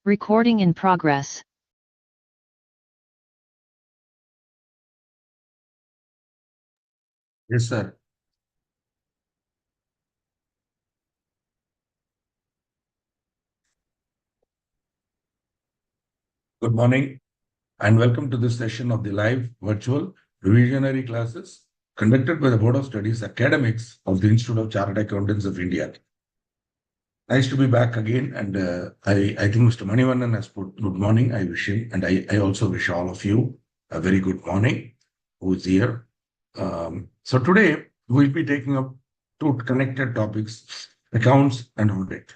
Recording in progress. Yes, sir. Good morning and welcome to this session of the live virtual revisionary classes conducted by the Board of Studies Academics of the Institute of Chartered Accountants of India. Nice to be back again, and I think Mr. Manivannan has put good morning. I wish him, and I also wish all of you a very good morning who is here. So today we'll be taking up two connected topics, accounts and audit.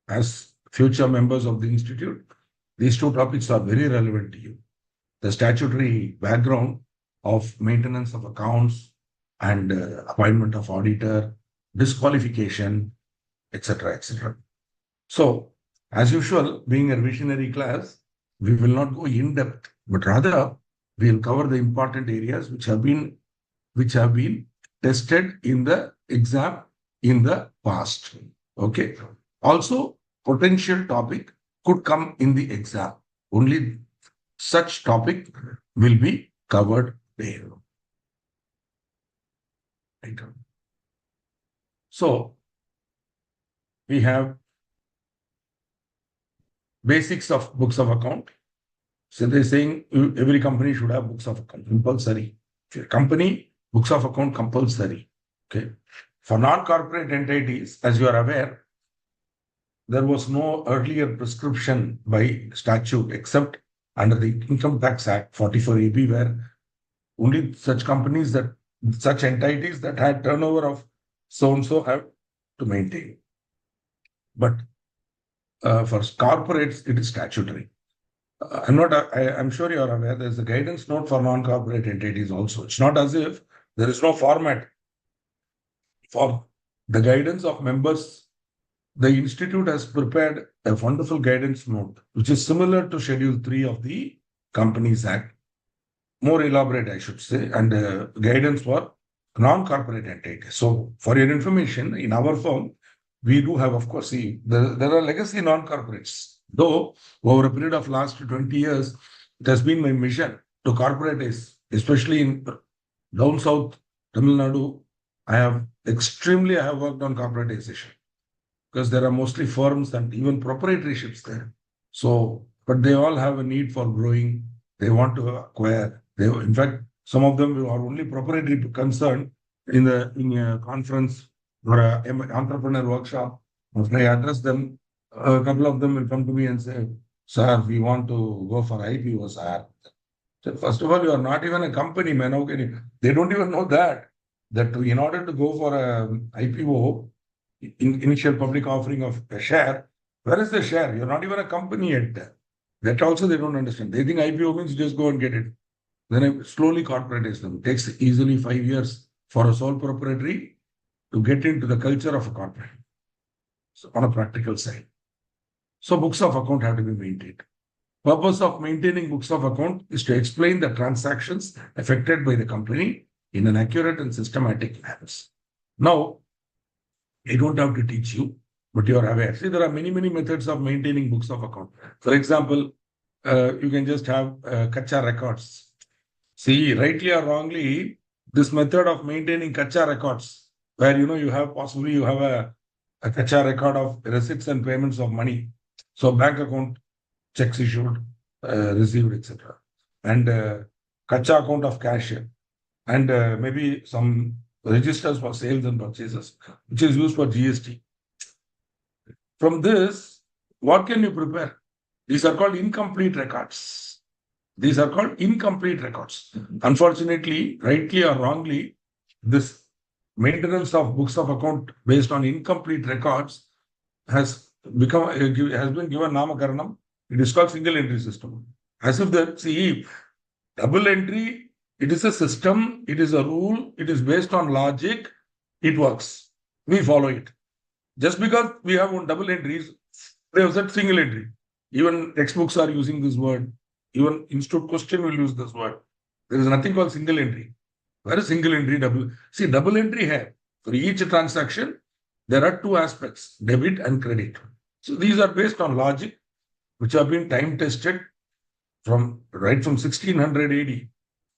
As future members of the Institute, these two topics are very relevant to you. The statutory background of maintenance of accounts and appointment of auditor, disqualification, etc., etc. So, as usual, being a revisionary class, we will not go in depth, but rather we will cover the important areas which have been tested in the exam in the past. Okay. Also, potential topic could come in the exam. Only such topic will be covered there. Right. So, we have basics of books of account. So they're saying every company should have books of account, compulsory. If your company, books of account compulsory. Okay. For non-corporate entities, as you are aware, there was no earlier prescription by statute except under the Income Tax Act 44 AB, where only such companies such entities that had turnover of so and so have to maintain. But for corporates, it is statutory. I'm sure you are aware there's a guidance note for non-corporate entities also. It's not as if there is no format for the guidance of members. The Institute has prepared a wonderful guidance note, which is similar to Schedule 3 of the Companies Act, more elaborate, I should say, and guidance for non-corporate entities. So, for your information, in our firm, we do have, of course, there are legacy non-corporates. Though, over a period of last 20 years, it has been my mission to corporatize, especially in down south, Tamil Nadu. I have worked on corporatization because there are mostly firms and even proprietorships there. So, but they all have a need for growing. They want to acquire. In fact, some of them are only proprietary concerned in a conference or an entrepreneur workshop. If I address them, a couple of them will come to me and say, "Sir, we want to go for IPO, sir." So first of all, you are not even a company, man. How can you? They don't even know that in order to go for an IPO, initial public offering of a share, where is the share? You're not even a company yet. That also they don't understand. They think IPO means just go and get it. Then I slowly corporatize them. It takes easily 5 years for a sole proprietary to get into the culture of a corporate. So on a practical side. So books of account have to be maintained. Purpose of maintaining books of account is to explain the transactions affected by the company in an accurate and systematic manner. Now, I don't have to teach you, but you are aware. See, there are many methods of maintaining books of account. For example, you can just have kacha records. See, rightly or wrongly, this method of maintaining kacha records, where you have a kacha record of receipts and payments of money. So bank account, checks issued, received, etc. And kacha account of cash, and maybe some registers for sales and purchases, which is used for GST. From this, what can you prepare? These are called incomplete records. Unfortunately, rightly or wrongly, this maintenance of books of account based on incomplete records has been given namakaranam. It is called single entry system. As if double entry, it is a system, it is a rule, it is based on logic, it works. We follow it. Just because we have one double entries, they have said single entry. Even textbooks are using this word. Even institute question will use this word. There is nothing called single entry. Where is single entry, double? See, double entry here. For each transaction, there are two aspects, debit and credit. So these are based on logic. which have been time tested from 1600 AD,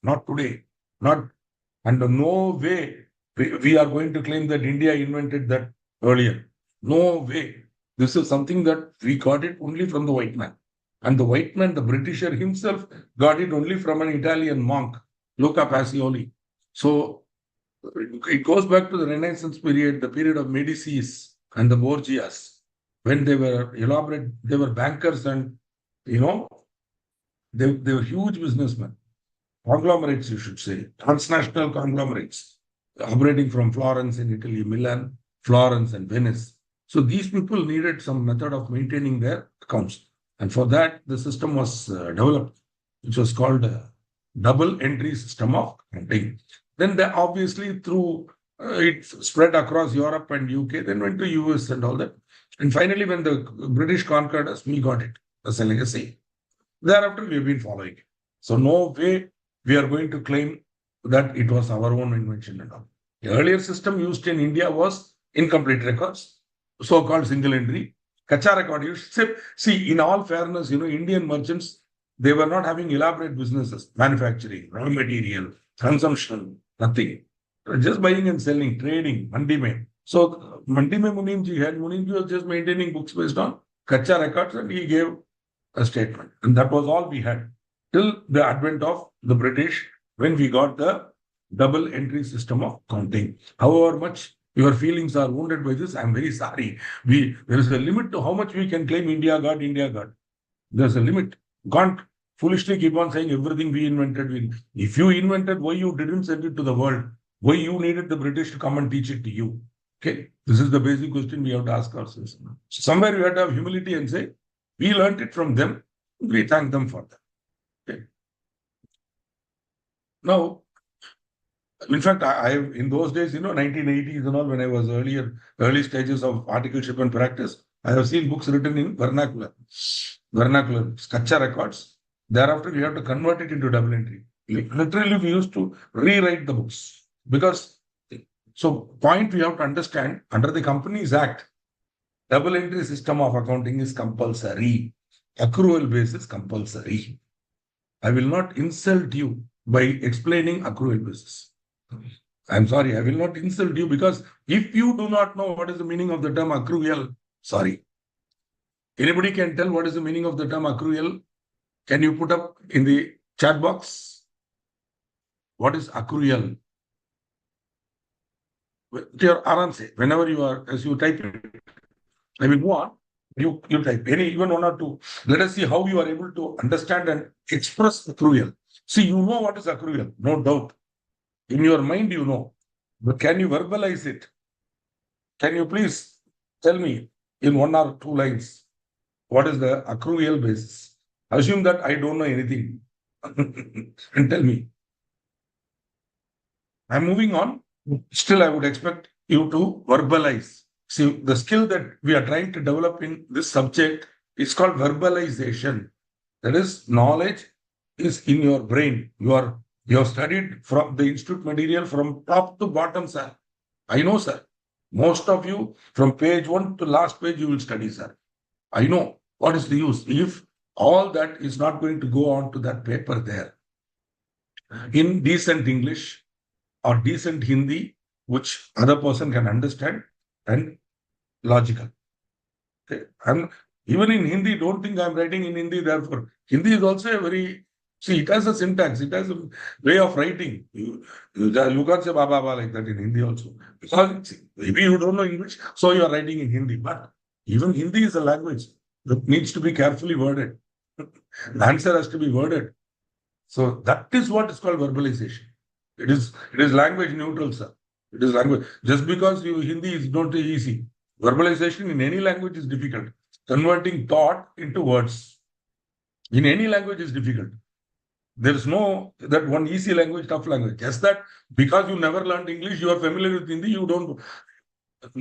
not today, not, and no way we are going to claim that India invented that earlier. No way. This is something that we got it only from the white man. And the white man, the Britisher himself, got it only from an Italian monk, Luca Pacioli. So it goes back to the Renaissance period, the period of Medicis and the Borgias, when they were elaborate, they were bankers and, you know, they were huge businessmen, conglomerates, you should say, transnational conglomerates, operating from Florence in Italy, Milan, Florence, and Venice. So these people needed some method of maintaining their accounts. And for that, the system was developed, which was called a double entry system of accounting. Then they obviously through it spread across Europe and UK, then went to US and all that. And finally, when the British conquered us, we got it as a legacy. Thereafter, we've been following it. So no way we are going to claim that it was our own invention and all. The earlier system used in India was incomplete records, so-called single entry. Kacha record, you should say, see, in all fairness, Indian merchants, they were not having elaborate businesses, manufacturing, raw material, consumption, nothing. Just buying and selling, trading, mandi mein. So mandi mein Munimji had, Munimji was just maintaining books based on Kacha records, and he gave a statement. And that was all we had till the advent of the British, when we got the double entry system of counting. However much your feelings are wounded by this, I'm very sorry. There is a limit to how much we can claim India got. There's a limit. Can't foolishly keep on saying everything we invented. If you invented, why you didn't send it to the world? Why you needed the British to come and teach it to you? Okay, this is the basic question we have to ask ourselves. So somewhere we have to have humility and say, we learned it from them. We thank them for that. Okay. Now, in fact, I in those days, 1980s and all, when I was early stages of articleship and practice, I have seen books written in vernacular, Kacha records. Thereafter, we have to convert it into double entry. Literally, we used to rewrite the books because, so point we have to understand, under the Companies Act, double entry system of accounting is compulsory. Accrual basis compulsory. I will not insult you by explaining accrual basis. I'm sorry, I will not insult you, because if you do not know what is the meaning of the term accrual, sorry. Anybody can tell what is the meaning of the term accrual? Can you put up in the chat box? What is accrual? Whenever you are, as you type it, I will move on. You type even one or two. Let us see how you are able to understand and express accrual. See, you know what is accrual, no doubt. In your mind, you know. But can you verbalize it? Can you please tell me in 1 or 2 lines what is the accrual basis? Assume that I don't know anything and tell me. I'm moving on. Still, I would expect you to verbalize. See, the skill that we are trying to develop in this subject is called verbalization. That is, knowledge is in your brain. You have studied from the institute material from top to bottom, sir. I know, sir. Most of you, from page 1 to last page, you will study, sir. I know. What is the use if all that is not going to go on to that paper there? In decent English or decent Hindi, which other person can understand, and logical. Okay. And even in Hindi, don't think I'm writing in Hindi, therefore. Hindi is also a very, see, it has a syntax, it has a way of writing. You can't say Baba like that in Hindi also. Because maybe you don't know English, so you are writing in Hindi. But even Hindi is a language that needs to be carefully worded. The answer has to be worded. So that is what is called verbalization. It is language neutral, sir. It is language. Just because Hindi is not easy. Verbalization in any language is difficult. Converting thought into words in any language is difficult. There is no that one easy language, tough language. Just that because you never learned English, you are familiar with Hindi, you don't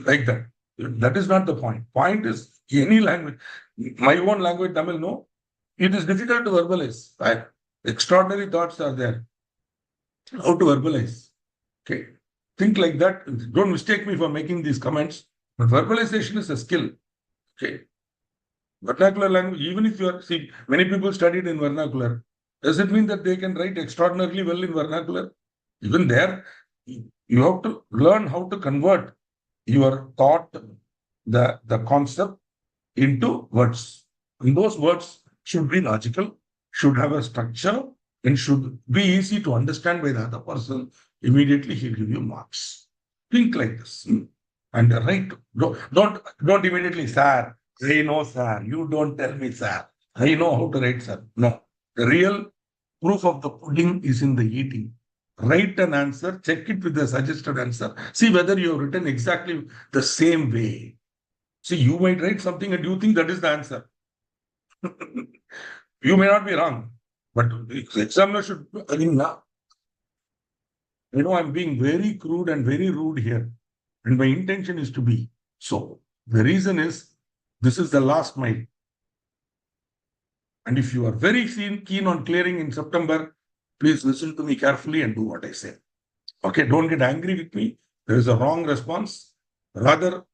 like that. That is not the point. Point is any language. My own language, Tamil, no. It is difficult to verbalize. Extraordinary thoughts are there. How to verbalize? Okay. Think like that. Don't mistake me for making these comments. But verbalization is a skill. Okay. Vernacular language, even if you are, see, many people studied in vernacular. Does it mean that they can write extraordinarily well in vernacular? Even there, you have to learn how to convert your thought, the concept into words. And those words should be logical, should have a structure, and should be easy to understand by the other person. Immediately, he'll give you marks. Think like this. And write. Don't immediately, sir. I know, sir. You don't tell me, sir. I know how to write, sir. No. The real proof of the pudding is in the eating. Write an answer, check it with the suggested answer. See whether you have written exactly the same way. See, you might write something and you think that is the answer. You may not be wrong, but the examiner should. I mean, I'm being very crude and very rude here, and my intention is to be so. The reason is this is the last mile. And if you are very keen on clearing in September, please listen to me carefully and do what I say. Okay, don't get angry with me. There is a wrong response. Rather,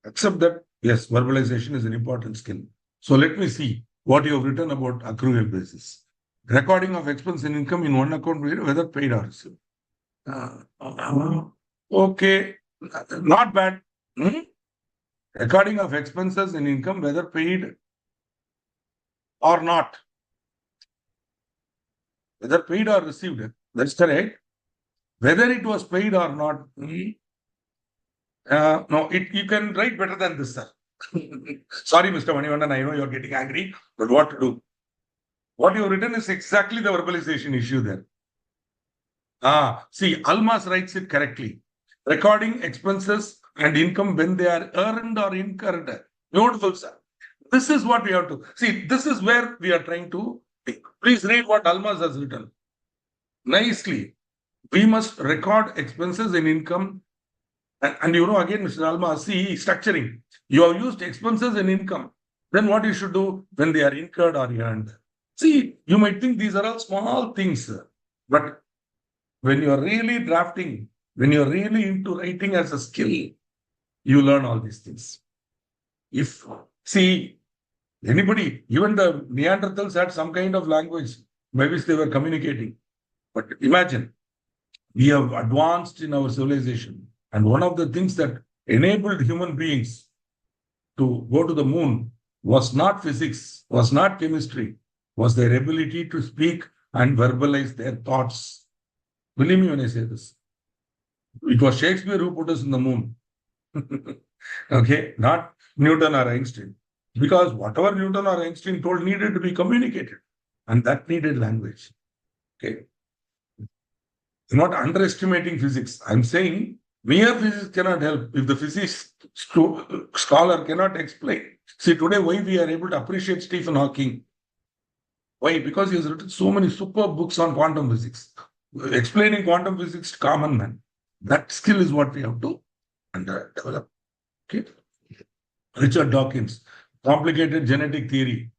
accept that, yes, verbalization is an important skill. So let me see what you have written about accrual basis. Recording of expense and income in one account, whether paid or received. Okay, not bad. Recording of expenses and income, whether paid or not. Whether paid or received, that's correct. Whether it was paid or not, no, you can write better than this, sir. Sorry, Mr. Manivandan, I know you're getting angry, but what to do? What you've written is exactly the verbalization issue there. See, Almas writes it correctly. Recording expenses and income when they are earned or incurred. Beautiful, sir. This is what we have to see. This is where we are trying to. Please read what Almas has written. Nicely. We must record expenses and income. And again, Mr. Almas, see, structuring. You have used expenses and income. Then what you should do when they are incurred or earned. See, you might think these are all small things, but when you're really drafting, when you're really into writing as a skill, you learn all these things. Anybody, even the Neanderthals had some kind of language by which they were communicating. But imagine, we have advanced in our civilization. And one of the things that enabled human beings to go to the moon was not physics, was not chemistry, was their ability to speak and verbalize their thoughts. Believe me when I say this. It was Shakespeare who put us in the moon. Okay, not Newton or Einstein. Because whatever Newton or Einstein told needed to be communicated. And that needed language. Okay. I'm not underestimating physics. I'm saying mere physics cannot help if the physics scholar cannot explain. See, today, why we are able to appreciate Stephen Hawking? Why? Because he has written so many superb books on quantum physics, explaining quantum physics to common man. That skill is what we have to develop. Okay. Richard Dawkins, complicated genetic theory.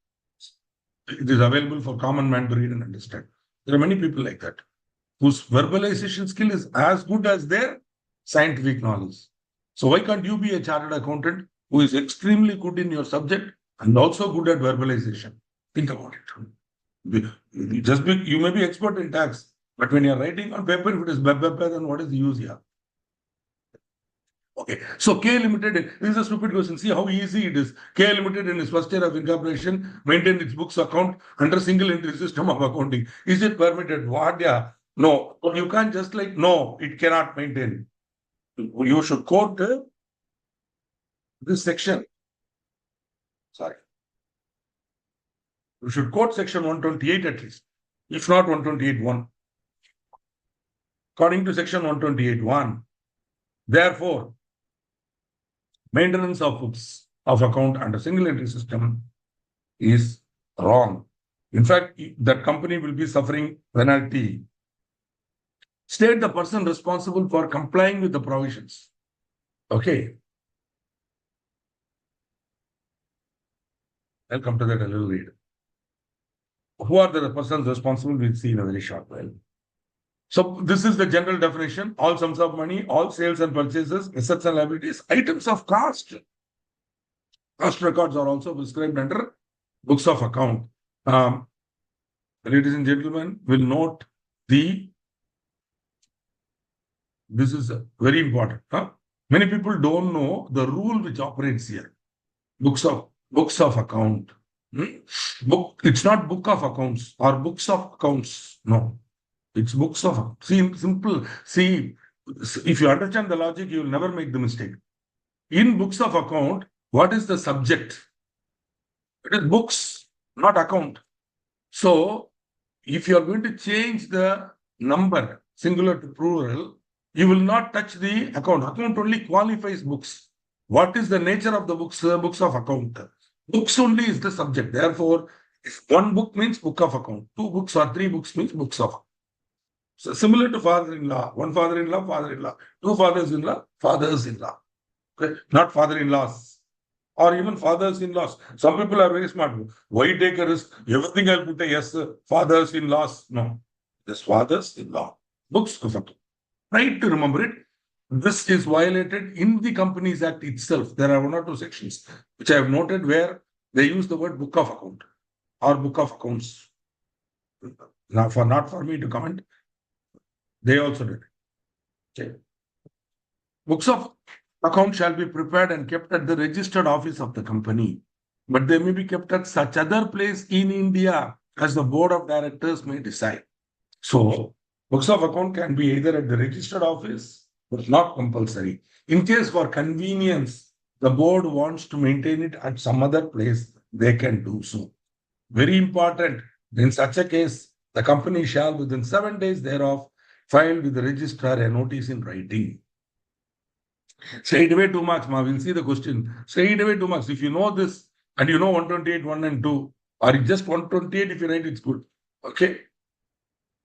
It is available for common man to read and understand. There are many people like that, whose verbalization skill is as good as their scientific knowledge. So why can't you be a chartered accountant who is extremely good in your subject and also good at verbalization? Think about it. You may be expert in tax, but when you're writing on paper, if it is better, then what is the use here? Okay, so K Limited, this is a stupid question. See how easy it is. K Limited in its first year of incorporation maintained its books account under single entry system of accounting. Is it permitted? What? Yeah. No, you can't just no, it cannot maintain. You should quote this section. Sorry. You should quote section 128 at least, if not 128.1. According to section 128.1, therefore, maintenance of books of account under single entry system is wrong. In fact, that company will be suffering penalty. State the person responsible for complying with the provisions. Okay. I'll come to that a little later. Who are the persons responsible? We'll see in a very short while. So this is the general definition. All sums of money, all sales and purchases, assets and liabilities, items of cost. Cost records are also prescribed under books of account. Ladies and gentlemen, will note this is very important. Many people don't know the rule which operates here. Books of account. It's not book of accounts or books of accounts. No, it's books of. See, simple. See, if you understand the logic, you will never make the mistake. In books of account, what is the subject? It is books, not account. So, if you are going to change the number singular to plural, you will not touch the account. Account only qualifies books. What is the nature of the books? Books of account. Books only is the subject. Therefore, if one book means book of account, two books or three books means books of account. So similar to father-in-law, one father-in-law, father-in-law, two fathers-in-law, fathers-in-law. Okay? Not father-in-laws or even fathers-in-laws. Some people are very smart. Why take a risk? Everything I'll put a yes, fathers-in-laws. No, this fathers-in-law. Books of account. Try to remember it. This is violated in the Companies Act itself. There are one or two sections which I have noted where they use the word book of account or book of accounts. Now, not for me to comment, they also did. Okay. Books of account shall be prepared and kept at the registered office of the company, but they may be kept at such other place in India as the board of directors may decide. So, books of account can be either at the registered office, but not compulsory. In case for convenience, the board wants to maintain it at some other place, they can do so. Very important. In such a case, the company shall within 7 days thereof file with the registrar a notice in writing. Straight away 2 marks, ma. We'll see the question. Straight away 2 marks. If you know this and you know 128, 1 and 2, or just 128, if you write, it's good. Okay.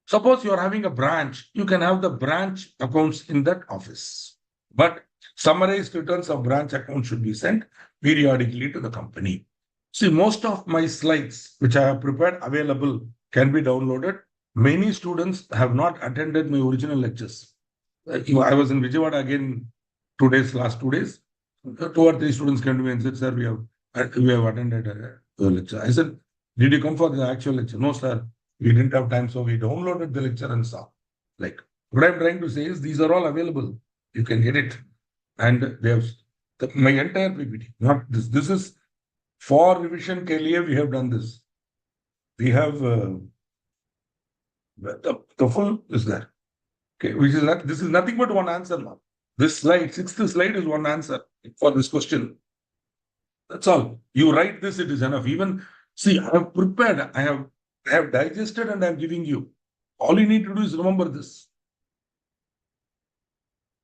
Suppose you are having a branch, you can have the branch accounts in that office. But summarized returns of branch accounts should be sent periodically to the company. See, most of my slides, which I have prepared, available, can be downloaded. Many students have not attended my original lectures. I was in Vijayawada again last 2 days. 2 or 3 students came to me and said, sir, we have attended the lecture. I said, did you come for the actual lecture? No, sir. We didn't have time, so we downloaded the lecture and saw. Like, what I'm trying to say is these are all available. You can get it. And they have my entire PPT, not this. This is for revision ke liye we have done this. We have the full is there. Okay, which is not, this is nothing but one answer now. This slide, 6th slide is one answer for this question. That's all. You write this, it is enough. Even see, I have prepared, I have digested and I'm giving you. All you need to do is remember this.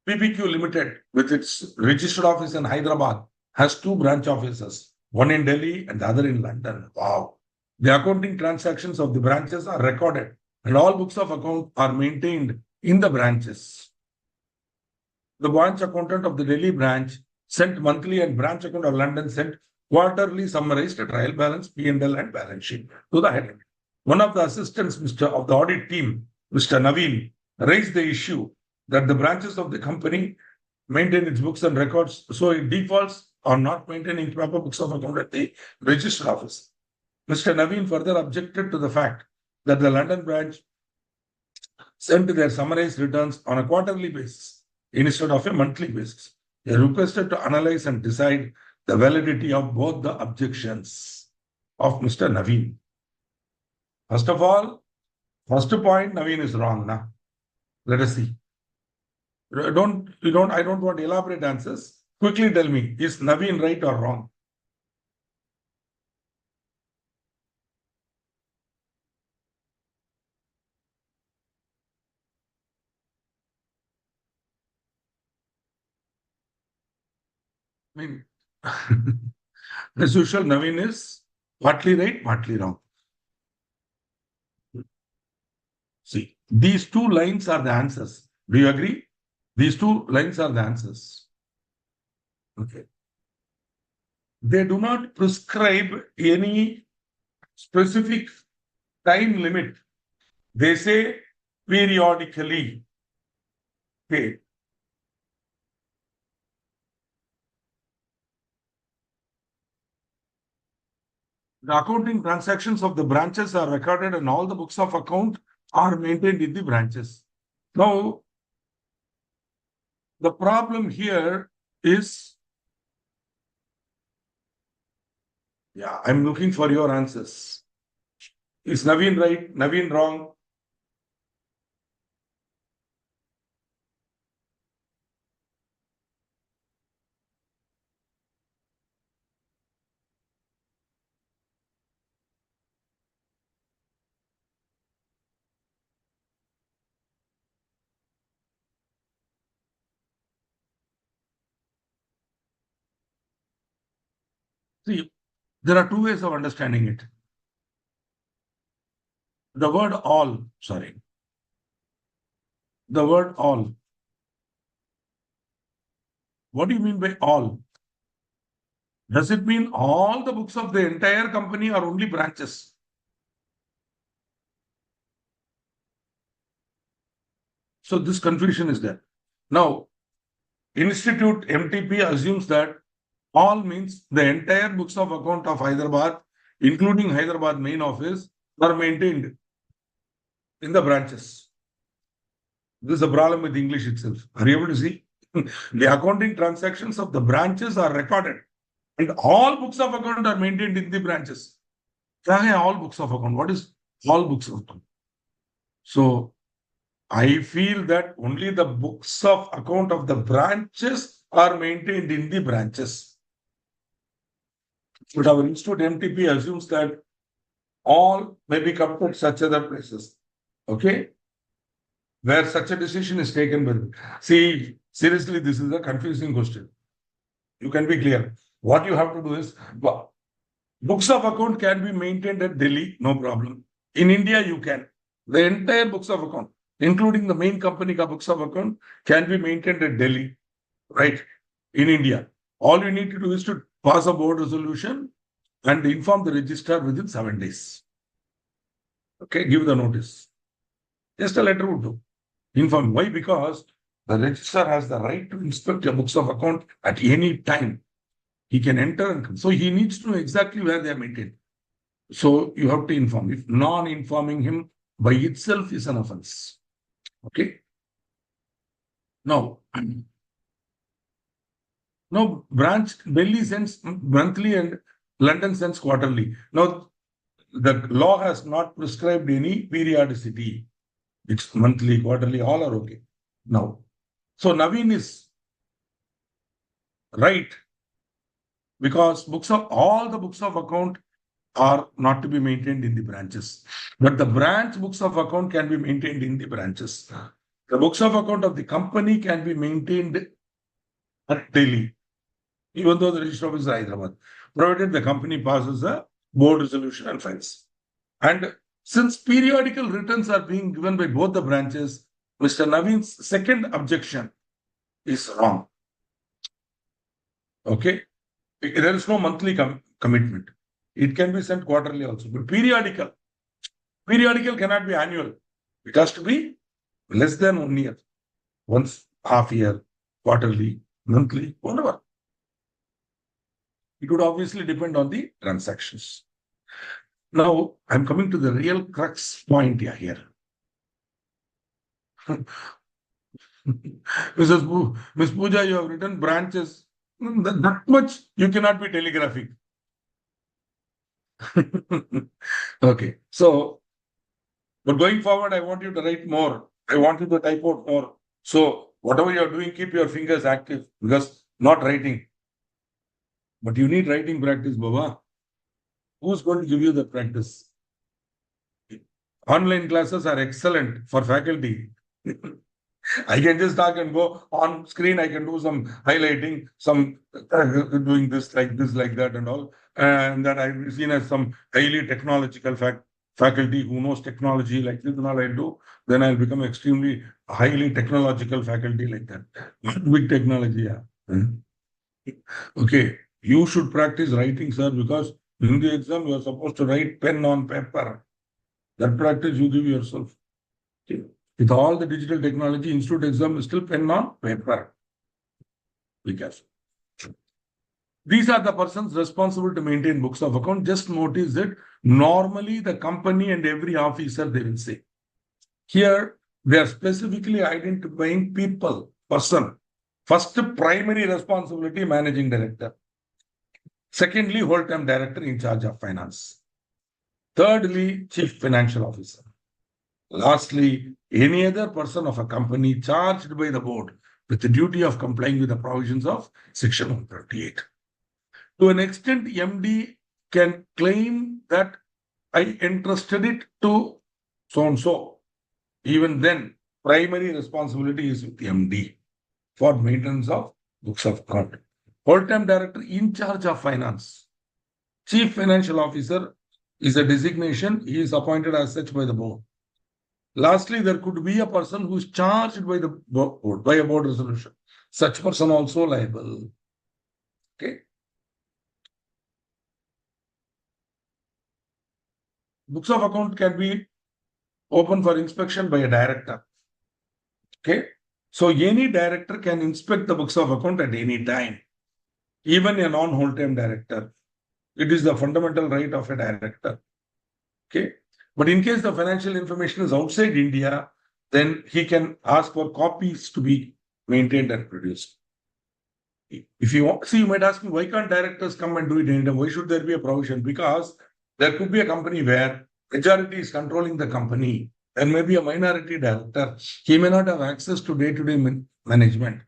PPQ Limited, with its registered office in Hyderabad, has 2 branch offices, one in Delhi and the other in London. Wow. The accounting transactions of the branches are recorded and all books of account are maintained in the branches. The branch accountant of the Delhi branch sent monthly and branch account of London sent quarterly summarized trial balance, P&L and balance sheet to the head. One of the assistants of the audit team, Mr. Naveen, raised the issue that the branches of the company maintain its books and records, so it defaults on not maintaining proper books of account at the registered office. Mr. Naveen further objected to the fact that the London branch sent their summarized returns on a quarterly basis instead of a monthly basis. He requested to analyze and decide the validity of both the objections of Mr. Naveen. First of all, first point, Naveen is wrong. Now, let us see. I don't want elaborate answers. Quickly tell me, is Naveen right or wrong? I mean, as usual, Naveen is partly right, partly wrong. See, these 2 lines are the answers. Do you agree? These 2 lines are the answers. Okay. They do not prescribe any specific time limit. They say periodically. Okay. The accounting transactions of the branches are recorded and all the books of account are maintained in the branches. Now, the problem here is, yeah, I'm looking for your answers. Is Naveen right? Naveen wrong? See, there are two ways of understanding it. The word all, sorry, the word all. What do you mean by all? Does it mean all the books of the entire company or only branches? So this confusion is there. Now, Institute MTP assumes that all means the entire books of account of Hyderabad, including Hyderabad main office, are maintained in the branches. This is a problem with English itself. Are you able to see? The accounting transactions of the branches are recorded and all books of account are maintained in the branches. All books of account. What is all books of account? So I feel that only the books of account of the branches are maintained in the branches. But our institute MTP assumes that all may be kept at such other places. Okay? Where such a decision is taken by them. See, seriously, this is a confusing question. You can be clear. What you have to do is, books of account can be maintained at Delhi, no problem. In India, you can. The entire books of account, including the main company books of account, can be maintained at Delhi, right? In India. All you need to do is to pass a board resolution and inform the registrar within 7 days. Okay, give the notice. Just a letter would do. Inform. Why? Because the registrar has the right to inspect your books of account at any time. He can enter and come. So he needs to know exactly where they are maintained. So you have to inform. If non-informing him by itself is an offense. Okay. Now, branch Delhi sends monthly and London sends quarterly. Now, the law has not prescribed any periodicity. It's monthly, quarterly, all are okay. Now, so Naveen is right because all the books of account are not to be maintained in the branches. But the branch books of account can be maintained in the branches. The books of account of the company can be maintained at Delhi, even though the register office is Hyderabad, provided the company passes a board resolution and files. And since periodical returns are being given by both the branches, Mr. Naveen's second objection is wrong. Okay? There is no monthly commitment. It can be sent quarterly also, but periodical cannot be annual. It has to be less than 1 year, once half year, quarterly, monthly, whatever. It would obviously depend on the transactions. Now, I'm coming to the real crux point here. Ms. Pooja, you have written branches. That much you cannot be telegraphic. Okay. So, but going forward, I want you to write more. I want you to type out more. So, whatever you're doing, keep your fingers active because not writing. But you need writing practice, Baba. Who's going to give you the practice? Online classes are excellent for faculty. I can just talk and go on screen. I can do some highlighting, some doing this, like that, and all. And that I've seen as some highly technological faculty who knows technology like this and all I do. Then I'll become extremely highly technological faculty like that. Big technology, yeah. Okay, you should practice writing, sir, because in the exam you are supposed to write pen on paper. That practice you give yourself. Okay. With all the digital technology, institute exam is still pen on paper. Be careful. These are the persons responsible to maintain books of account. Just notice that normally the company and every officer they will say. Here they are specifically identifying people, person. First, primary responsibility, managing director. Secondly, whole-time director in charge of finance. Thirdly, chief financial officer. Lastly, any other person of a company charged by the board with the duty of complying with the provisions of Section 138. To an extent, MD can claim that I entrusted it to so and so. Even then, primary responsibility is with the MD for maintenance of books of account. Whole-time director in charge of finance. Chief financial officer is a designation. He is appointed as such by the board. Lastly, there could be a person who is charged by the board, by a board resolution. Such person also liable. Okay. Books of account can be open for inspection by a director. Okay. So any director can inspect the books of account at any time, even a non-whole-time director. It is the fundamental right of a director. Okay. But in case the financial information is outside India, then he can ask for copies to be maintained and produced. If you want, see, you might ask me, why can't directors come and do it anytime? Why should there be a provision? Because there could be a company where majority is controlling the company. There may be a minority director. He may not have access to day-to-day management.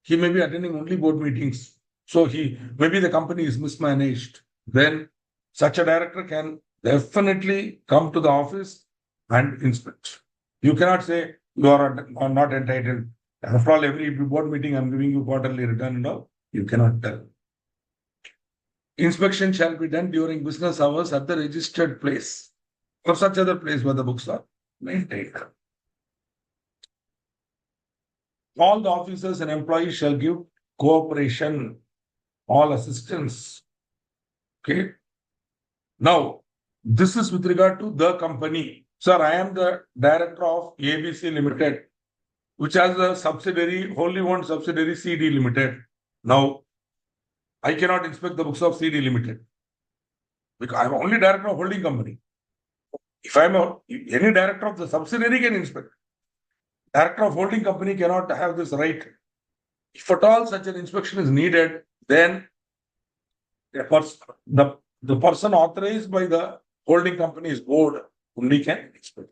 He may be attending only board meetings. So maybe the company is mismanaged. Then such a director can definitely come to the office and inspect. You cannot say you are not entitled. After all, every board meeting, I'm giving you quarterly return and all. You cannot tell. Inspection shall be done during business hours at the registered place or such other place where the books are maintained. All the officers and employees shall give cooperation, all assistance. Okay. Now, this is with regard to the company. Sir, I am the director of ABC Limited, which has a subsidiary, wholly owned subsidiary CD Limited. Now, I cannot inspect the books of CD Limited because I'm only director of holding company. If I'm any director of the subsidiary can inspect. Director of holding company cannot have this right. If at all such an inspection is needed, then the person authorized by the holding company's board only can inspect.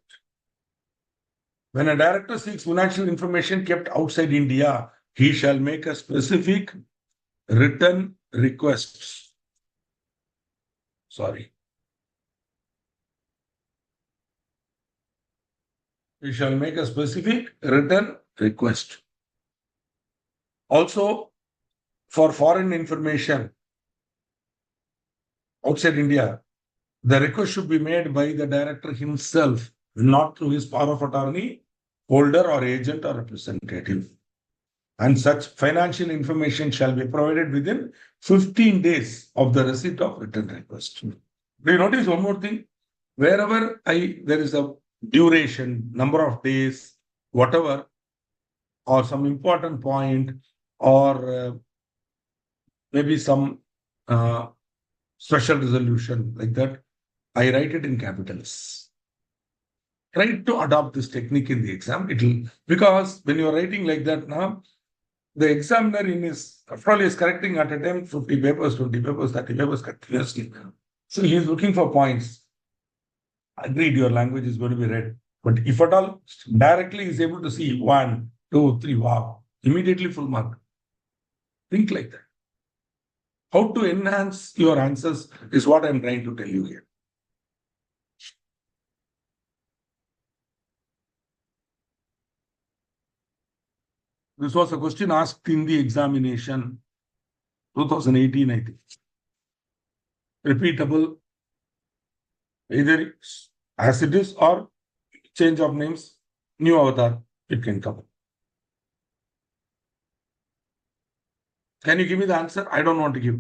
When a director seeks financial information kept outside India, he shall make a specific written request. Sorry. He shall make a specific written request. Also, for foreign information outside India, the request should be made by the director himself, not through his power of attorney, holder or agent or representative. And such financial information shall be provided within 15 days of the receipt of written request. Do you notice one more thing? Wherever there is a duration, number of days, whatever, or some important point, or maybe some special resolution like that, I write it in capitals. Try to adopt this technique in the exam. Because when you're writing like that now, the examiner after all, is correcting at a time 50 papers, 20 papers, 30 papers continuously. So he is looking for points. Agreed, your language is going to be read. But if at all, directly is able to see 1, 2, 3, wow, immediately full mark. Think like that. How to enhance your answers is what I'm trying to tell you here. This was a question asked in the examination 2018, I think. Repeatable, either as it is or change of names, new avatar, it can come. Can you give me the answer? I don't want to give.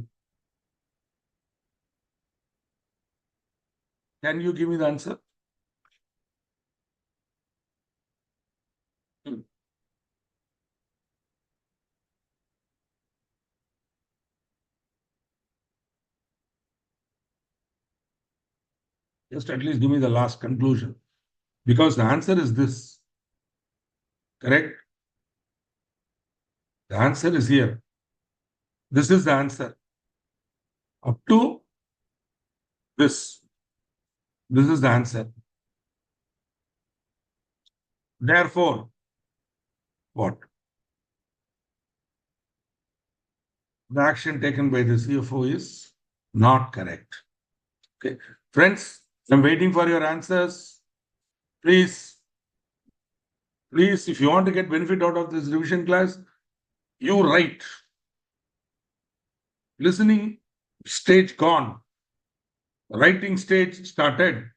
Can you give me the answer? just at least give me the last conclusion. Because the answer is this. Correct? The answer is here. This is the answer. Up to this. This is the answer. Therefore, what? The action taken by the CFO is not correct. Okay. Friends, I'm waiting for your answers. Please, if you want to get benefit out of this revision class, you write. Listening stage gone. Writing stage started.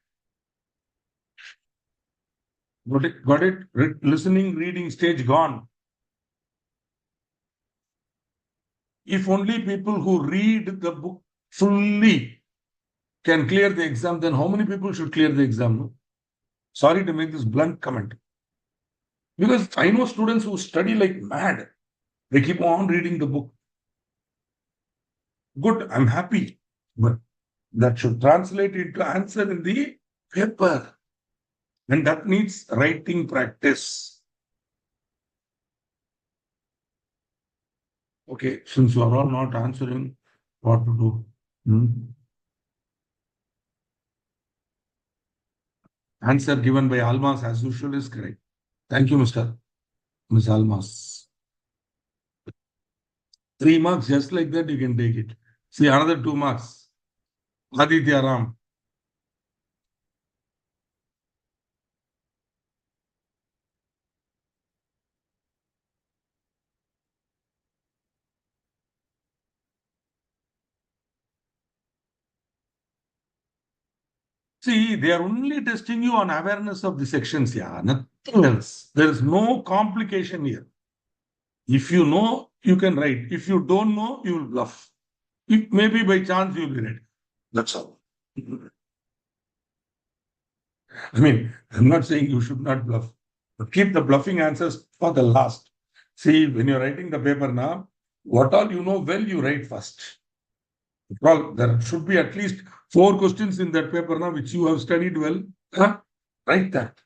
Got it? Listening, reading stage gone. If only people who read the book fully can clear the exam, then how many people should clear the exam? No? Sorry to make this blunt comment. Because I know students who study like mad. They keep on reading the book. Good, I'm happy. But that should translate into answer in the paper. And that needs writing practice. Okay, since you are all not answering, what to do? Answer given by Almas as usual is correct. Thank you, Ms. Almas. 3 marks, just like that, you can take it. See, another 2 marks. Aditya Ram. See, they are only testing you on awareness of the sections, yeah, nothing else. There is no complication here. If you know, you can write. If you don't know, you will bluff. If maybe by chance you will be right. That's all. I mean, I'm not saying you should not bluff, but keep the bluffing answers for the last. See, when you're writing the paper now, what all you know well, you write first. Well, there should be at least 4 questions in that paper now, which you have studied well. Write that.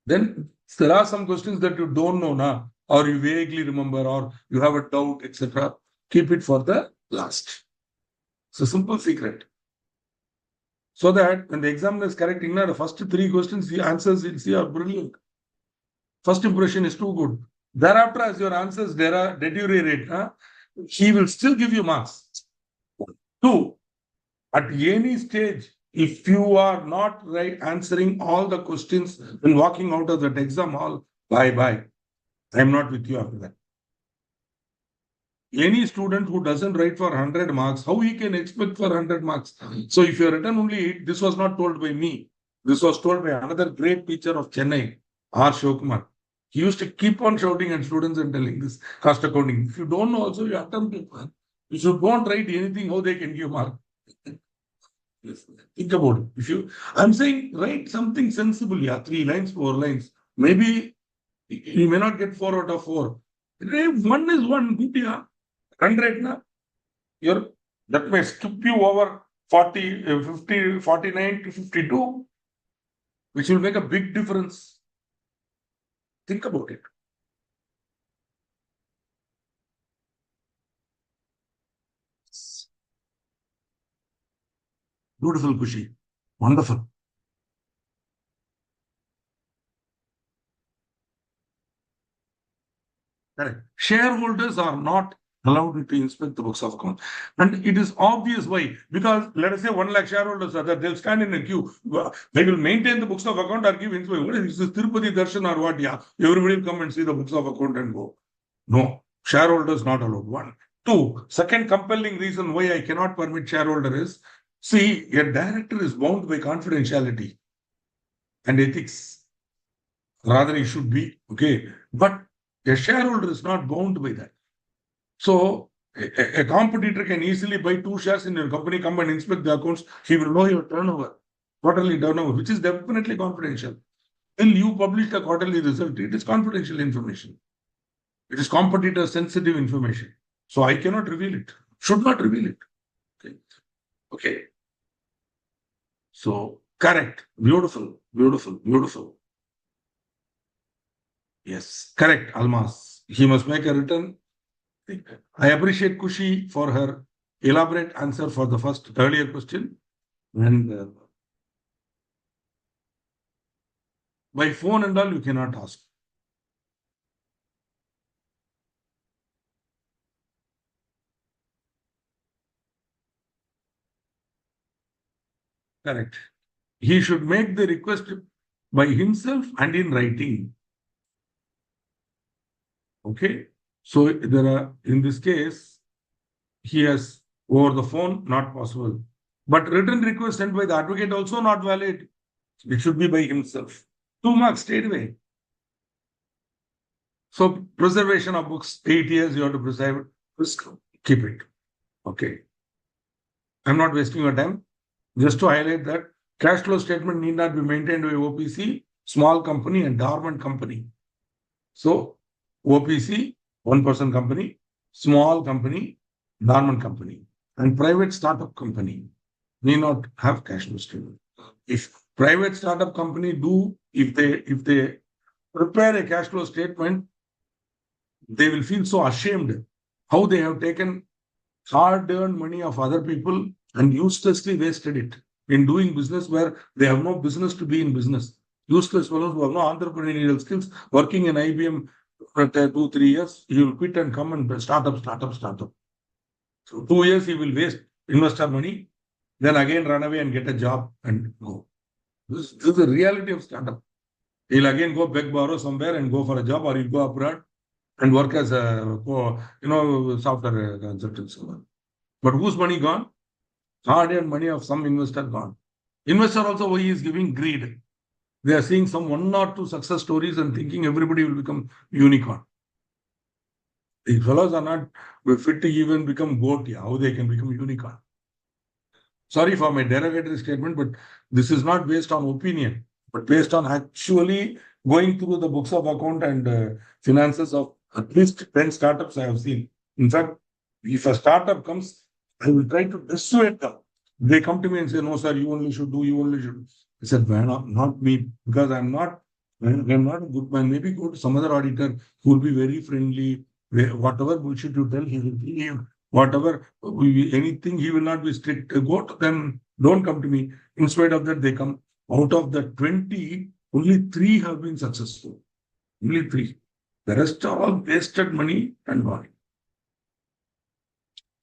Then there are some questions that you don't know now, or you vaguely remember, or you have a doubt, etc. Keep it for the last. It's a simple secret. So that when the examiner is correcting now, the first 3 questions, the answers you'll see are brilliant. First impression is too good. Thereafter, as your answers deteriorate, he will still give you marks. 2, at any stage, if you are not answering all the questions when walking out of that exam hall, bye. I'm not with you after that. Any student who doesn't write for 100 marks, how he can expect for 100 marks? So if you have written only 8, this was not told by me. This was told by another great teacher of Chennai, R. Shivkumar. He used to keep on shouting at students and telling this cost accounting. If you don't know also, you attempt it. You should not write anything, how they can give mark. Think about it. I'm saying write something sensible, 3 lines, 4 lines. Maybe you may not get 4 out of 4. 1 is 1, good, 100, that may skip you over 40, 50, 49 to 52, which will make a big difference. Think about it. Beautiful, Kushi. Wonderful. Correct. Shareholders are not allowed to inspect the books of accounts. And it is obvious why. Because let us say 1 lakh shareholders are there, they'll stand in a queue. They will maintain the books of account or give inspection. What is this, Tirupati Darshan or what? Yeah. Everybody will come and see the books of account and go. No. Shareholders not allowed. 1. 2. Second compelling reason why I cannot permit shareholder is, see, a director is bound by confidentiality and ethics. Rather, he should be. Okay. But a shareholder is not bound by that. So a competitor can easily buy 2 shares in your company, come and inspect the accounts. He will know your turnover, quarterly turnover, which is definitely confidential. Till you publish the quarterly result, it is confidential information. It is competitor sensitive information. So I cannot reveal it. Should not reveal it. Okay. So Correct. Beautiful. Beautiful. Beautiful. Yes. Correct. Almas. He must make a return. I appreciate Kushi for her elaborate answer for the first earlier question. And by phone and all, you cannot ask. Correct. He should make the request by himself and in writing. Okay. So there are, in this case, he has over the phone, not possible. But written request sent by the advocate also not valid. It should be by himself. 2 marks straight away. So preservation of books, 8 years you have to preserve. Keep it. Okay. I'm not wasting your time. Just to highlight that cash flow statement need not be maintained by OPC, small company and dormant company. So OPC, 1% company, small company, dormant company, and private startup company need not have cash flow statement. If private startup company do, if they prepare a cash flow statement, they will feel so ashamed how they have taken hard-earned money of other people and uselessly wasted it in doing business where they have no business to be in business. Useless fellows who have no entrepreneurial skills, working in IBM for 2-3 years, he will quit and come and start up. So 2 years he will waste investor money, then again run away and get a job and go. This is the reality of startup. He'll again go beg, borrow somewhere and go for a job, or he'll go abroad and work as a software consultant. But whose money gone? Hard-earned money of some investor gone. Investor also, why he is giving greed. They are seeing some 1 or 2 success stories and thinking everybody will become unicorn. These fellows are not fit to even become goat. Yeah, how they can become unicorn? Sorry for my derogatory statement, but this is not based on opinion, but based on actually going through the books of account and finances of at least 10 startups I have seen. In fact, if a startup comes, I will try to dissuade them. They come to me and say, no, sir, you only should do, you only should. I said, well, not me, because I'm not a good man. Maybe go to some other auditor who will be very friendly. Whatever bullshit you tell, he will believe. Whatever, anything, he will not be strict. Go to them, don't come to me. In spite of that, they come. Out of the 20, only 3 have been successful. Only 3. The rest are all wasted money and gone.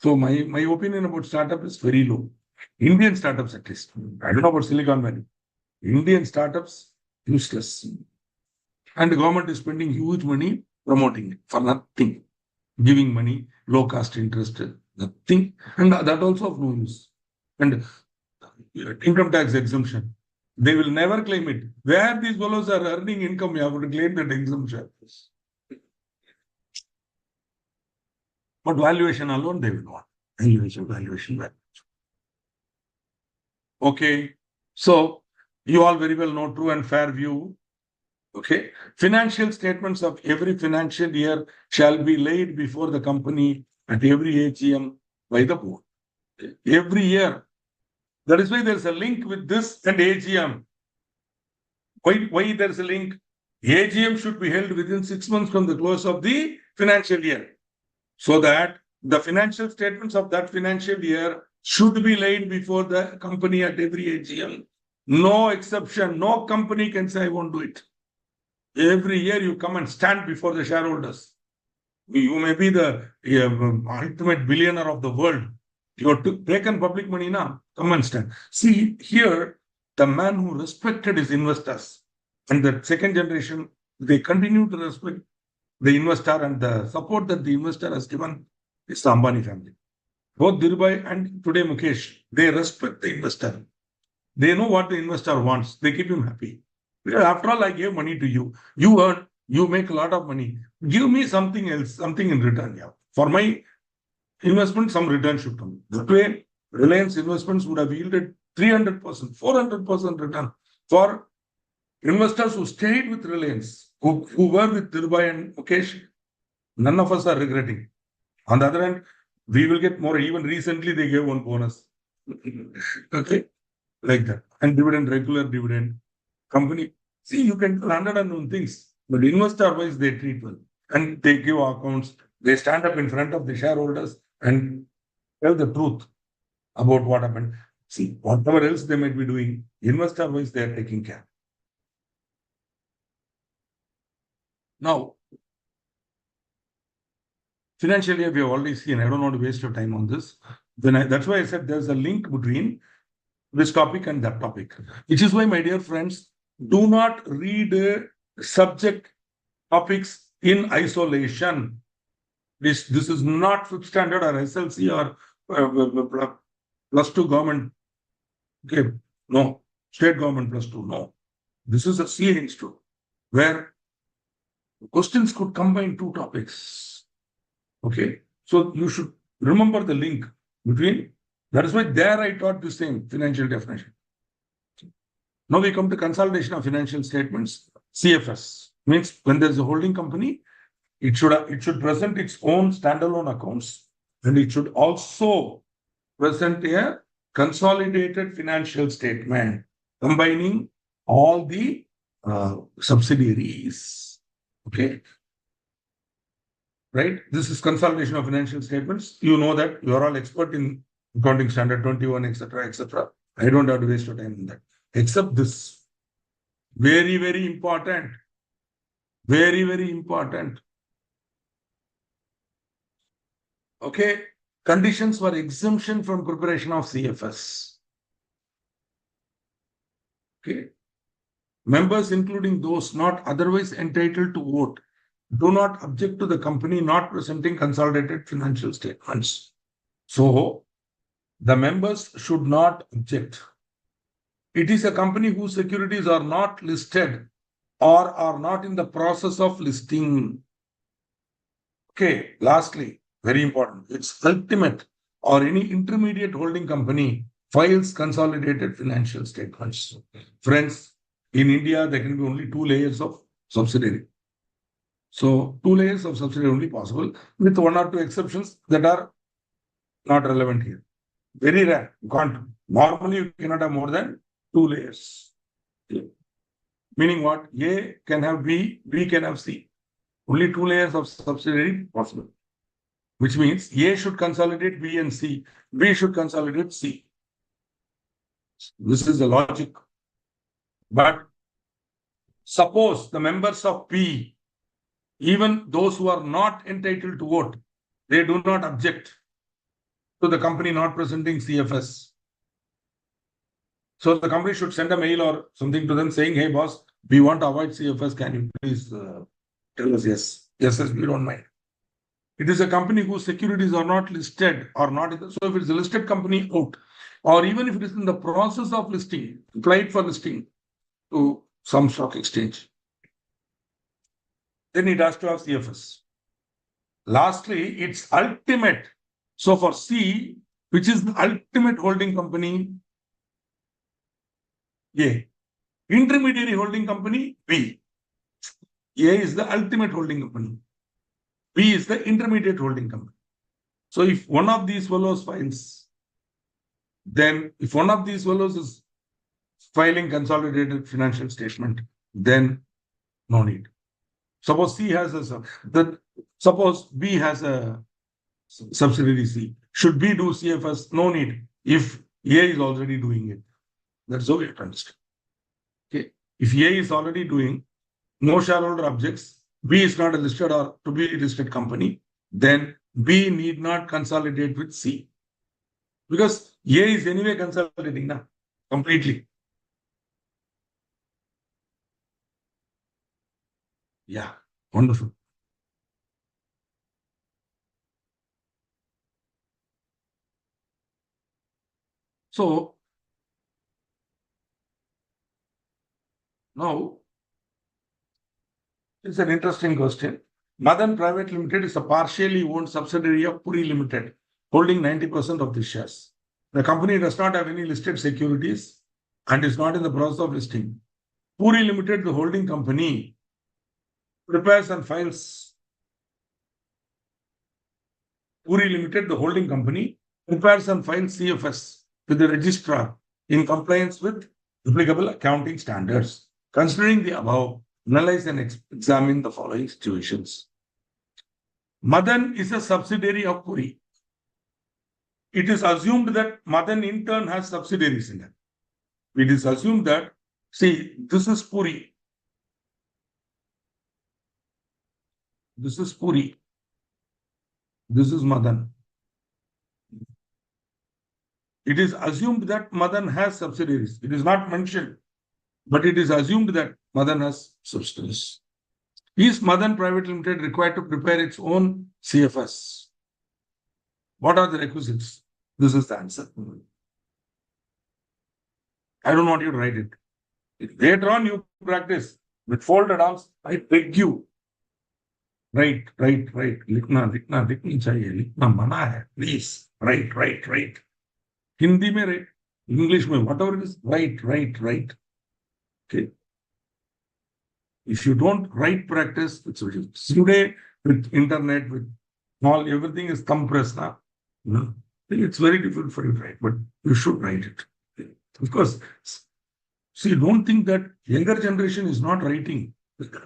So my opinion about startup is very low. Indian startups at least. I don't know about Silicon Valley. Indian startups, useless. And the government is spending huge money promoting it for nothing. Giving money, low cost interest, nothing. And that also of no use. And income tax exemption. They will never claim it. Where these fellows are earning income, you have to claim that exemption. But valuation alone, they will want. Valuation. Okay. So you all very well know true and fair view. Okay. Financial statements of every financial year shall be laid before the company at every AGM by the board. Every year. That is why there's a link with this and AGM. Why there's a link? AGM should be held within 6 months from the close of the financial year, so that the financial statements of that financial year should be laid before the company at every AGM. No exception. No company can say, I won't do it. Every year you come and stand before the shareholders. You may be the ultimate billionaire of the world. You have taken public money now. Come and stand. See, here, the man who respected his investors and the second generation, they continue to respect the investor and the support that the investor has given is the Ambani family. Both Dhirubhai and today Mukesh, they respect the investor. They know what the investor wants. They keep him happy. Because after all, I gave money to you. You earn, you make a lot of money. Give me something else, something in return. Yeah. For my investment, some return should come. That way, Reliance investments would have yielded 300%, 400% return for investors who stayed with Reliance, who were with Dhirubhai and Mukesh. None of us are regretting. On the other hand, we will get more. Even recently, they gave one bonus. Okay. like that. And dividend, regular dividend, company. See, you can do 101 things, but investor wise, they treat well. And they give accounts, they stand up in front of the shareholders and tell the truth about what happened. See, whatever else they might be doing, investor wise, they are taking care. Now, financially, we have already seen, I don't want to waste your time on this. That's why I said there's a link between this topic and that topic, which is why, my dear friends, do not read subject topics in isolation. This is not fifth standard or SLC or plus two government. Okay, no, state government plus two. No, this is a CA institute where questions could combine two topics. Okay, so you should remember the link between. That is why there I taught the same financial definition. Now we come to consolidation of financial statements. CFS means when there is a holding company, it should present its own standalone accounts, and it should also present a consolidated financial statement combining all the subsidiaries. Okay. Right? This is consolidation of financial statements. You know that you are all expert in accounting standard 21, etc., etc. I don't have to waste your time on that. Except this. Very, very important. Very, very important. Okay. Conditions for exemption from preparation of CFS. Okay. Members, including those not otherwise entitled to vote, do not object to the company not presenting consolidated financial statements. So, the members should not object. It is a company whose securities are not listed or are not in the process of listing. Okay, lastly, very important, it's ultimate or any intermediate holding company files consolidated financial statements. Friends, in India, there can be only 2 layers of subsidiary. So 2 layers of subsidiary only possible, with 1 or 2 exceptions that are not relevant here. Very rare. You can't. Normally, you cannot have more than 2 layers. Meaning what? A can have B, B can have C. Only 2 layers of subsidiary possible. Which means A should consolidate B and C. B should consolidate C. This is the logic. But suppose the members of P, even those who are not entitled to vote, they do not object to the company not presenting CFS. So the company should send a mail or something to them saying, hey boss, we want to avoid CFS. Can you please tell us yes? Yes, we don't mind. It is a company whose securities are not listed or not. So if it's a listed company, out. Or even if it is in the process of listing, applied for listing to some stock exchange, then it has to have CFS. Lastly, it's ultimate. So for C, which is the ultimate holding company, A. Intermediary holding company, B. A is the ultimate holding company. B is the intermediate holding company. So if one of these fellows files, then if one of these fellows is filing consolidated financial statement, then no need. Suppose C has suppose B has a subsidiary C. Should B do CFS? No need. If A is already doing it. That's how you have to understand. Okay. If A is already doing, no shareholder objects, B is not a listed or to be listed company, then B need not consolidate with C. Because A is anyway consolidating now, completely. Yeah, wonderful. So now it's an interesting question. Madan Private Limited is a partially owned subsidiary of Puri Limited, holding 90% of the shares. The company does not have any listed securities and is not in the process of listing. Puri Limited, the holding company, prepares and files. Puri Limited, the holding company, prepares and files CFS with the registrar in compliance with applicable accounting standards. Considering the above, analyze and examine the following situations. Madan is a subsidiary of Puri. It is assumed that Madan in turn has subsidiaries in it. It is assumed that, see, this is Puri. This is Puri. This is Madan. It is assumed that Madan has subsidiaries. It is not mentioned, but it is assumed that Madan has subsidiaries. Is Madan Private Limited required to prepare its own CFS? What are the requisites? This is the answer. I don't want you to write it. Later on, you practice with folded arms. I beg you. Write. लिखनी चाहिए, लिखना मना है. Please, write. Hindi में write, English में, whatever it is, write. Okay. If you don't write practice, it's today with internet, with all, everything is compressed now. It's very difficult for you to write, but you should write it. Of course, see, don't think that younger generation is not writing.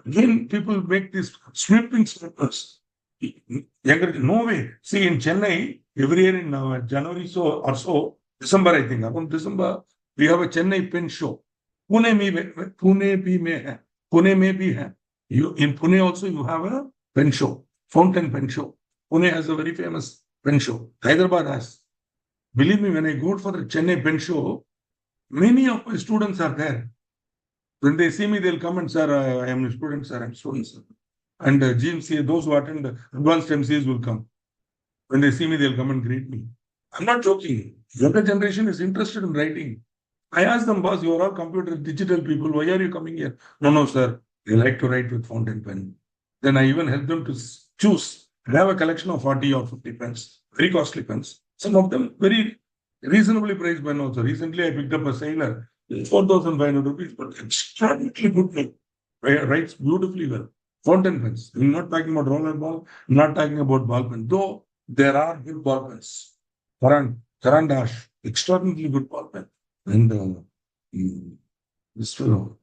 Again, people make these sweeping statements. No way. See, in Chennai, every year in January or so, December, I think, around December, we have a Chennai pen show. Pune may be hai. In Pune also, you have a pen show, fountain pen show. Pune has a very famous pen show. Hyderabad has. Believe me, when I go for the Chennai pen show, many of my students are there. When they see me, they'll come and, sir, I am a student, sir, I'm student, sir. And GMCA, those who attend advanced MCAs will come. When they see me, they'll come and greet me. I'm not joking. Younger generation is interested in writing. I ask them, boss, you are all computer, digital people. Why are you coming here? No, sir. They like to write with fountain pen. Then I even help them to choose. I have a collection of 40 or 50 pens, very costly pens. Some of them very reasonably priced pen also. Recently, I picked up a Sailor. It's 4,500 rupees, but extraordinarily good pen. Writes beautifully well. Fountain pens. I'm not talking about roller ball. I'm not talking about ball pen. Though there are good ball pens. Karan Dash, extraordinarily good ball pen. And this fellow,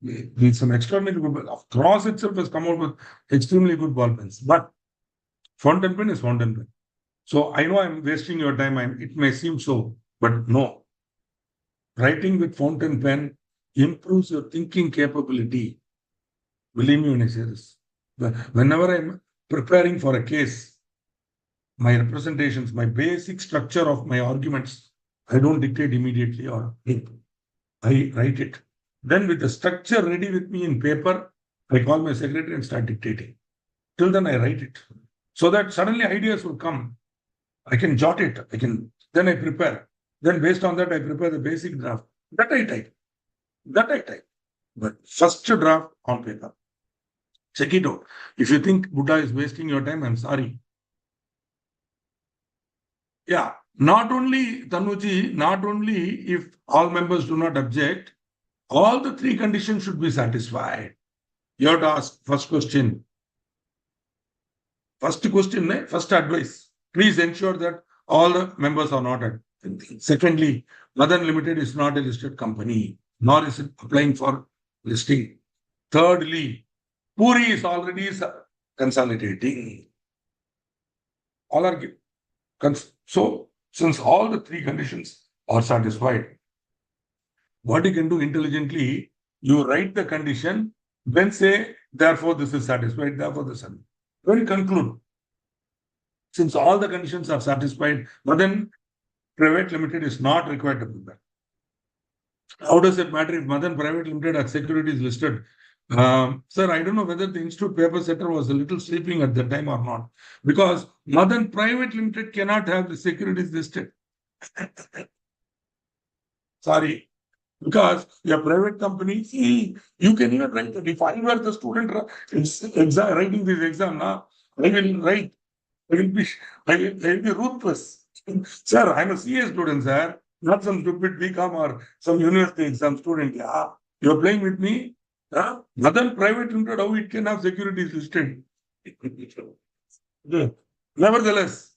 with some extraordinary good, Cross itself has come out with extremely good ball pens. But fountain pen is fountain pen. So I know I'm wasting your time. It may seem so, but no. Writing with fountain pen improves your thinking capability. Believe me when I say this. Whenever I'm preparing for a case, my representations, my basic structure of my arguments, I don't dictate immediately or I write it. Then with the structure ready with me in paper, I call my secretary and start dictating. Till then I write it. So that suddenly ideas will come. I can jot it. Then I prepare. Then based on that, I prepare the basic draft. That I type. But first draft on paper. Check it out. If you think Buddha is wasting your time, I'm sorry. Yeah. Not only, Tanuji, if all members do not object, all the three conditions should be satisfied. You have to ask first question. First advice. Please ensure that all the members are not at. Secondly, Madan Limited is not a listed company, nor is it applying for listing. Thirdly, Puri is already consolidating. All are given. So, since all the three conditions are satisfied, what you can do intelligently, you write the condition, then say, therefore this is satisfied, therefore this is. Then conclude. Since all the conditions are satisfied, Madan Private Limited is not required to prepare. How does it matter if Madan Private Limited are securities listed? Sir, I don't know whether the Institute paper setter was a little sleeping at that time or not. Because Madan Private Limited cannot have the securities listed. Sorry. Because your private company, you can even write that if I were the student writing this exam now, I will write. I will be ruthless. Sir, I'm a CA student, sir. Not some stupid BCom or some university exam student. Yeah. You're playing with me? Huh? Madan Private Limited, how it can have securities listed? Nevertheless,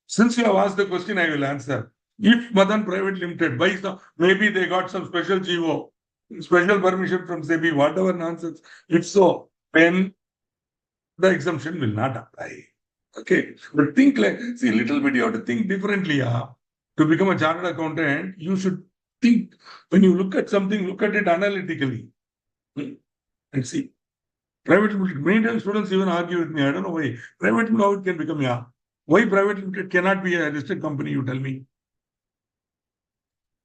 since you have asked the question, I will answer. If Madan Private Limited buys maybe they got some special GO, special permission from SEBI, whatever nonsense. If so, then the exemption will not apply. Okay. But think see, a little bit you have to think differently. To become a chartered accountant, you should think when you look at something, look at it analytically. And see. Private limited, many times students even argue with me. I don't know why. Private how it can become, Why private limited cannot be a listed company, you tell me.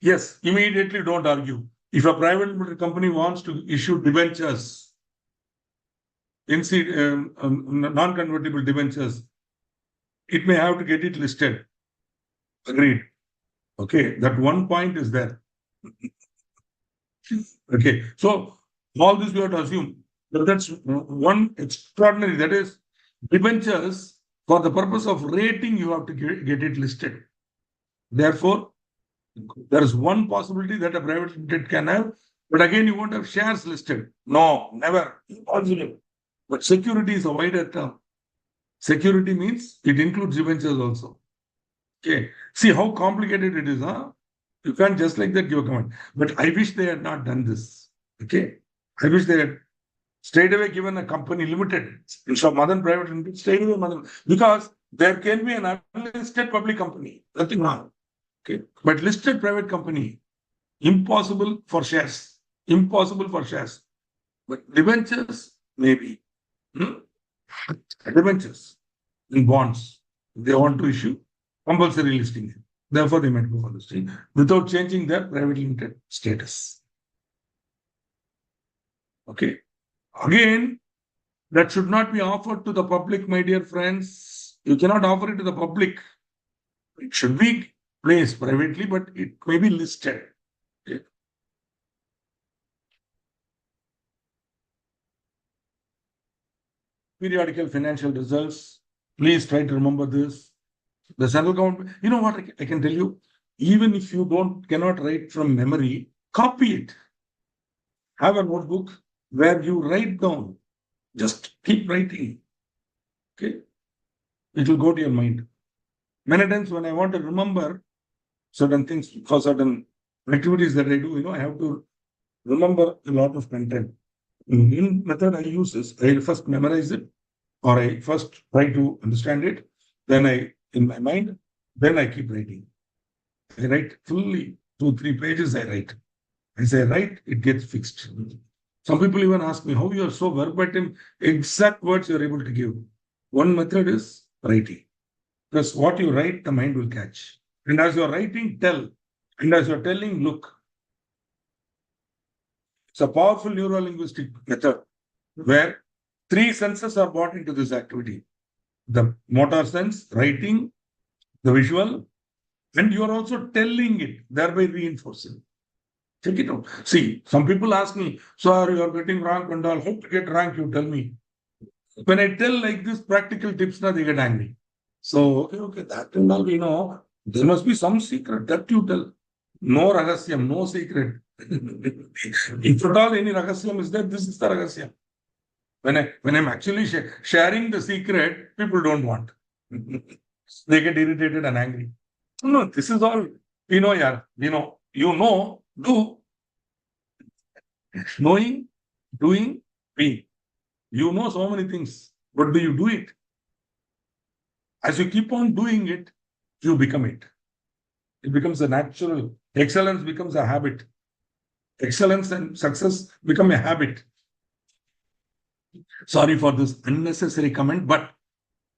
Yes, immediately don't argue. If a private limited company wants to issue debentures, non-convertible debentures, it may have to get it listed. Agreed. Okay, that one point is there. Okay, so all this we have to assume. But that's one extraordinary, that is debentures for the purpose of rating, you have to get it listed. Therefore, there is one possibility that a private limited can have, but again, you won't have shares listed. No, never. Impossible. But security is a wider term. Security means it includes debentures also. Okay. See how complicated it is, You can't just like that give a comment. But I wish they had not done this. Okay. I wish they had straight away given a company limited instead of Madan Private Limited, straight away Madan, because there can be an unlisted public company, nothing wrong. Okay, but listed private company, impossible for shares, impossible for shares. But debentures, maybe. Debentures in bonds, they want to issue compulsory listing. Therefore, they might go for listing without changing their private limited status. Okay. Again, that should not be offered to the public, my dear friends. You cannot offer it to the public. It should be placed privately, but it may be listed. Okay. Periodical financial results. Please try to remember this. The central government, you know what I can tell you? Even if you cannot write from memory, copy it. Have a notebook where you write down. Just keep writing. Okay. It will go to your mind. Many times when I want to remember certain things for certain activities that I do, I have to remember a lot of content. In method I use this, I first memorize it, or I first try to understand it, then in my mind, then I keep writing. I write fully 2-3 pages I write. As I write, it gets fixed. Some people even ask me, how you are so verbatim, exact words you are able to give. One method is writing. Because what you write, the mind will catch. And as you're writing, tell. And as you're telling, look. It's a powerful neuro-linguistic method where 3 senses are brought into this activity. The motor sense, writing, the visual, and you are also telling it, thereby reinforcing. Check it out. See, some people ask me, sir, you are getting rank and all. How to get rank, you tell me. When I tell like this practical tips, they get angry. So, okay, that and all, there must be some secret that you tell. No ragasyam, no secret. If at all any ragasyam is there, this is the ragasyam. When I'm actually sharing the secret, people don't want. They get irritated and angry. No, this is all do. Knowing, doing, being. You know so many things, but do you do it? As you keep on doing it, you become it. It becomes a natural. Excellence becomes a habit. Excellence and success become a habit. Sorry for this unnecessary comment, but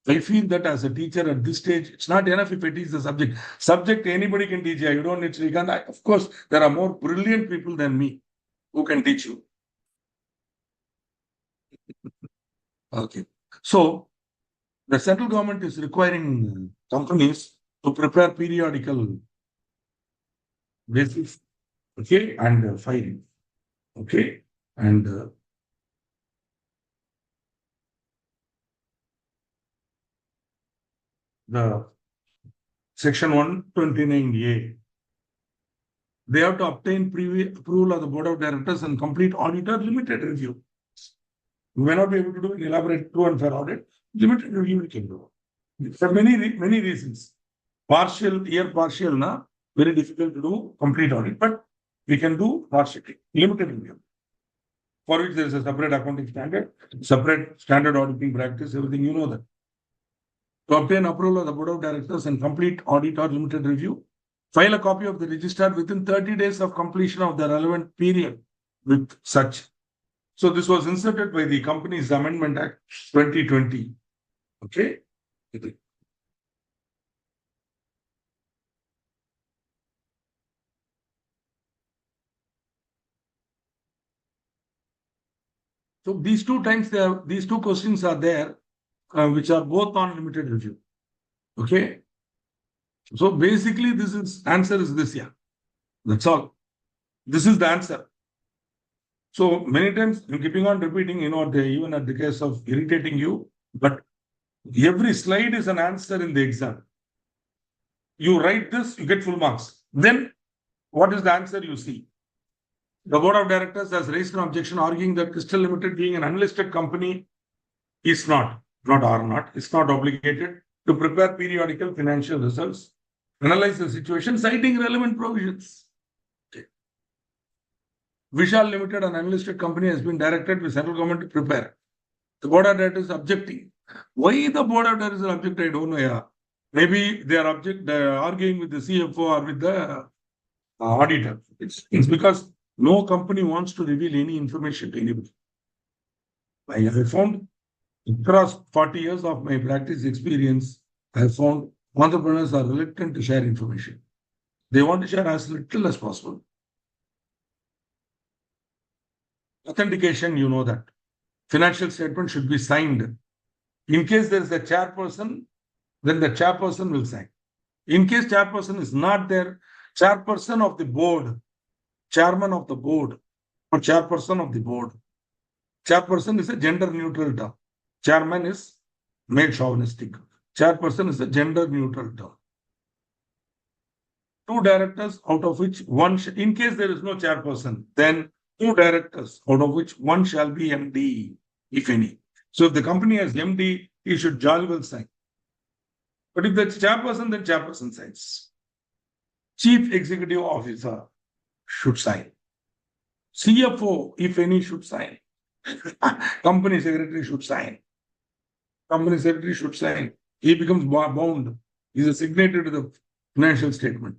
I feel that as a teacher at this stage, it's not enough if I teach the subject. Subject anybody can teach you. You don't need Srikanth. Of course, there are more brilliant people than me who can teach you. Okay. So, the central government is requiring companies to prepare periodical basis, okay, and filing, okay, and the section 129A, they have to obtain approval of the board of directors and complete auditor limited review. You may not be able to do an elaborate true and fair audit. Limited review we can do. For many reasons. Partial, very difficult to do complete audit, but we can do partial limited review, for which there is a separate accounting standard, separate standard auditing practice, everything you know that. To obtain approval of the board of directors and complete audit or limited review, file a copy of the registrar within 30 days of completion of the relevant period with such. So this was inserted by the Companies Amendment Act 2020. Okay. So these two times these two questions are there, which are both on limited review. Okay. So basically, answer is this, yeah. That's all. This is the answer. So many times I'm keeping on repeating, even at the case of irritating you, but every slide is an answer in the exam. You write this, you get full marks. Then what is the answer you see? The board of directors has raised an objection arguing that Crystal Limited, being an unlisted company, is not obligated to prepare periodical financial results, analyze the situation, citing relevant provisions. Vishal Limited, an unlisted company, has been directed by central government to prepare. The board of directors is objecting. Why the board of directors is objecting? I don't know. Yeah. Maybe they are arguing with the CFO or with the auditor. It's because no company wants to reveal any information to anybody. I have found across 40 years of my practice experience, I have found entrepreneurs are reluctant to share information. They want to share as little as possible. Authentication, you know that. Financial statement should be signed. In case there is a chairperson, then the chairperson will sign. In case chairperson is not there, chairperson of the board, chairman of the board, or chairperson of the board. Chairperson is a gender neutral term. Chairman is male chauvinistic. Chairperson is a gender neutral term. Two directors, out of which one, in case there is no chairperson, then two directors, out of which one shall be MD, if any. So if the company has MD, he should jolly well sign. But if that's chairperson, then chairperson signs. Chief Executive Officer should sign. CFO, if any, should sign. Company Secretary should sign. Company Secretary should sign. He becomes bound. He's a signatory to the financial statement.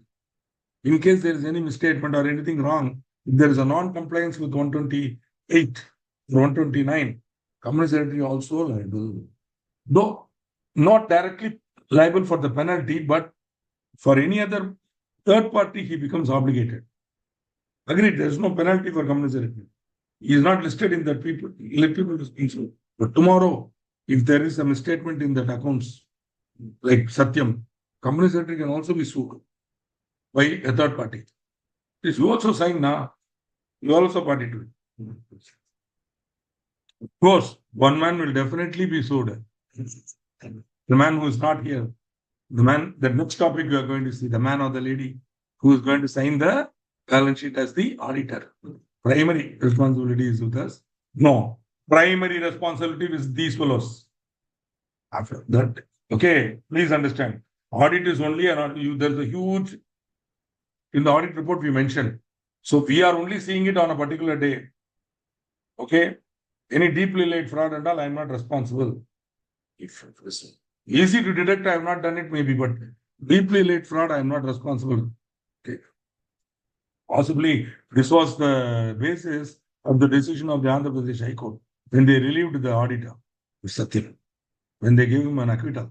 In case there is any misstatement or anything wrong, if there is a non-compliance with 128 or 129, Company Secretary also liable. Though not directly liable for the penalty, but for any other third party, he becomes obligated. Agreed, there is no penalty for Company Secretary. He is not listed in that people, let people responsible. But tomorrow, if there is a misstatement in that accounts, like Satyam, Company Secretary can also be sued by a third party. If you also sign now, you also party to it. Of course, one man will definitely be sued. The man who is not here, the next topic we are going to see, the man or the lady who is going to sign the balance sheet as the auditor. Primary responsibility is with us. No, primary responsibility is these fellows. After that, okay, please understand. Audit is only there's a huge, in the audit report we mentioned. So we are only seeing it on a particular day. Okay, any deeply laid fraud and all, I'm not responsible. If it's easy to detect, I have not done it maybe, but deeply laid fraud, I am not responsible. Okay. Possibly, this was the basis of the decision of the Andhra Pradesh High Court when they relieved the auditor, Satyam, when they gave him an acquittal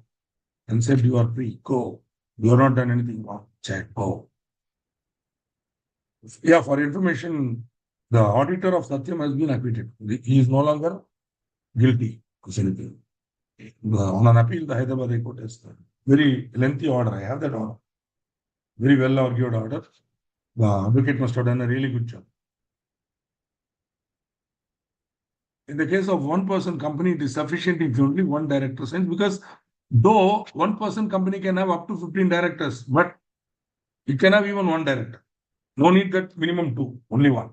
and said, you are free, go. You have not done anything wrong, check, go. Yeah, for information, the auditor of Satyam has been acquitted. He is no longer guilty of anything. On an appeal, the Hyderabad High Court has very lengthy order. I have that order. Very well argued order. The advocate must have done a really good job. In the case of one-person company, it is sufficient if only one director signs, because though one-person company can have up to 15 directors, but it can have even one director. No need that minimum two, only one.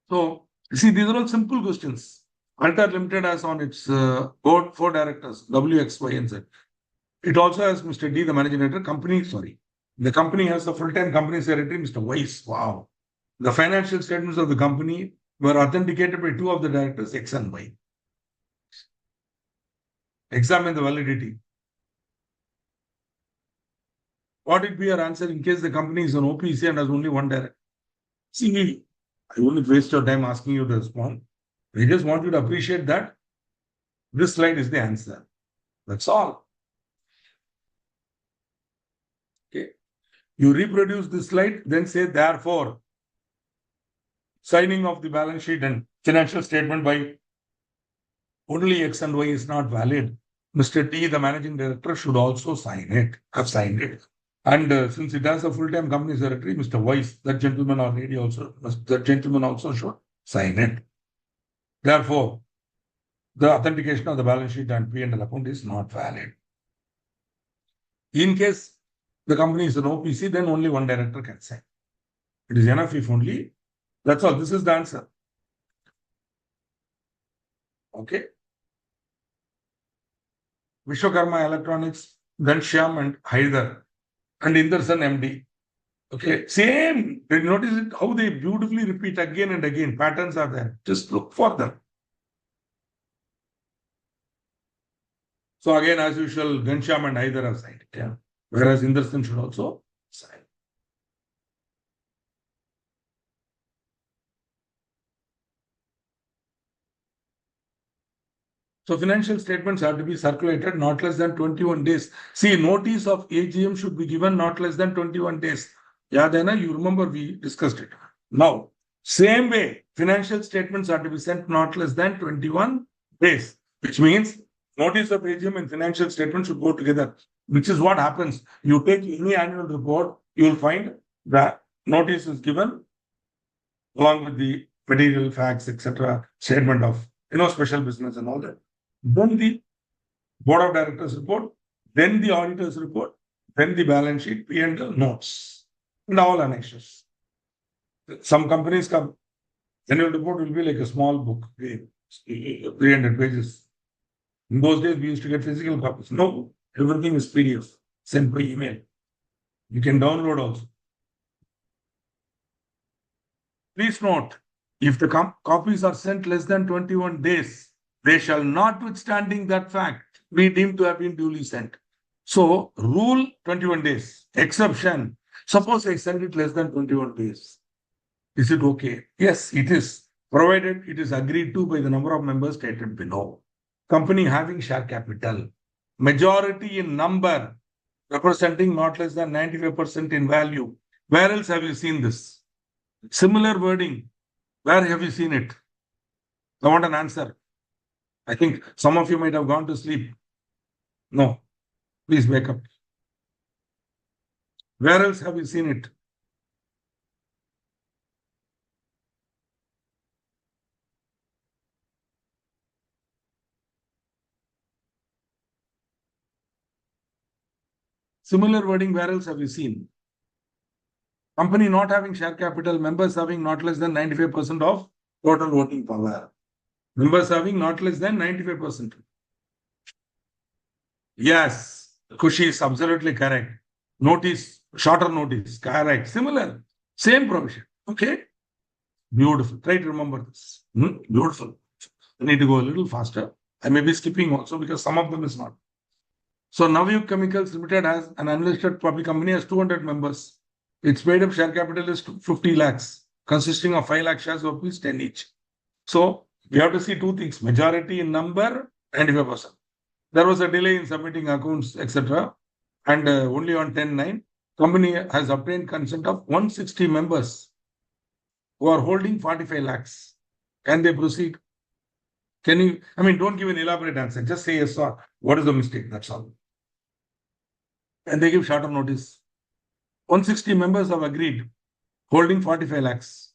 So, see, these are all simple questions. Alter Limited has on its board 4 directors, W, X, Y, and Z. It also has Mr. D, the managing director. The company has the full-time company secretary, Mr. Weiss. Wow. The financial statements of the company were authenticated by 2 of the directors, X and Y. Examine the validity. What would be your answer in case the company is an OPC and has only 1 director? See, I won't waste your time asking you to respond. I just want you to appreciate that this slide is the answer. That's all. Okay. You reproduce this slide, then say, therefore, signing of the balance sheet and financial statement by only X and Y is not valid. Mr. T, the managing director, should also have signed it. And since it has a full-time company secretary, Mr. Weiss, that gentleman or lady also, that gentleman also should sign it. Therefore, the authentication of the balance sheet and P&L account is not valid. In case the company is an OPC, then only 1 director can sign. It is enough if only. That's all. This is the answer. Okay. Vishwakarma Electronics, Ghanshyam and Haider and Inderson MD. Okay, same. Notice it, how they beautifully repeat again and again. Patterns are there. Just look for them. So again, as usual, Ghanshyam and Haider have signed it. Yeah. Whereas Inderson should also sign. So financial statements have to be circulated not less than 21 days. See, notice of AGM should be given not less than 21 days. Yeah, then you remember we discussed it. Now, same way, financial statements are to be sent not less than 21 days, which means notice of AGM and financial statements should go together, which is what happens. You take any annual report, you will find that notice is given along with the material facts, etc., statement of special business and all that. Then the board of directors report, then the auditors report, then the balance sheet, P&L notes, and all annexes. Some companies come, annual report will be like a small book, 300 pages. In those days, we used to get physical copies. No, everything is PDF, sent by email. You can download also. Please note, if the copies are sent less than 21 days, they shall, notwithstanding that fact, be deemed to have been duly sent. So, rule 21 days. Exception. Suppose I send it less than 21 days. Is it okay? Yes, it is. Provided it is agreed to by the number of members stated below. Company having share capital. Majority in number representing not less than 95% in value. Where else have you seen this? Similar wording. Where have you seen it? I want an answer. I think some of you might have gone to sleep. No. Please wake up. Where else have you seen it? Similar wording, where else have you seen? Company not having share capital, members having not less than 95% of total voting power. Members having not less than 95%. Yes, Kushi is absolutely correct. Notice, shorter notice, correct. Similar, same provision. Okay, beautiful. Try to remember this. Beautiful. I need to go a little faster. I may be skipping also because some of them is not. So Navayuk Chemicals Limited has an unlisted public company, has 200 members. Its paid up share capital is 50 lakhs, consisting of 5 lakh shares of rupees 10 each. So we have to see 2 things: majority in number, 95%. There was a delay in submitting accounts, etc. And only on 10/9, company has obtained consent of 160 members who are holding 45 lakhs. Can they proceed? Can you, don't give an elaborate answer. Just say yes or what is the mistake? That's all. And they give shorter notice. 160 members have agreed, holding 45 lakhs.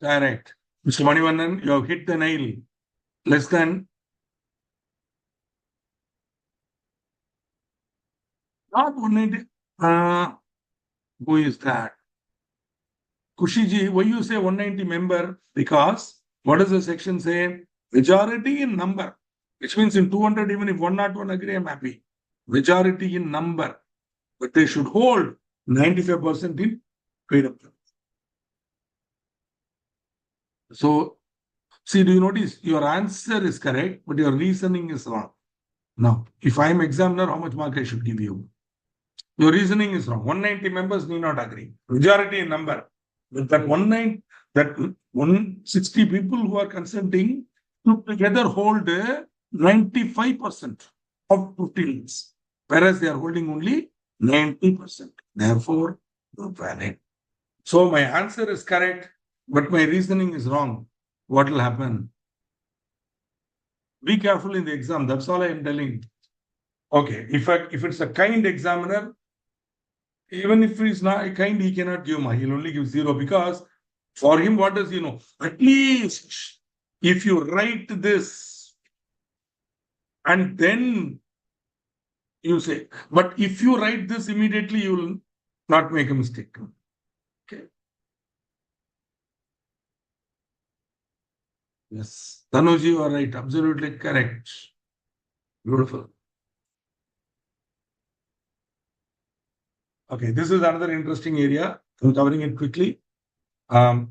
Correct. Mr. Manivannan, you have hit the nail. Less than Not 190. Who is that? Kushiji, why you say 190 member? Because what does the section say? Majority in number, which means in 200, even if 101 agree, I'm happy. Majority in number, but they should hold 95% in paid up. So, see, do you notice your answer is correct, but your reasoning is wrong. Now, if I'm examiner, how much mark I should give you? Your reasoning is wrong. 190 members need not agree. Majority in number. But that 160 people who are consenting to together hold 95% of 50 leads, whereas they are holding only 90%. Therefore, not valid. So my answer is correct, but my reasoning is wrong. What will happen? Be careful in the exam. That's all I am telling. Okay, if it's a kind examiner, even if he's not kind, he cannot give mark. He'll only give 0 because for him, what does he know? At least if you write this and then you say, but if you write this immediately, you will not make a mistake. Okay. Yes. Tanuji, you are right. Absolutely correct. Beautiful. Okay, this is another interesting area. I'm covering it quickly. AGM.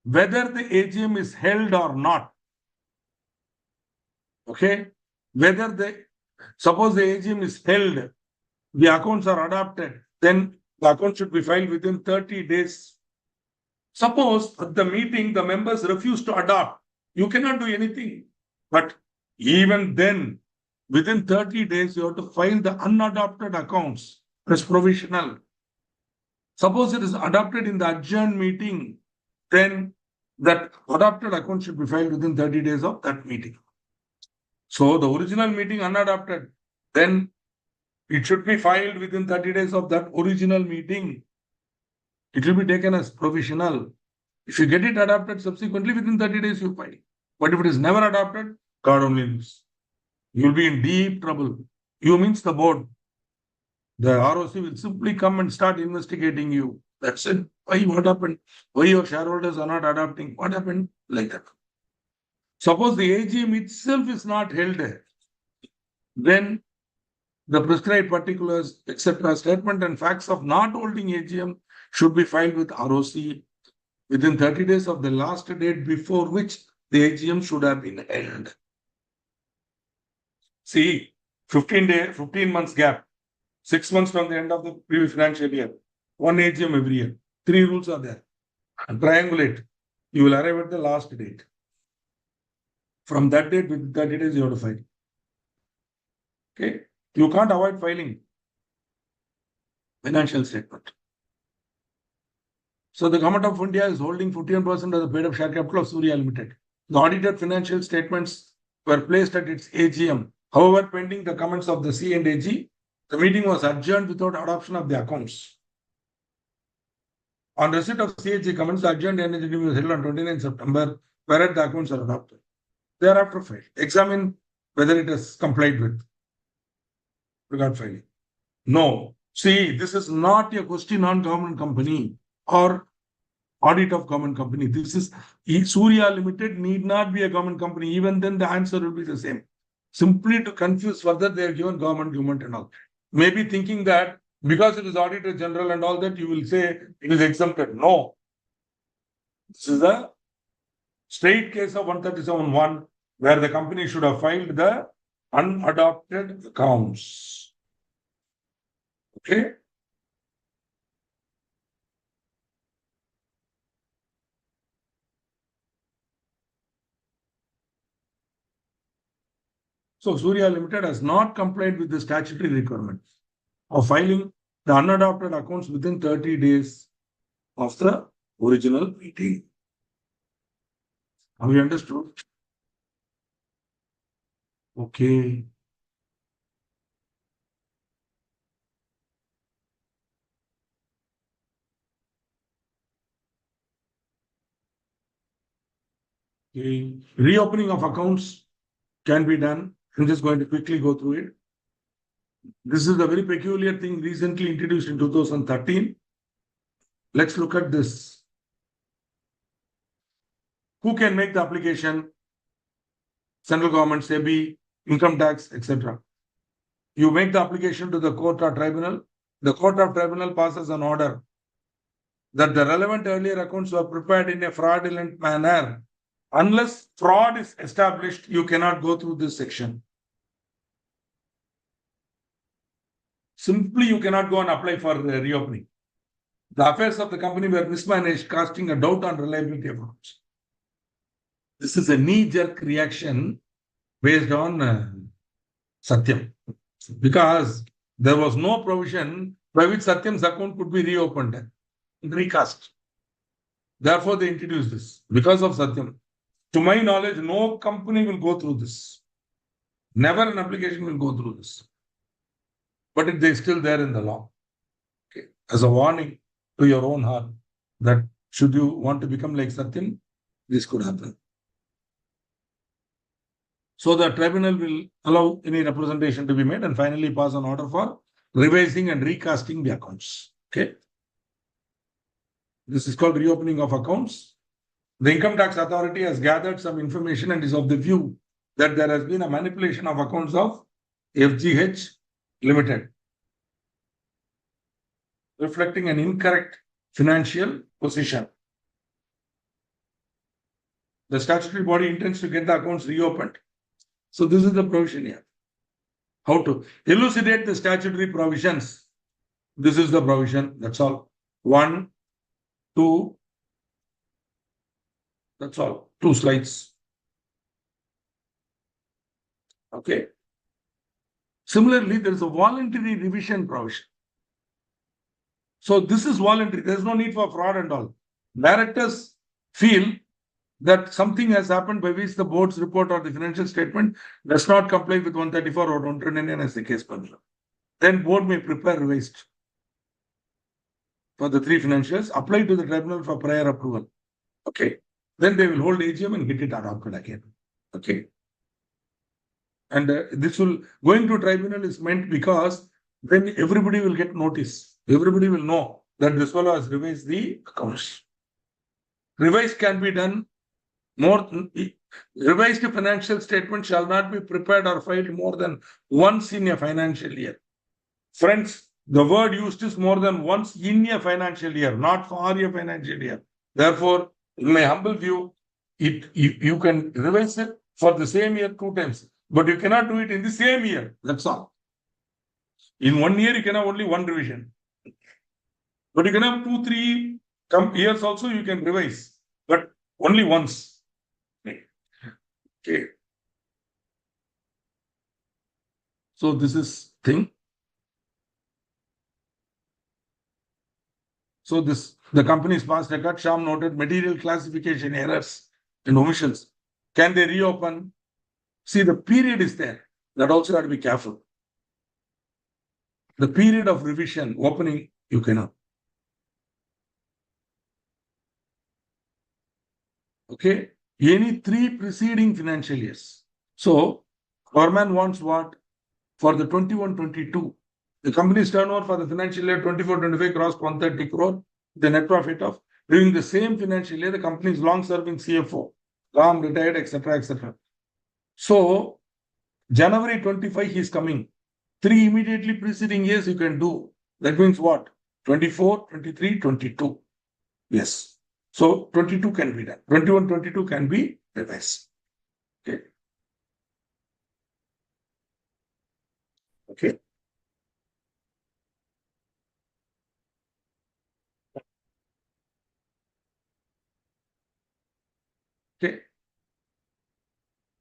Whether the AGM is held or not. Okay. Suppose the AGM is held, the accounts are adopted, then the account should be filed within 30 days. Suppose at the meeting, the members refuse to adopt, you cannot do anything. But even then, within 30 days, you have to file the unadopted accounts as provisional. Suppose it is adopted in the adjourned meeting, then that adopted account should be filed within 30 days of that meeting. So the original meeting unadopted, then it should be filed within 30 days of that original meeting. It will be taken as provisional. If you get it adopted subsequently, within 30 days you file. But if it is never adopted, God only knows. You'll be in deep trouble. You means the board. The ROC will simply come and start investigating you. That's it. Why? What happened? Why your shareholders are not adopting? What happened? Like that. Suppose the AGM itself is not held, then the prescribed particulars, etc., statement and facts of not holding AGM should be filed with ROC within 30 days of the last date before which the AGM should have been held. See, 15 months gap, 6 months from the end of the previous financial year, one AGM every year. 3 rules are there. And triangulate. You will arrive at the last date. From that date, within 30 days, you have to file. Okay? You can't avoid filing financial statement. So the Government of India is holding 51% of the paid-up share capital of Surya Limited. The audited financial statements were placed at its AGM. However, pending the comments of the C and AG, the meeting was adjourned without adoption of the accounts. On receipt of CAG comments, the adjourned energy meeting was held on 29 September, whereat the accounts are adopted. Thereafter, filed. Examine whether it is complied with. Regard filing. No. See, this is not a question on government company or audit of government company. This is Surya Limited need not be a government company. Even then, the answer will be the same. Simply to confuse further, they are given government and all. Maybe thinking that because it is Auditor General and all that, you will say it is exempted. No. This is a straight case of 137(1), where the company should have filed the unadopted accounts. Okay. So Surya Limited has not complied with the statutory requirements of filing the unadopted accounts within 30 days of the original meeting. Have you understood? Okay. Okay. Reopening of accounts can be done I'm just going to quickly go through it. This is a very peculiar thing recently introduced in 2013. Let's look at this. Who can make the application? Central government, SEBI, income tax, etc. You make the application to the court or tribunal. The court or tribunal passes an order that the relevant earlier accounts were prepared in a fraudulent manner. Unless fraud is established, you cannot go through this section. Simply, you cannot go and apply for reopening. The affairs of the company were mismanaged, casting a doubt on reliability of accounts. This is a knee-jerk reaction based on Satyam, because there was no provision by which Satyam's account could be reopened and recast. Therefore, they introduced this because of Satyam. To my knowledge, no company will go through this. Never an application will go through this. But it is still there in the law. Okay. As a warning to your own heart that should you want to become like Satyam, this could happen. So the tribunal will allow any representation to be made and finally pass an order for revising and recasting the accounts. Okay. This is called reopening of accounts. The income tax authority has gathered some information and is of the view that there has been a manipulation of accounts of FGH Limited, reflecting an incorrect financial position. The statutory body intends to get the accounts reopened. So this is the provision here. How to elucidate the statutory provisions. This is the provision. That's all. 1, 2. That's all. 2 slides. Okay. Similarly, there is a voluntary revision provision. So this is voluntary. There is no need for fraud and all. Directors feel that something has happened by which the board's report or the financial statement does not comply with 134 or 129 as the case may be. Then board may prepare revised for the 3 financials, apply to the tribunal for prior approval. Okay. Then they will hold AGM and get it adopted again. Okay. And this will going to tribunal is meant because then everybody will get notice. Everybody will know that this fellow has revised the accounts. Revised can be done more. Revised financial statement shall not be prepared or filed more than once in a financial year. Friends, the word used is more than once in a financial year, not for a financial year. Therefore, in my humble view, you can revise it for the same year 2 times, but you cannot do it in the same year. That's all. In 1 year, you can have only 1 revision. But you can have 2, 3 years also, you can revise, but only once. Okay. So this is thing. So the company's past record, Sham noted material classification errors and omissions. Can they reopen? See, the period is there. That also have to be careful. The period of revision, opening, you cannot. Okay. Any 3 preceding financial years. So, Gorman wants what? For the 21-22. The company's turnover for the financial year 24-25 crossed 130 crore. The net profit of during the same financial year, the company's long-serving CFO, Ram retired, etc., etc. So, January 25, he is coming. 3 immediately preceding years you can do. That means what? 24, 23, 22. Yes. So, 22 can be done. 21, 22 can be revised. Okay. Okay. Okay.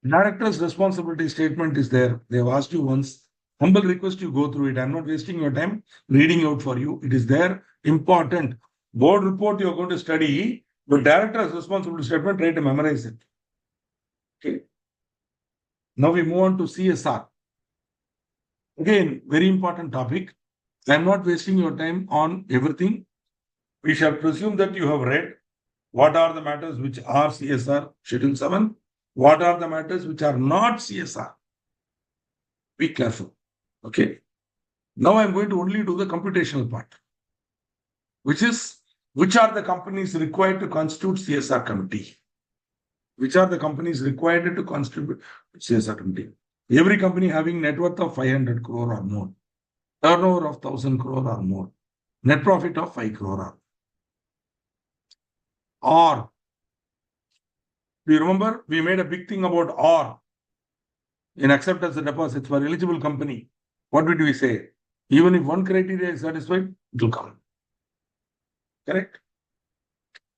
Director's responsibility statement is there. They have asked you once. Humble request you go through it. I'm not wasting your time reading out for you. It is there. Important. Board report you're going to study. The director's responsibility statement, try to memorize it. Okay. Now we move on to CSR. Again, very important topic. I'm not wasting your time on everything. We shall presume that you have read what are the matters which are CSR, Schedule 7. What are the matters which are not CSR? Be careful. Okay. Now I'm going to only do the computational part, which are the companies required to constitute CSR committee? Which are the companies required to constitute CSR committee? Every company having net worth of 500 crore or more, turnover of 1,000 crore or more, net profit of 5 crore or do you remember we made a big thing about or in acceptance of deposits for eligible company? What did we say? Even if one criteria is satisfied, it will come. Correct?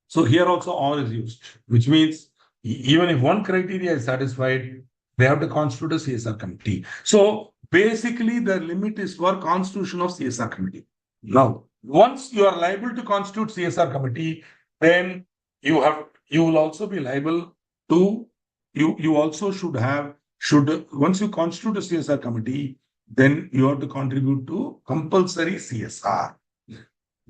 So here also or is used, which means even if one criteria is satisfied, they have to constitute a CSR committee. So basically the limit is for constitution of CSR committee. Now, once you are liable to constitute CSR committee, then you will also be liable to, you also should once you constitute a CSR committee, then you have to contribute to compulsory CSR.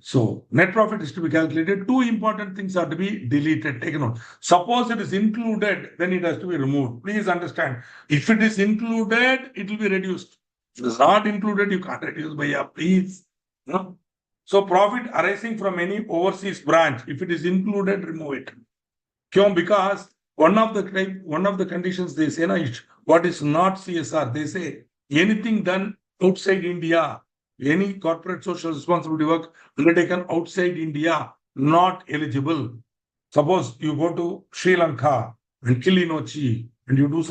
So net profit is to be calculated. Two important things are to be deleted, taken out. Suppose it is included, then it has to be removed. Please understand. If it is included, it will be reduced. If it is not included, you can't reduce by please. No. So profit arising from any overseas branch, if it is included, remove it. Because one of the conditions they say, what is not CSR? They say anything done outside India, any corporate social responsibility work undertaken outside India, not eligible. Suppose you go to Sri Lanka and Kilinochi and you do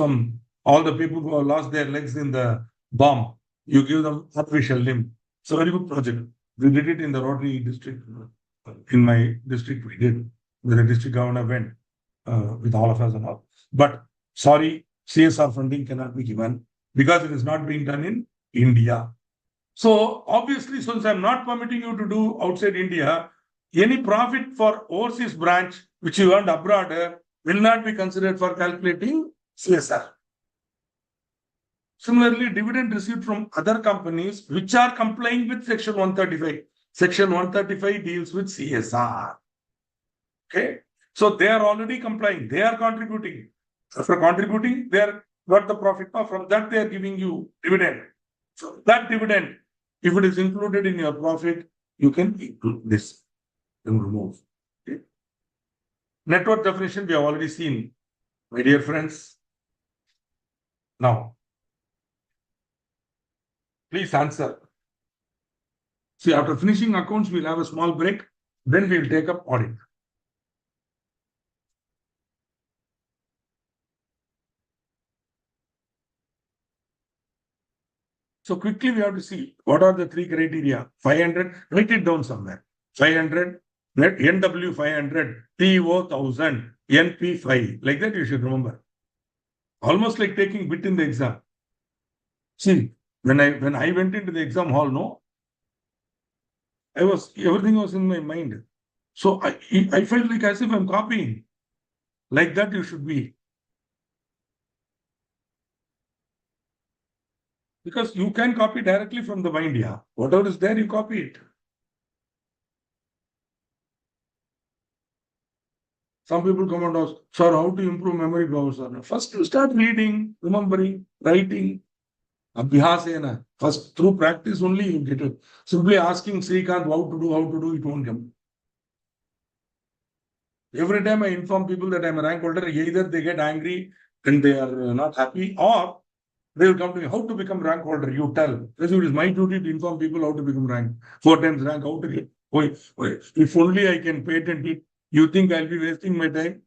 all the people who have lost their legs in the bomb, you give them artificial limb. It's a very good project. We did it in the Rotary district. In my district, we did. The district governor went with all of us and all. But sorry, CSR funding cannot be given because it is not being done in India. So obviously, since I'm not permitting you to do outside India, any profit for overseas branch which you earned abroad will not be considered for calculating CSR. Similarly, dividend received from other companies which are complying with Section 135. Section 135 deals with CSR. Okay. So they are already complying. They are contributing. After contributing, they are got the profit. Now from that, they are giving you dividend. So that dividend, if it is included in your profit, you can include this and remove. Okay. Net worth definition we have already seen, my dear friends. Now, please answer. See, after finishing accounts, we'll have a small break. Then we'll take up audit. So quickly we have to see what are the three criteria. 500, write it down somewhere. 500, NW 500, TO 1000, NP 5. Like that you should remember. Almost like taking bit in the exam. See, when I went into the exam hall, no, everything was in my mind. So I felt like as if I'm copying. Like that you should be. Because you can copy directly from the mind, yeah. Whatever is there, you copy it. Some people come and ask, sir, how to improve memory power, sir? First, you start reading, remembering, writing. Abhyasena. First, through practice only you get it. Simply asking Srikanth how to do, it won't come. Every time I inform people that I'm a rank holder, either they get angry and they are not happy, or they will come to me, how to become rank holder? You tell. Because it is my duty to inform people how to become rank. 4 times rank, how to get. If only I can patent it, you think I'll be wasting my time?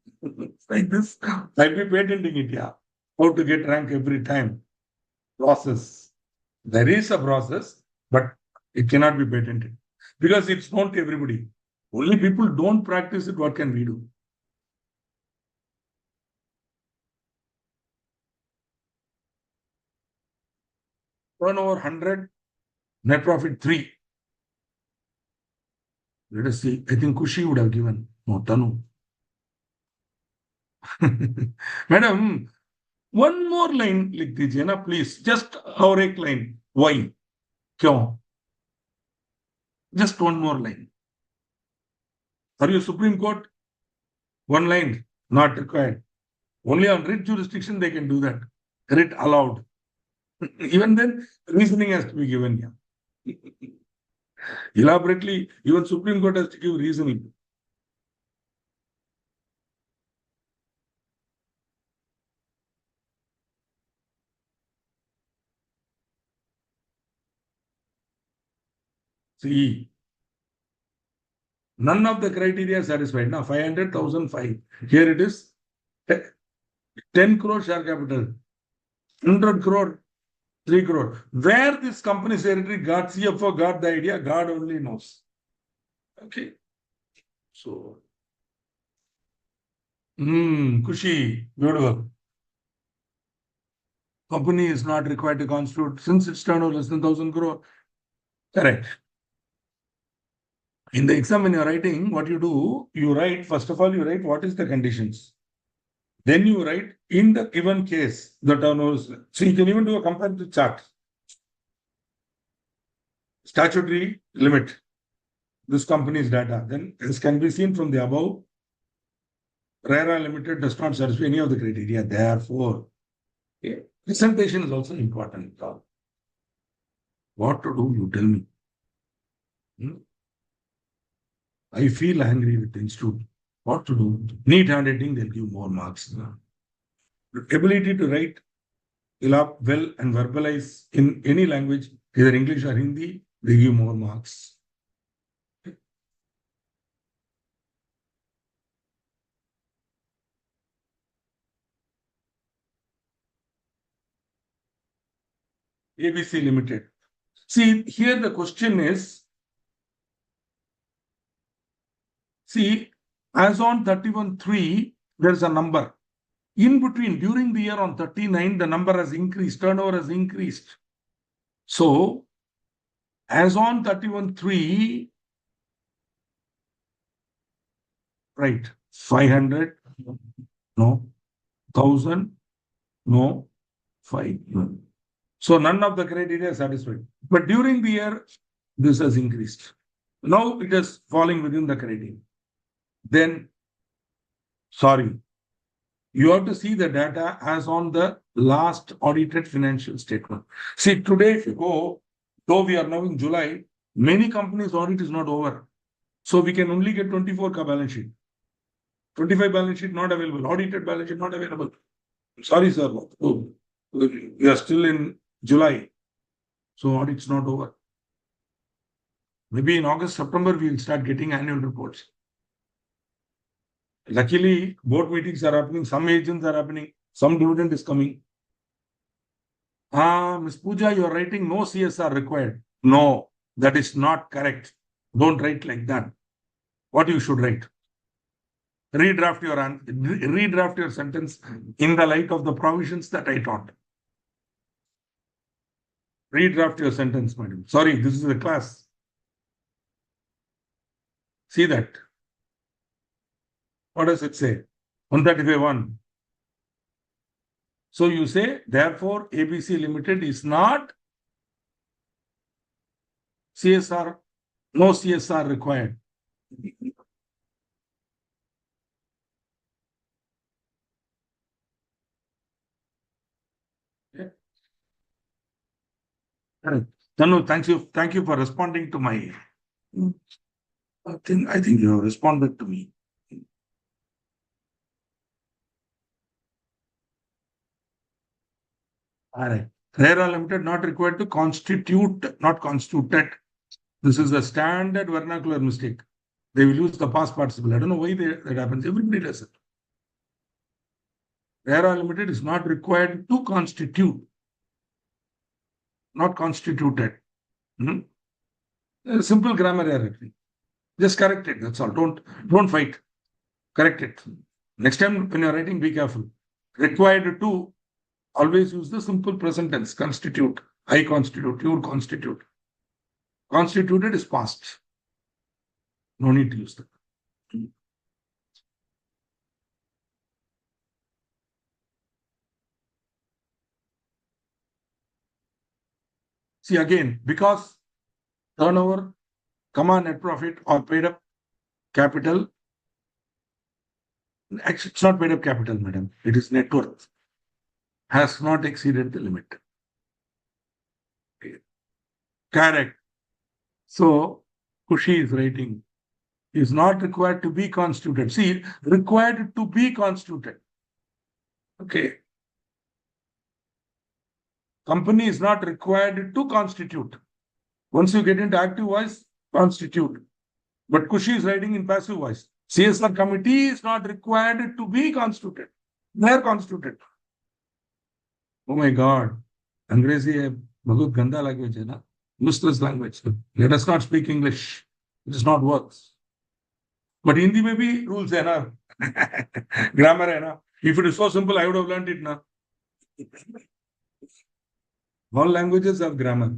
Like this, I'll be patenting it, yeah. How to get rank every time. Process. There is a process, but it cannot be patented. Because it's known to everybody. Only people don't practice it, what can we do? Turnover 100, net profit 3. Let us see. I think Kushi would have given. No, Tanu. Madam, one more line लिख दीजिए ना please. Just और एक line. Why? क्यों? Just one more line. Are you Supreme Court? One line. Not required. Only on writ jurisdiction they can do that. Writ allowed. Even then, reasoning has to be given here. Elaborately, even Supreme Court has to give reasoning. See, none of the criteria satisfied. Now, 500,000, 5. Here it is 10 crore share capital, 100 crore, 3 crore. Where this company secretary got, CFO got the idea, God only knows. Okay. So, Kushi, beautiful. Company is not required to constitute since its turnover less than 1,000 crore. Correct. In the exam, when you're writing, what you do, you write, first of all, you write what is the conditions. Then you write in the given case, the turnovers. So you can even do a comparative chart. Statutory limit, this company's data. Then, as can be seen from the above, RERA Limited does not satisfy any of the criteria. Therefore, presentation is also important. What to do, you tell me. I feel angry with the institute. What to do? Neat handwriting, they'll give more marks. Ability to write well and verbalize in any language, either English or Hindi, they give more marks. ABC Limited. See, here the question is, see, as on 31/3, there's a number. In between, during the year on 39, the number has increased, turnover has increased. So, as on 31/3, right, 500, no, 1,000, no, 5. No. So, none of the criteria is satisfied. But during the year, this has increased. Now, it is falling within the criteria. Then, sorry, you have to see the data as on the last audited financial statement. See, today, if you go, though we are now in July, many companies' audit is not over. So we can only get 24 ka balance sheet. 25 balance sheet not available. Audited balance sheet not available. Sorry, sir. Oh, we are still in July. So audit's not over. Maybe in August, September, we will start getting annual reports. Luckily, board meetings are happening. Some agents are happening. Some dividend is coming. Ms. Pooja, you are writing no CSR required. No, that is not correct. Don't write like that. What you should write? Redraft your sentence in the light of the provisions that I taught. Redraft your sentence, madam. Sorry, this is a class. See that. What does it say? 135(1). So you say, therefore, ABC Limited is not CSR, no CSR required. Tanu, thank you for responding to my. I think you have responded to me. All right. RERA Limited not required to constitute, not constituted. This is a standard vernacular mistake. They will use the past participle. I don't know why that happens. Everybody does it. RERA Limited is not required to constitute, not constituted. A simple grammar error. Just correct it. That's all. Don't fight. Correct it. Next time when you're writing, be careful. Required to always use the simple present tense. Constitute. I constitute. You constitute. Constituted is past. No need to use that. See again, because turnover, net profit or paid up capital. Actually, it's not paid up capital, madam. It is net worth. Has not exceeded the limit. Correct. So, Kushi is writing, is not required to be constituted. See, required to be constituted. Okay. Company is not required to constitute. Once you get into active voice, constitute. But Kushi is writing in passive voice. CSR committee is not required to be constituted. They are constituted. Oh my God. Angrezi है बहुत गंदा language है ना, useless language. Let us not speak English. It is not works. But Hindi में भी rules है ना, grammar है ना. If it is so simple, I would have learned it now. All languages have grammar.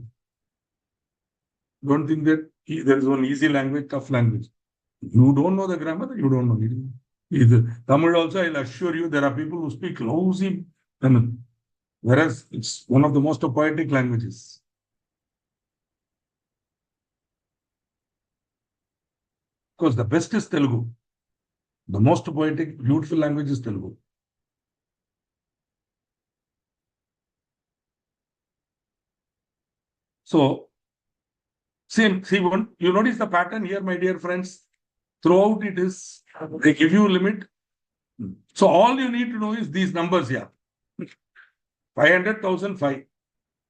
Don't think that there is one easy language, tough language. You don't know the grammar, you don't know it. Either Tamil also, I'll assure you, there are people who speak lousy Tamil, whereas it's one of the most poetic languages. Of course, the best is Telugu. The most poetic, beautiful language is Telugu. So, same, see one, you notice the pattern here, my dear friends. Throughout it is, they give you a limit. So all you need to know is these numbers here. 500,005.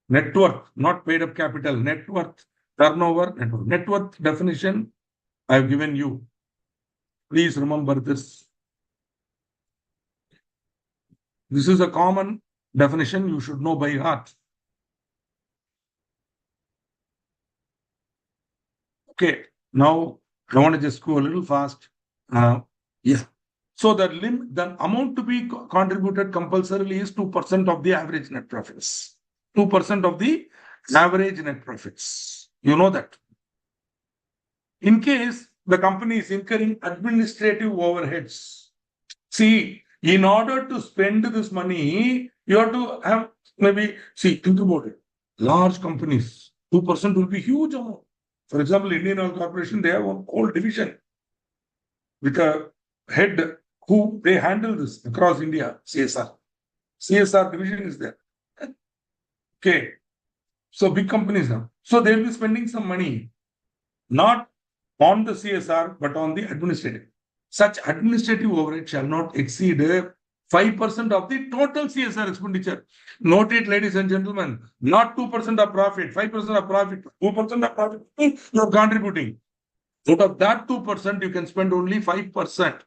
Net worth, not paid up capital. Net worth, turnover, net worth. Net worth definition, I have given you. Please remember this. This is a common definition you should know by heart. Okay, now I want to just go a little fast. Yes. So the amount to be contributed compulsorily is 2% of the average net profits. 2% of the average net profits. You know that. In case the company is incurring administrative overheads. See, in order to spend this money, you have to have maybe, see, think about it. Large companies, 2% will be huge amount. For example, Indian Oil Corporation, they have one whole division with a head who they handle this across India, CSR. CSR division is there. Okay. So big companies now. So they'll be spending some money, not on the CSR, but on the administrative. Such administrative overhead shall not exceed 5% of the total CSR expenditure. Note it, ladies and gentlemen, not 2% of profit, 5% of profit, 2% of profit, you're contributing. Out of that 2%, you can spend only 5%.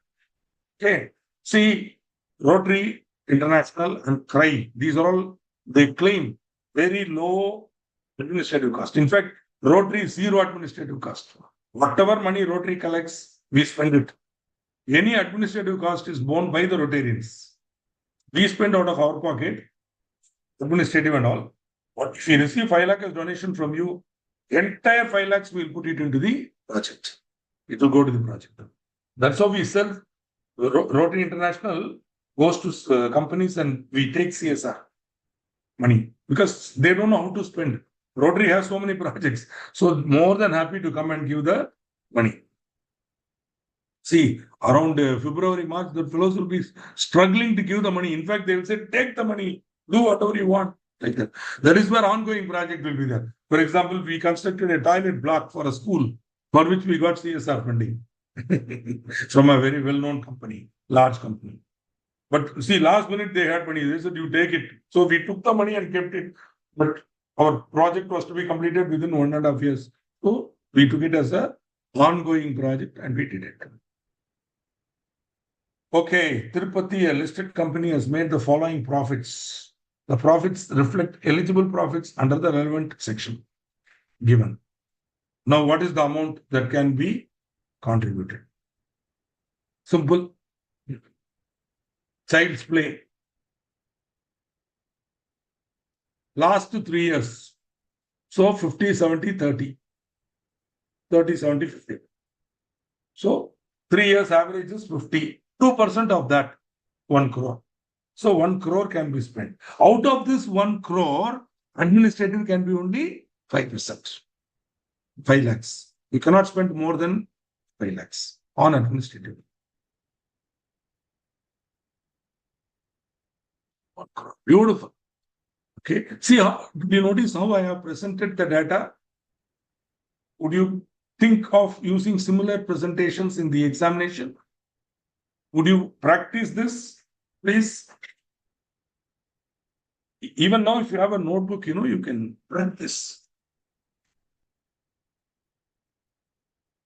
Okay. See, Rotary International and CRI, these are all, they claim very low administrative cost. In fact, Rotary is zero administrative cost. Whatever money Rotary collects, we spend it. Any administrative cost is borne by the Rotarians. We spend out of our pocket, administrative and all. But if we receive 5 lakh as donation from you, entire 5 lakhs we'll put it into the project. It will go to the project. That's how we sell. Rotary International goes to companies and we take CSR money because they don't know how to spend. Rotary has so many projects. So more than happy to come and give the money. See, around February, March, the fellows will be struggling to give the money. In fact, they will say, take the money, do whatever you want. Like that. That is where ongoing project will be there. For example, we constructed a toilet block for a school for which we got CSR funding from a very well-known company, large company. But see, last minute they had money. They said, you take it. So we took the money and kept it. But our project was to be completed within 1.5 years. So we took it as an ongoing project and we did it. Okay, Tirupati, a listed company, has made the following profits. The profits reflect eligible profits under the relevant section given. Now, what is the amount that can be contributed? Simple. Child's play. Last 3 years. So 50, 70, 30. 30, 70, 50. So 3 years average is 50. 2% of that, 1 crore. So 1 crore can be spent. Out of this 1 crore, administrative can be only 5%. 5 lakhs. You cannot spend more than 5 lakhs on administrative. 1 crore. Beautiful. Okay. See, do you notice how I have presented the data? Would you think of using similar presentations in the examination? Would you practice this, please? Even now, if you have a notebook, you can practice.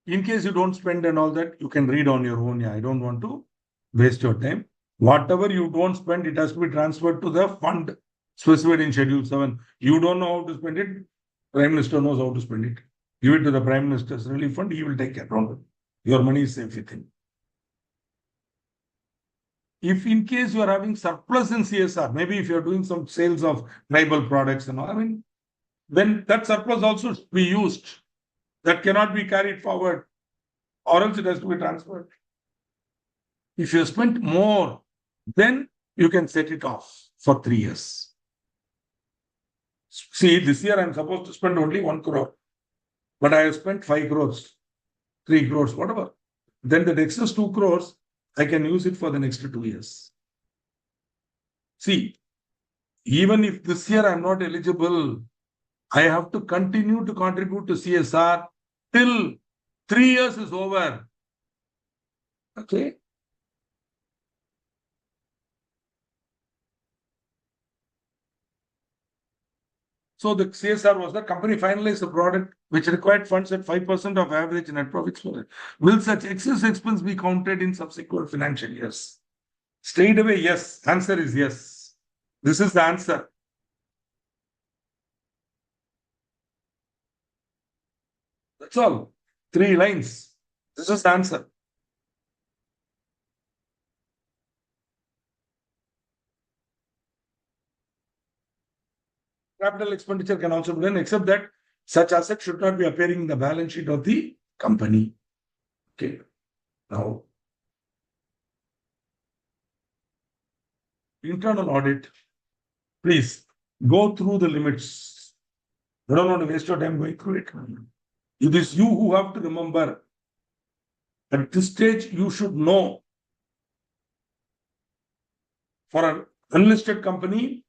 In case you don't spend and all that, you can read on your own. Yeah, I don't want to waste your time. Whatever you don't spend, it has to be transferred to the fund specified in Schedule 7. You don't know how to spend it, Prime Minister knows how to spend it. Give it to the Prime Minister's Relief Fund, he will take care of it. Your money is safe with him. If in case you are having surplus in CSR, maybe if you are doing some sales of tribal products and all, then that surplus also should be used. That cannot be carried forward, or else it has to be transferred. If you spent more, then you can set it off for 3 years. See, this year I'm supposed to spend only 1 crore, but I have spent 5 crores, 3 crores, whatever. Then the excess 2 crores, I can use it for the next 2 years. See, even if this year I'm not eligible, I have to continue to contribute to CSR till 3 years is over. Okay. So the CSR was the company finalized a product which required funds at 5% of average net profits for it. Will such excess expense be counted in subsequent financial years? Straight away, yes. Answer is yes. This is the answer. That's all. 3 lines. This is the answer. Capital expenditure can also be done, except that such asset should not be appearing in the balance sheet of the company. Okay. Now, internal audit. Please go through the limits. I don't want to waste your time going through it. It is you who have to remember. At this stage, you should know. For an unlisted company,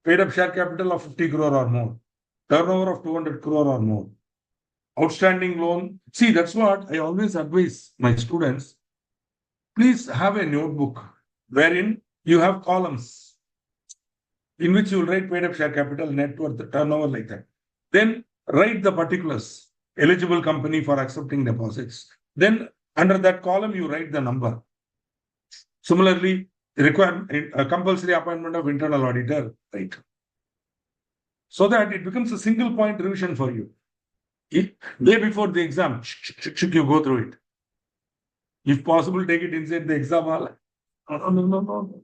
paid up share capital of 50 crore or more, turnover of 200 crore or more, outstanding loan. See, that's what I always advise my students. Please have a notebook wherein you have columns in which you will write paid up share capital, net worth, the turnover, like that. Then write the particulars, eligible company for accepting deposits. Then under that column, you write the number. Similarly, require a compulsory appointment of internal auditor, right? So that it becomes a single point revision for you. Day before the exam, you go through it. If possible, take it inside the exam hall. No.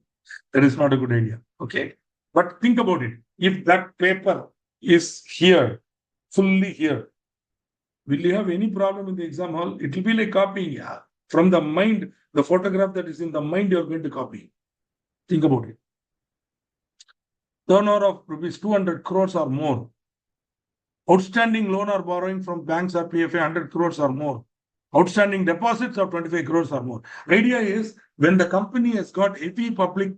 That is not a good idea. Okay. But think about it. If that paper is here, fully here, will you have any problem in the exam hall? It will be like copying. Yeah. From the mind, the photograph that is in the mind, you are going to copy. Think about it. Turnover of rupees 200 crores or more. Outstanding loan or borrowing from banks or PFA 100 crores or more. Outstanding deposits of 25 crores or more. Idea is when the company has got heavy public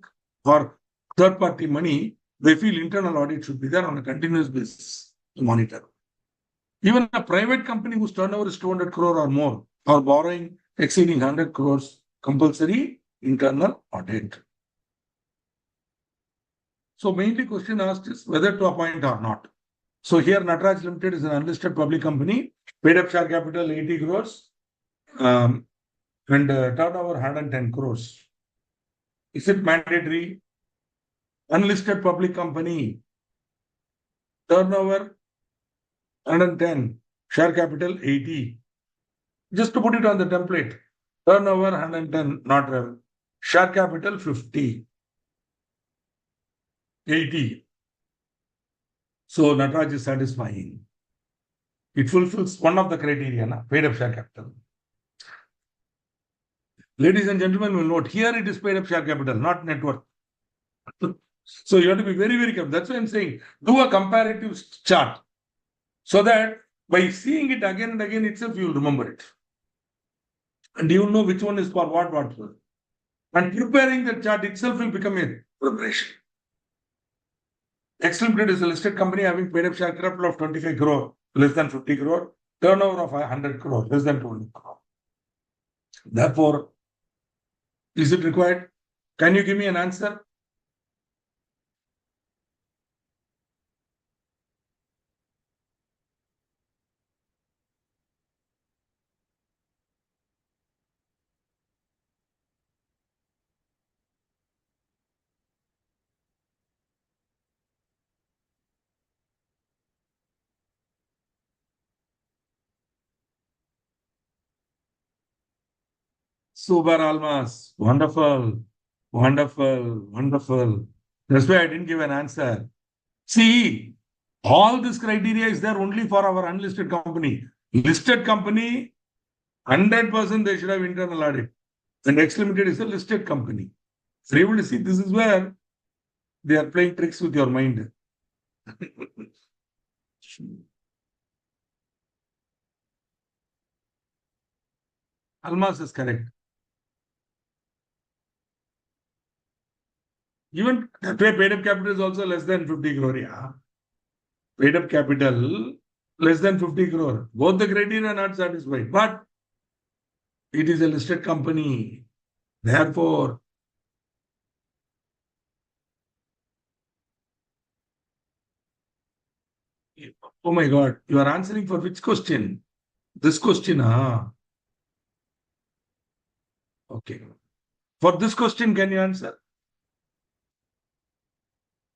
or third party money, they feel internal audit should be there on a continuous basis to monitor. Even a private company whose turnover is 200 crore or more, or borrowing exceeding 100 crores, compulsory internal audit. So mainly question asked is whether to appoint or not. So here Nataraj Limited is an unlisted public company, paid up share capital 80 crores and turnover 110 crores. Is it mandatory? Unlisted public company, turnover 110, share capital 80. Just to put it on the template, turnover 110, not relevant. Share capital 50, 80. So Nataraj is satisfying. It fulfills one of the criteria, paid up share capital. Ladies and gentlemen will note, here it is paid up share capital, not net worth. So you have to be very, very careful. That's why I'm saying, do a comparative chart so that by seeing it again and again itself, you will remember it. And you will know which one is for what for. And preparing the chart itself will become a preparation. X Limited is a listed company having paid up share capital of 25 crore, less than 50 crore. turnover of 100 crore, less than 200 crore. Therefore, is it required? Can you give me an answer? Super Almas. Wonderful. Wonderful. Wonderful. That's why I didn't give an answer. See, all this criteria is there only for our unlisted company. Listed company, 100% they should have internal audit. And X Limited is a listed company. So you're able to see this is where they are playing tricks with your mind. Almas is correct. Even that way, paid up capital is also less than 50 crore. Yeah. Paid up capital less than 50 crore. Both the criteria are not satisfied. But it is a listed company. Therefore, oh my God, you are answering for which question? This question, okay. For this question, can you answer?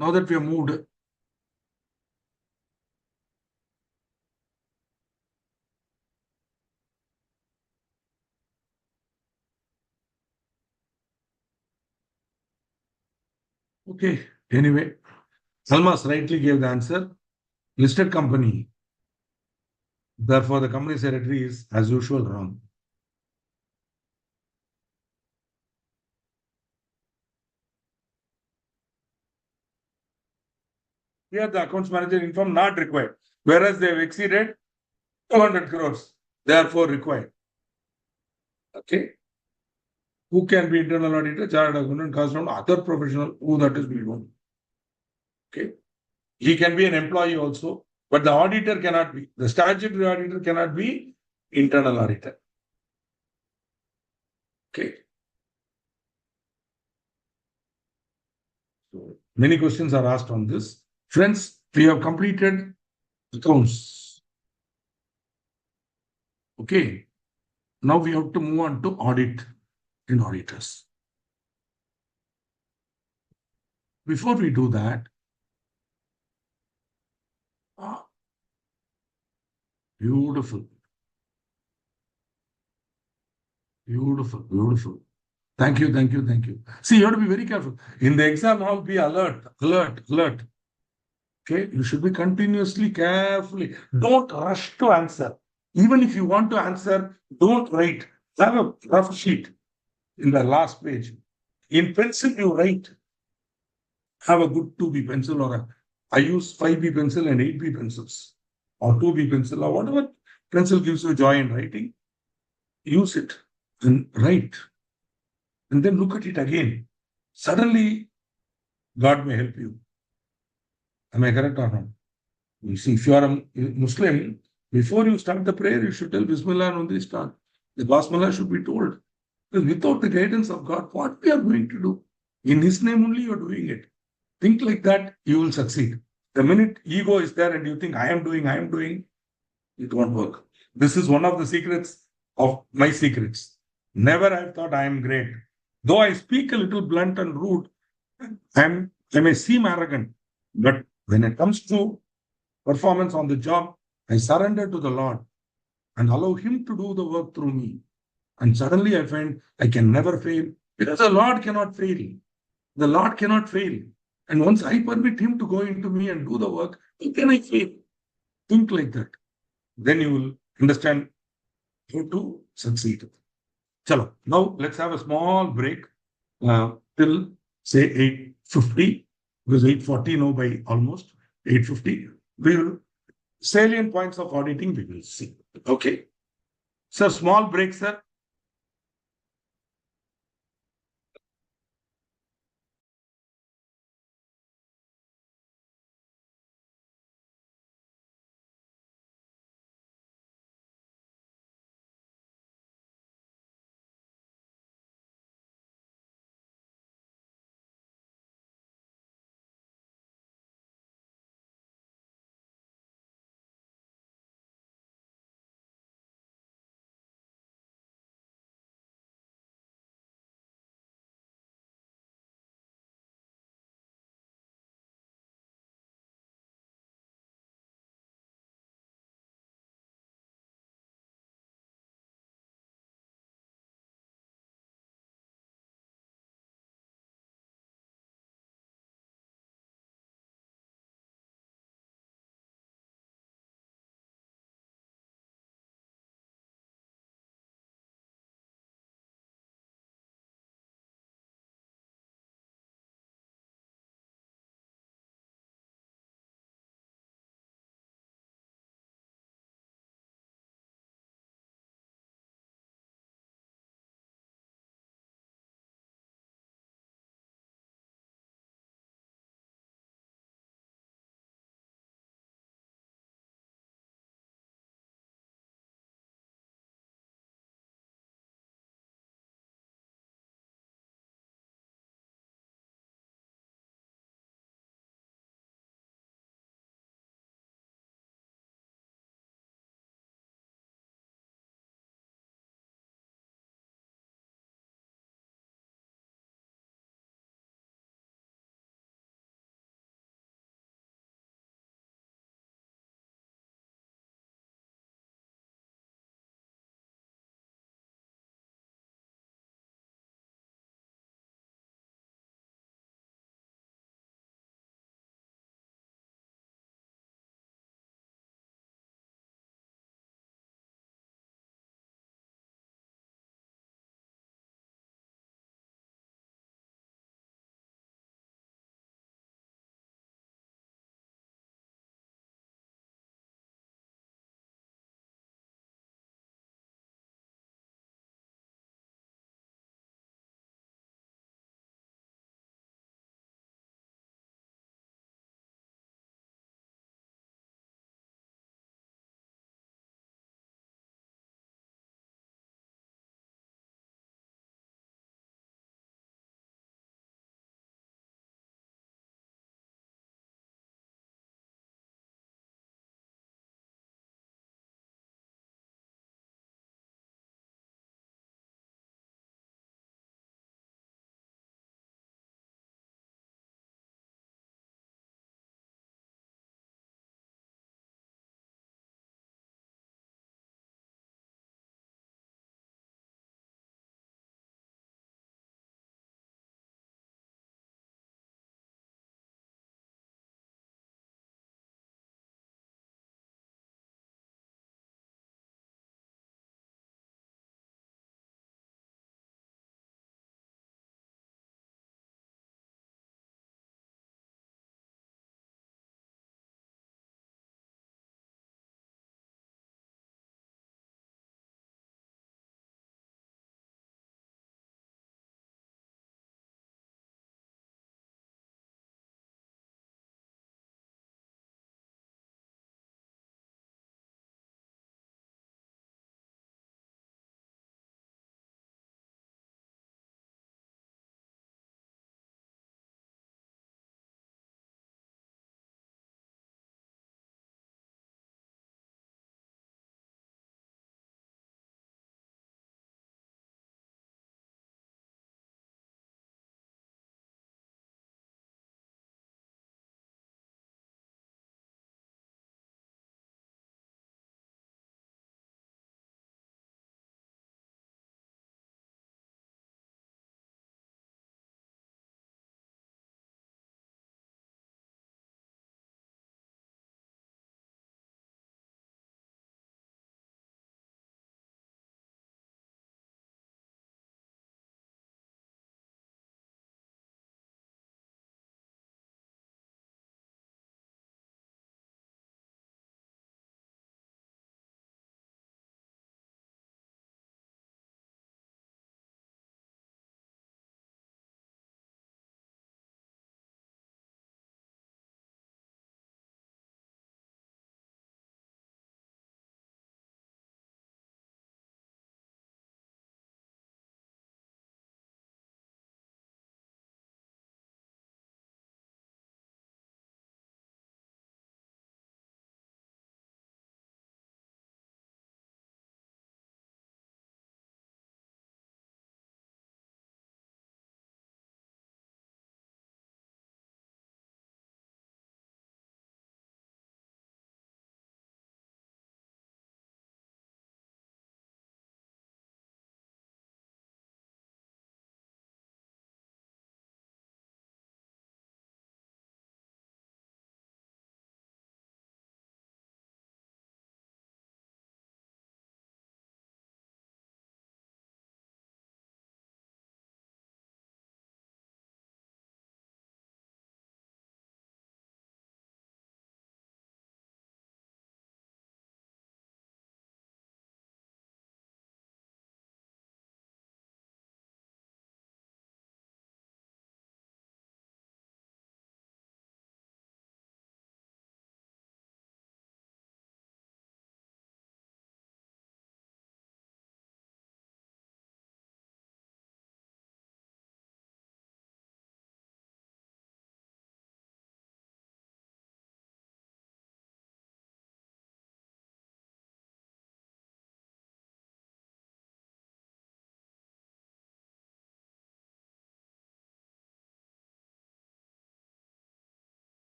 Now that we have moved, okay. Anyway, Salmas rightly gave the answer. Listed company. Therefore, the company secretary is, as usual, wrong. Here, the accounts manager informed not required, whereas they have exceeded 200 crores, therefore required. Okay. Who can be internal auditor, chartered accountant, cost down, other professional, who that is we don't. Okay. He can be an employee also, but the auditor cannot be. The statutory auditor cannot be internal auditor. Okay. So many questions are asked on this. Friends, we have completed accounts. Okay. Now we have to move on to audit in auditors. Before we do that, beautiful, beautiful, beautiful. Thank you, thank you, thank you. See, you have to be very careful. In the exam hall, be alert, alert, alert. Okay, you should be continuously carefully. Don't rush to answer. Even if you want to answer, don't write. Have a rough sheet in the last page. In pencil, you write. Have a good 2B pencil or I use 5B pencil and 8B pencils or 2B pencil or whatever pencil gives you joy in writing. Use it and write. And then look at it again. Suddenly, God may help you. Am I correct or not? You see, if you are a Muslim, before you start the prayer, you should tell Bismillah and only start. The Basmala should be told. Because without the guidance of God, what we are going to do? In His name only you are doing it. Think like that, you will succeed. The minute ego is there and you think, I am doing, it won't work. This is one of the secrets of my secrets. Never I thought I am great. Though I speak a little blunt and rude, I may seem arrogant, but when it comes to performance on the job, I surrender to the Lord and allow Him to do the work through me. And suddenly I find I can never fail because the Lord cannot fail. The Lord cannot fail. And once I permit Him to go into me and do the work, how can I fail? Think like that. Then you will understand how to succeed. Chalo, now let's have a small break till say 8:50, because 8:40 now by almost 8:50. We will salient points of auditing we will see. Okay. Sir, small break, sir.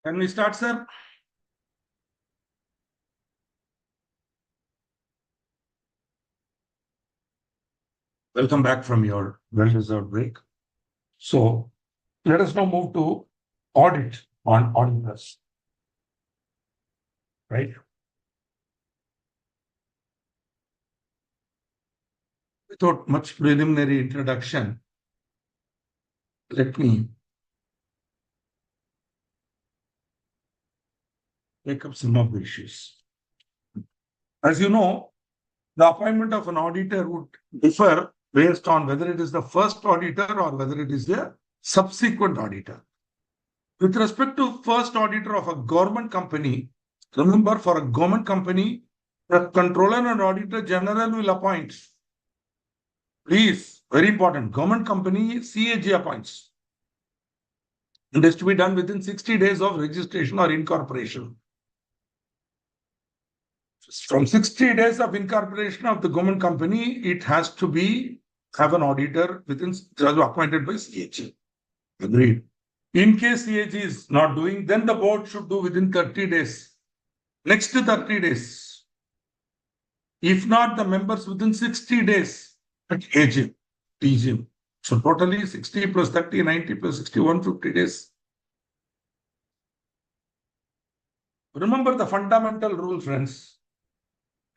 Can we start, sir? Welcome back from your well-deserved break. So let us now move to audit on auditors. Right? Without much preliminary introduction, let me take up some of the issues. As you know, the appointment of an auditor would differ based on whether it is the first auditor or whether it is the subsequent auditor. With respect to first auditor of a government company, remember, for a government company, the controller and auditor general will appoint. Please, very important, government company CAG appoints. It has to be done within 60 days of registration or incorporation. From 60 days of incorporation of the government company, it has to have an auditor appointed by CAG. Agreed. In case CAG is not doing, then the board should do within 30 days. Next 30 days. If not, the members within 60 days at AGM, TGM. So totally 60 plus 30, 90 plus 60, 150 days. Remember the fundamental rule, friends.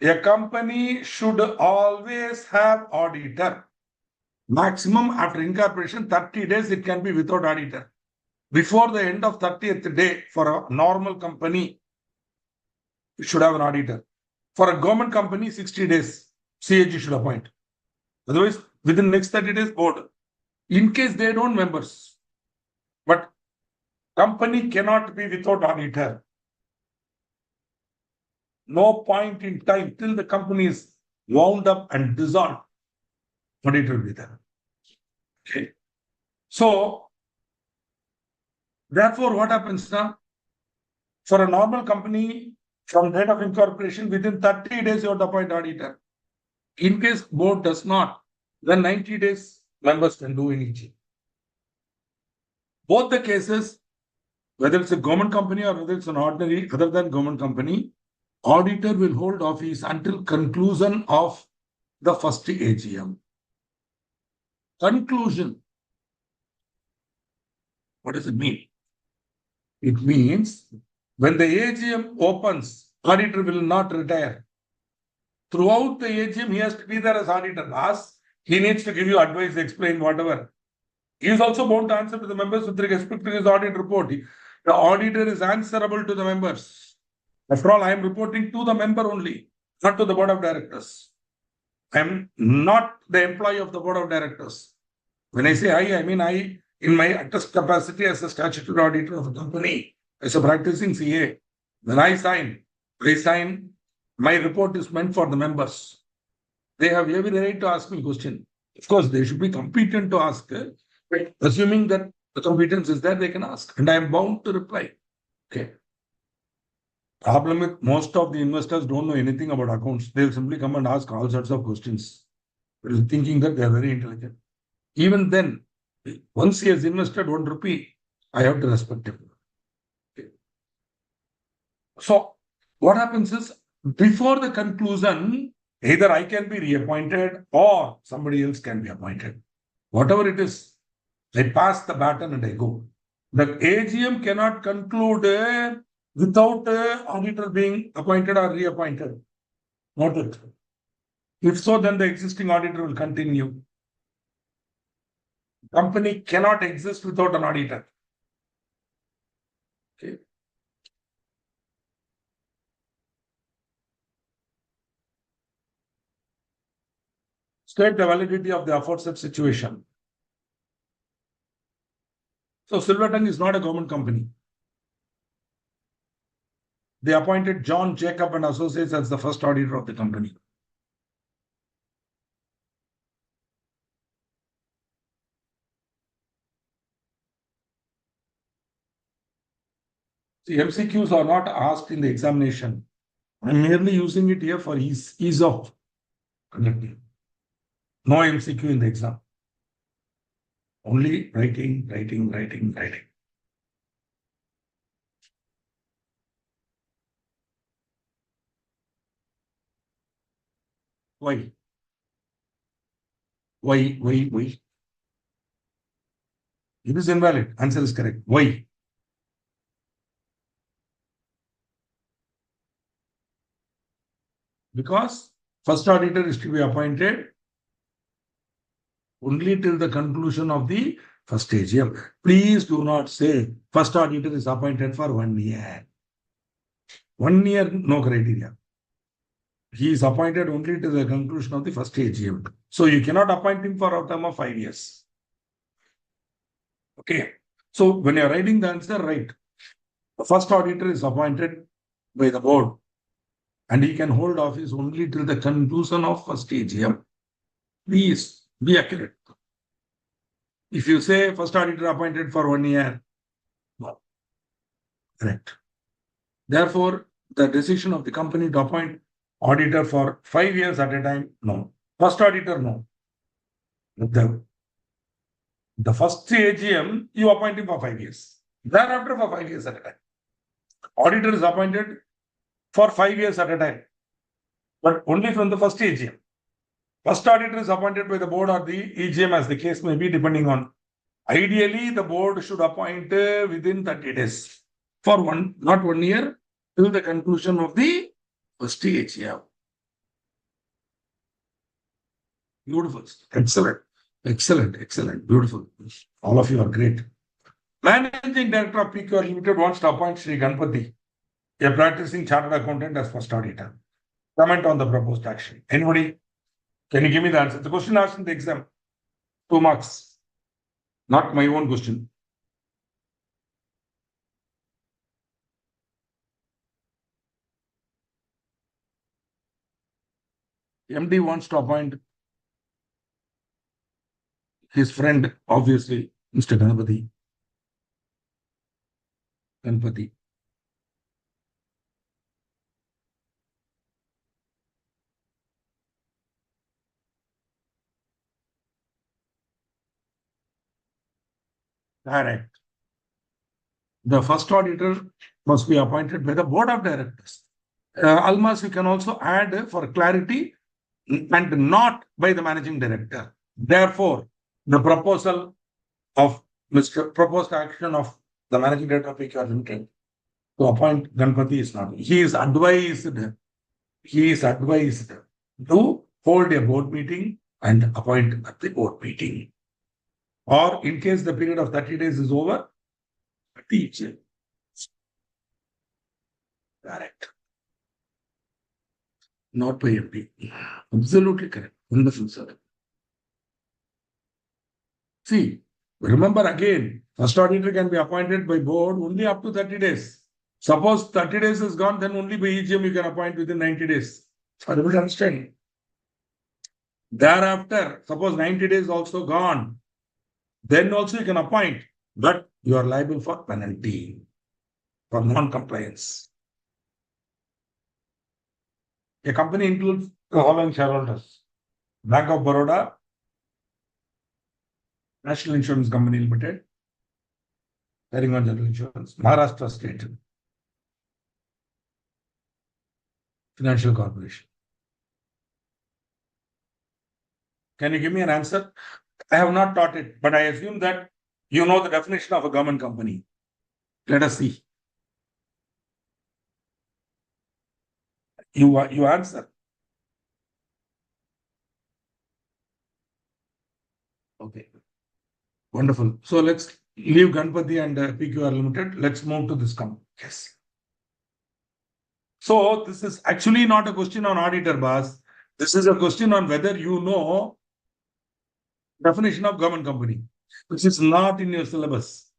A company should always have auditor. Maximum after incorporation, 30 days it can be without auditor. Before the end of 30th day, for a normal company, it should have an auditor. For a government company, 60 days, CAG should appoint. Otherwise, within next 30 days, board. In case they don't members. But company cannot be without auditor. No point in time till the company is wound up and dissolved. Auditor will be there. Okay. So, therefore, what happens now? For a normal company, from date of incorporation, within 30 days, you have to appoint auditor. In case board does not, then 90 days members can do in each. Both the cases, whether it's a government company or whether it's an ordinary other than government company, auditor will hold office until conclusion of the first AGM. Conclusion. What does it mean? It means when the AGM opens, auditor will not retire. Throughout the AGM, he has to be there as auditor. Last, he needs to give you advice, explain whatever. He is also bound to answer to the members with respect to his audit report. The auditor is answerable to the members. After all, I am reporting to the member only, not to the board of directors. I am not the employee of the board of directors. When I say I mean I, in my attest capacity as a statutory auditor of a company, as a practicing CA. When I sign, my report is meant for the members. They have every right to ask me a question. Of course, they should be competent to ask. But assuming that the competence is there, they can ask. And I am bound to reply. Okay. Problem with most of the investors don't know anything about accounts. They'll simply come and ask all sorts of questions, thinking that they are very intelligent. Even then, once he has invested 1 rupee, I have to respect him. Okay. So, what happens is, before the conclusion, either I can be reappointed or somebody else can be appointed. Whatever it is, I pass the baton and I go. The AGM cannot conclude without auditor being appointed or reappointed. Note it. If so, then the existing auditor will continue. Company cannot exist without an auditor. Okay. State the validity of the aforesaid situation. So Silvertongue is not a government company. They appointed John Jacob and Associates as the first auditor of the company. See, MCQs are not asked in the examination. I'm merely using it here for ease of conducting. No MCQ in the exam. Only writing. Why? Why? It is invalid. Answer is correct. Why? Because first auditor is to be appointed only till the conclusion of the first AGM. Please do not say first auditor is appointed for 1 year. 1 year, no criteria. He is appointed only to the conclusion of the first AGM. So you cannot appoint him for a term of 5 years. Okay. So when you are writing the answer, right, the first auditor is appointed by the board and he can hold office only till the conclusion of first AGM. Please be accurate. If you say first auditor appointed for 1 year, no. Correct. Therefore, the decision of the company to appoint auditor for 5 years at a time, no. First auditor, no. The first AGM, you appoint him for 5 years. Thereafter, for 5 years at a time. Auditor is appointed for 5 years at a time, but only from the first AGM. First auditor is appointed by the board or the AGM, as the case may be, depending on. Ideally, the board should appoint within 30 days for not 1 year, till the conclusion of the first AGM. Beautiful. Excellent. Beautiful. All of you are great. Managing Director of PQR Limited wants to appoint Sri Ganpati, a practicing chartered accountant, as first auditor. Comment on the proposed action. Anybody? Can you give me the answer? The question asked in the exam. 2 marks. Not my own question. MD wants to appoint his friend, obviously, Mr. Ganpati. Correct. The first auditor must be appointed by the board of directors. Almas, you can also add for clarity, and not by the managing director. Therefore, the proposal of proposed action of the managing director of PQR Limited to appoint Ganpati is not. He is advised to hold a board meeting and appoint at the board meeting. Or in case the period of 30 days is over, teach it. Correct. Not by MD. Absolutely correct. Wonderful, sir. See, remember again, first auditor can be appointed by board only up to 30 days. Suppose 30 days is gone, then only by EGM you can appoint within 90 days. Are you able to understand? Thereafter, suppose 90 days also gone, then also you can appoint, but you are liable for penalty for non-compliance. A company includes the following shareholders: Bank of Baroda, National Insurance Company Limited, carrying on general insurance, Maharashtra State Financial Corporation. Can you give me an answer? I have not taught it, but I assume that you know the definition of a government company. Let us see. You answer. Okay. Wonderful. So let's leave Ganpati and PQR Limited. Let's move to this company. Yes. So this is actually not a question on auditor, boss. This is a question on whether you know definition of government company, which is not in your syllabus.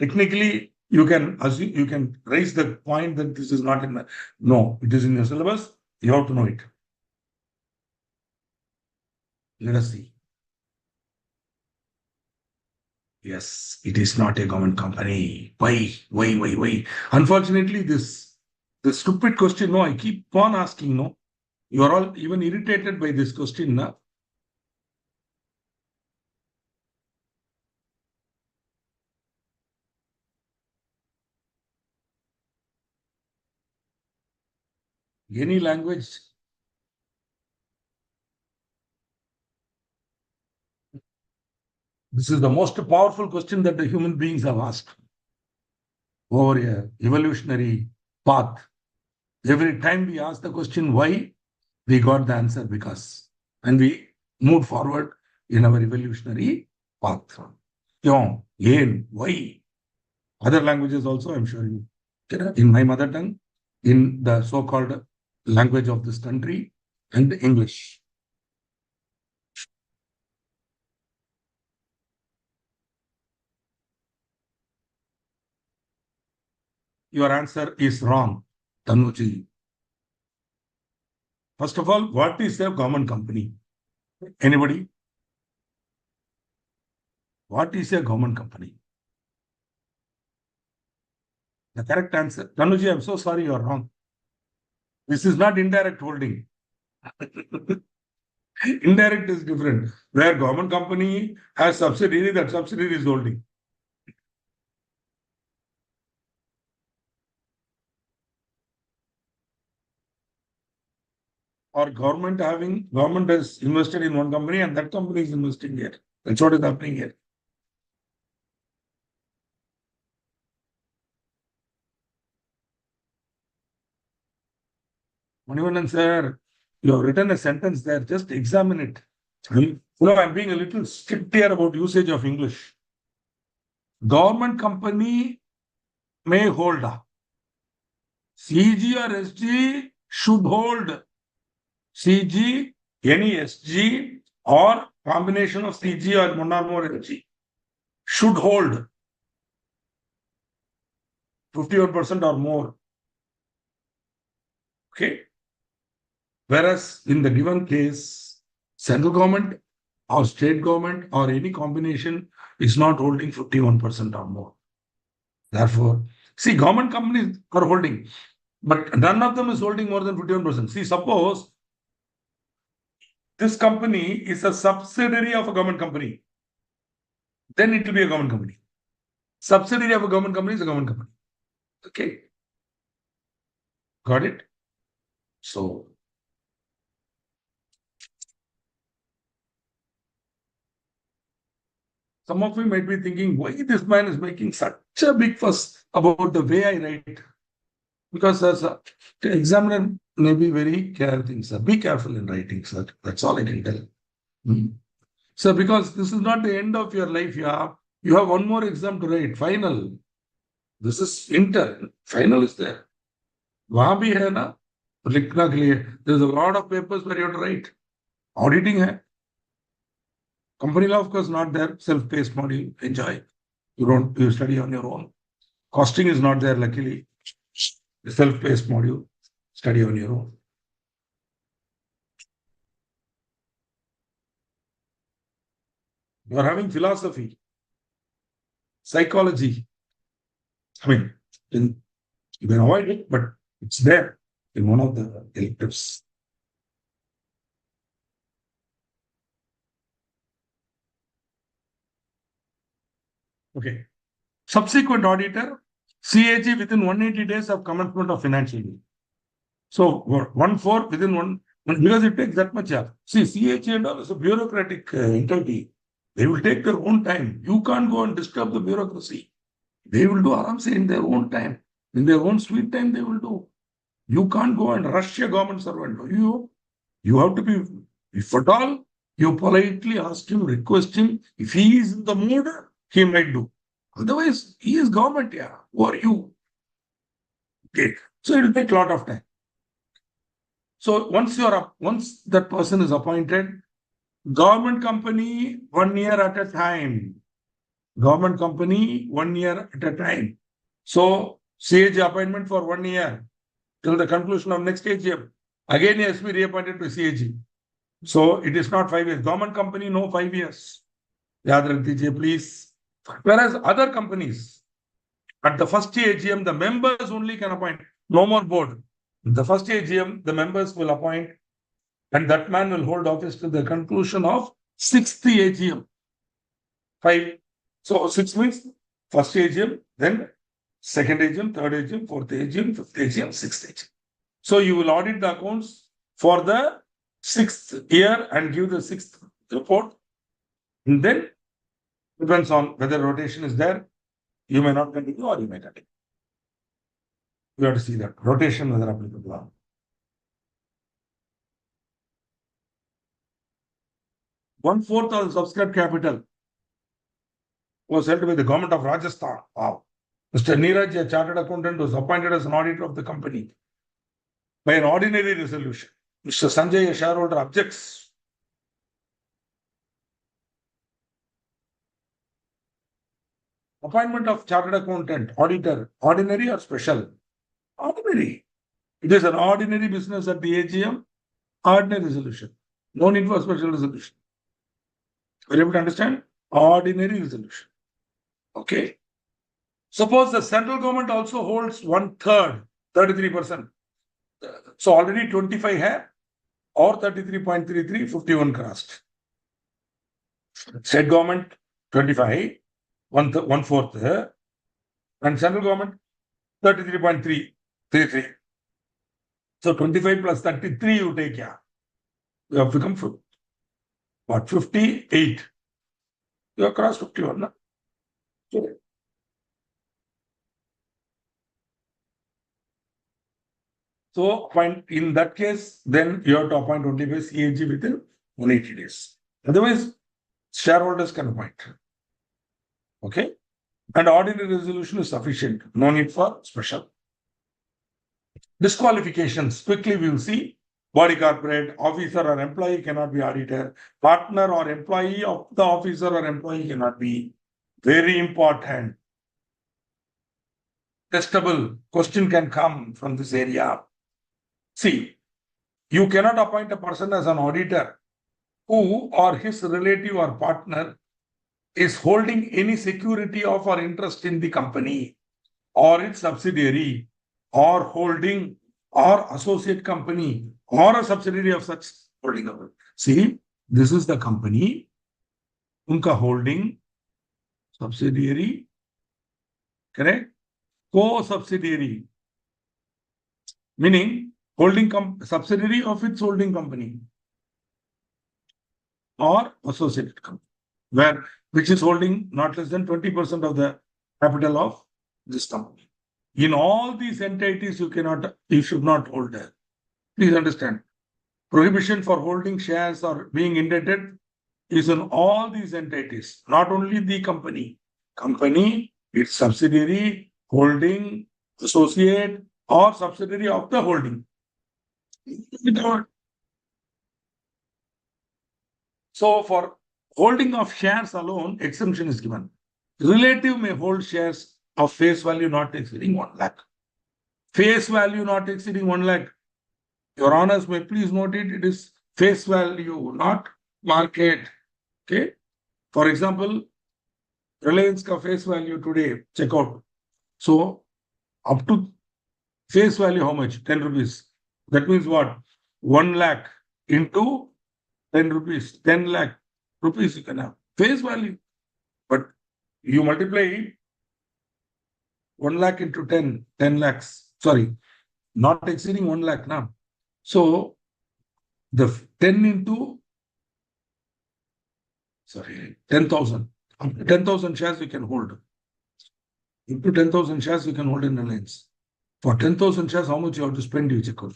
Technically, you can raise the point that this is not in the, no, it is in your syllabus. You have to know it. Let us see. Yes, it is not a government company. Why? Unfortunately, this stupid question, no, I keep on asking, no. You are all even irritated by this question, no? Any language This is the most powerful question that the human beings have asked over a evolutionary path. Every time we ask the question why, we got the answer because, and we moved forward in our evolutionary path. Why? Other languages also, I'm sure you. In my mother tongue, in the so-called language of this country, and English. Your answer is wrong, Tanuji. First of all, what is a government company? Anybody? What is a government company? The correct answer. Tanuji, I'm so sorry, you're wrong. This is not indirect holding. Indirect is different. Where government company has subsidiary, that subsidiary is holding. Or government has invested in one company and that company is investing here. That's what is happening here. Manivannan sir, you have written a sentence there. Just examine it. I'm being a little strict here about usage of English. Government company may hold. CG or SG should hold. CG, any SG or combination of CG or one or more SG should hold 51% or more. Okay. Whereas in the given case, central government or state government or any combination is not holding 51% or more. Therefore, see, government companies are holding, but none of them is holding more than 51%. See, suppose this company is a subsidiary of a government company, then it will be a government company. Subsidiary of a government company is a government company. Okay. Got it? So, some of you might be thinking, why this man is making such a big fuss about the way I write? Because as the examiner may be very careful, sir. Be careful in writing, sir. That's all I can tell. So, because this is not the end of your life, you have one more exam to write. Final. This is intern. Final is there. वहां भी है ना लिखना के लिए. There's a lot of papers where you have to write. Auditing है. Company law, of course, not there. Self-paced module. Enjoy. You study on your own. Costing is not there, luckily. Self-paced module. Study on your own. You are having philosophy, psychology. I mean, you can avoid it, but it's there in one of the electives. Okay. Subsequent auditor, CAG within 180 days of commencement of financial year. So 1/4 within one, because it takes that much. See, CAG and all is a bureaucratic entity. They will take their own time. You can't go and disturb the bureaucracy. They will do aramse in their own time. In their own sweet time, they will do. You can't go and rush a government servant. You have to be, if at all, you politely ask him, request him. If he is in the mood, he might do. Otherwise, he is government, Who are you? Okay. So it will take a lot of time. So once that person is appointed, government company 1 year at a time. Government company 1 year at a time. So CAG appointment for 1 year till the conclusion of next AGM. Again, he has to be reappointed to CAG. So it is not 5 years. Government company, no 5 years. Yaad rakh dijiye, please. Whereas other companies, at the first AGM, the members only can appoint. No more board. The first AGM, the members will appoint, and that man will hold office till the conclusion of 6th AGM. 5. So 6 means first AGM, then second AGM, third AGM, fourth AGM, fifth AGM, sixth AGM. So you will audit the accounts for the 6th year and give the 6th report. And then Depends on whether rotation is there. You may not continue or you may continue. You have to see that rotation whether applicable or not. 1/4 of the subscribed capital was held by the government of Rajasthan. Wow. Mr. Neeraj, a chartered accountant, was appointed as an auditor of the company by an ordinary resolution. Mr. Sanjay, a shareholder, objects. Appointment of chartered accountant, auditor, ordinary or special? Ordinary. It is an ordinary business at the AGM, ordinary resolution. No need for special resolution. Are you able to understand? Ordinary resolution. Okay. Suppose the central government also holds 1/3, 33%. So already 25 hai or 33.33, 51 crossed. State government 25, 1/4, and central government 33.33. So 25 plus 33 you take, yeah. You have become 58. You have crossed 51. No? Okay. So in that case, then you have to appoint only by CAG within 180 days. Otherwise, shareholders can appoint. Okay. And ordinary resolution is sufficient. No need for special. Disqualifications. Quickly we will see. Body corporate, officer or employee cannot be auditor. Partner or employee of the officer or employee cannot be. Very important. Testable. Question can come from this area. See, you cannot appoint a person as an auditor who or his relative or partner is holding any security of or interest in the company or its subsidiary or holding or associate company or a subsidiary of such holding company. See, this is the company, unka holding, subsidiary, correct? Co-subsidiary, meaning holding subsidiary of its holding company or associated company, which is holding not less than 20% of the capital of this company. In all these entities, you should not hold there. Please understand. Prohibition for holding shares or being indebted is in all these entities, not only the company. Company, its subsidiary, holding, associate, or subsidiary of the holding. So for holding of shares alone, exemption is given. Relative may hold shares of face value not exceeding 1 lakh. Face value not exceeding 1 lakh. Your honors may please note it. It is face value, not market. Okay. For example, Reliance ka face value today, check out. So up to face value, how much? 10 rupees. That means what? 1 lakh into 10 rupees. 10 lakh rupees you can have. Face value. But you multiply 1 lakh into 10 lakhs. Sorry, not exceeding 1 lakh now. So the 10 into, 10,000. 10,000 shares we can hold. Into 10,000 shares we can hold in Reliance. For 10,000 shares, how much you have to spend, you check out.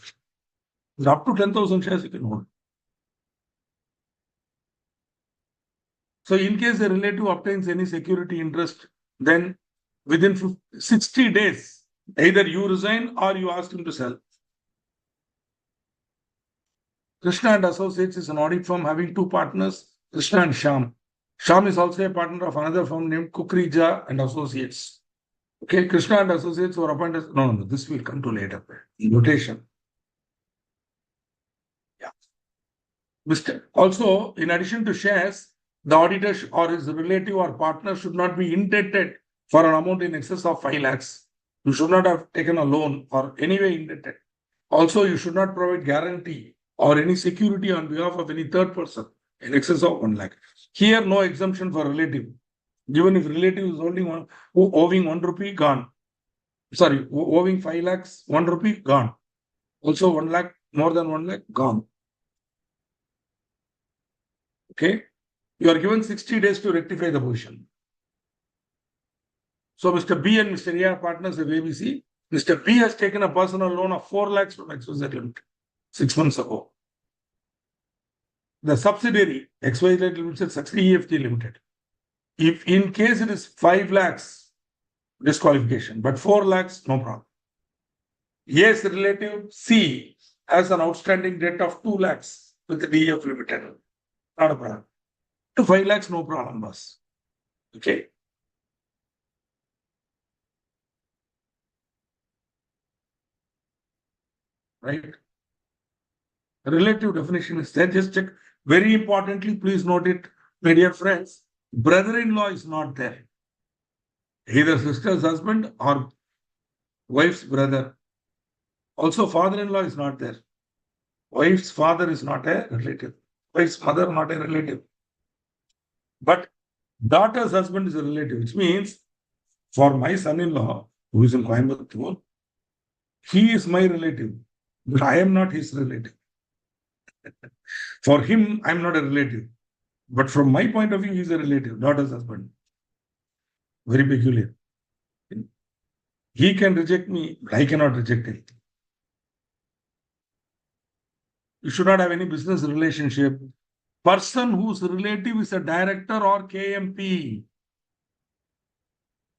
Up to 10,000 shares you can hold. So in case the relative obtains any security interest, then within 60 days, either you resign or you ask him to sell. Krishna and Associates is an audit firm having 2 partners, Krishna and Shyam. Shyam is also a partner of another firm named Kukrija and Associates. Okay, Krishna and Associates were appointed. No, this will come to later. Notation. Yeah. Also, in addition to shares, the auditor or his relative or partner should not be indebted for an amount in excess of 5 lakhs. You should not have taken a loan or anyway indebted. Also, you should not provide guarantee or any security on behalf of any third person in excess of 1 lakh. Here, no exemption for relative. Even if relative is owing 1 rupee, gone. Sorry, owing 5 lakhs, 1 rupee, gone. Also 1 lakh, more than 1 lakh, gone. Okay. You are given 60 days to rectify the position. So Mr. B and Mr. A are partners of ABC. Mr. B has taken a personal loan of 4 lakhs from XYZ Limited 6 months ago. The subsidiary XYZ Limited succeeds EFT Limited. If in case it is 5 lakhs disqualification, but 4 lakhs, no problem. Yes, relative C has an outstanding debt of 2 lakhs with the DEF Limited. Not a problem. To 5 lakhs, no problem, boss. Okay. Right. Relative definition is there. Just check. Very importantly, please note it, my dear friends. Brother-in-law is not there. Either sister's husband or wife's brother. Also, father-in-law is not there. Wife's father is not a relative. Wife's mother not a relative. But daughter's husband is a relative, which means for my son-in-law, who is in Coimbatore, he is my relative, but I am not his relative. For him, I'm not a relative. But from my point of view, he's a relative, daughter's husband. Very peculiar. He can reject me, but I cannot reject him. You should not have any business relationship. Person whose relative is a director or KMP.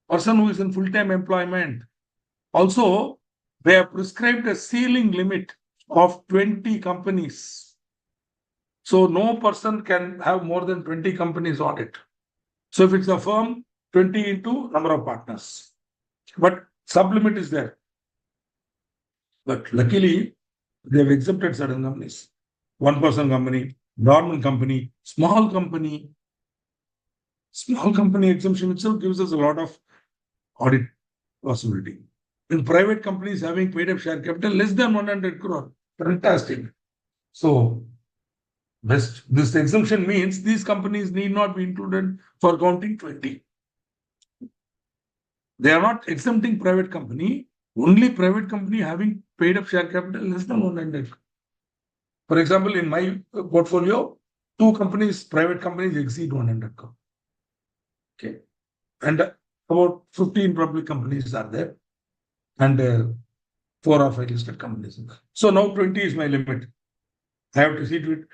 Person who is in full-time employment. Also, they have prescribed a ceiling limit of 20 companies. So no person can have more than 20 companies audit. So if it's a firm, 20 into number of partners. But sublimit is there. But luckily, they have exempted certain companies. One-person company, dormant company, small company. Small company exemption itself gives us a lot of audit possibility. In private companies having paid up share capital less than 100 crore. Fantastic. So, this exemption means these companies need not be included for counting 20. They are not exempting private company, only private company having paid up share capital less than 100. For example, in my portfolio, 2 companies, private companies exceed 100 crore. Okay. And about 15 public companies are there. And 4 or 5 listed companies. So now 20 is my limit. I have to see to it.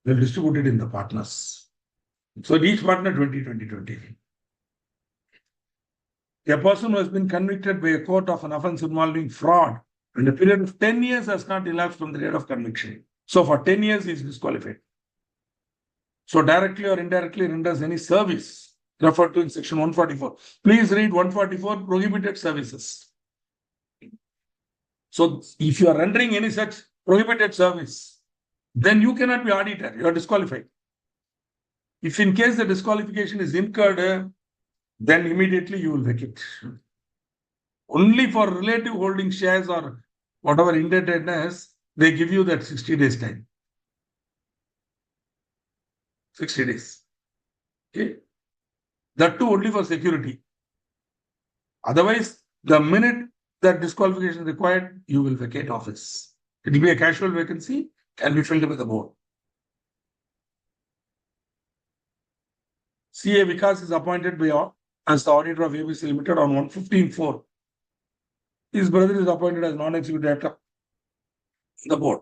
They'll distribute it in the partners. So each partner 20, 20, 20. A person who has been convicted by a court of an offense involving fraud and a period of 10 years has not elapsed from the date of conviction. So for 10 years, he is disqualified. So directly or indirectly renders any service referred to in section 144. Please read 144 prohibited services. So if you are rendering any such prohibited service, then you cannot be auditor. You are disqualified. If in case the disqualification is incurred, then immediately you will vacate. Only for relative holding shares or whatever indebtedness, they give you that 60 days time. 60 days. Okay. That too only for security. Otherwise, the minute that disqualification is required, you will vacate office. It will be a casual vacancy, can be filled with the board. CA Vikas is appointed by as the auditor of ABC Limited on 115/4. His brother is appointed as non-executive director in the board.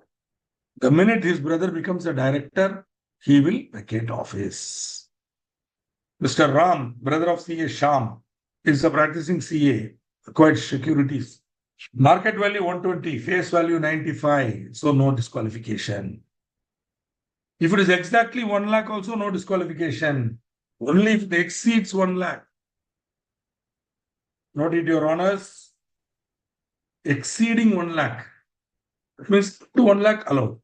The minute his brother becomes a director, he will vacate office. Mr. Ram, brother of CA Sham, is a practicing CA, acquired securities. Market value 120, face value 95, so no disqualification. If it is exactly 1 lakh, also no disqualification. Only if it exceeds 1 lakh. Note it, your honors, exceeding 1 lakh. It means to 1 lakh allowed.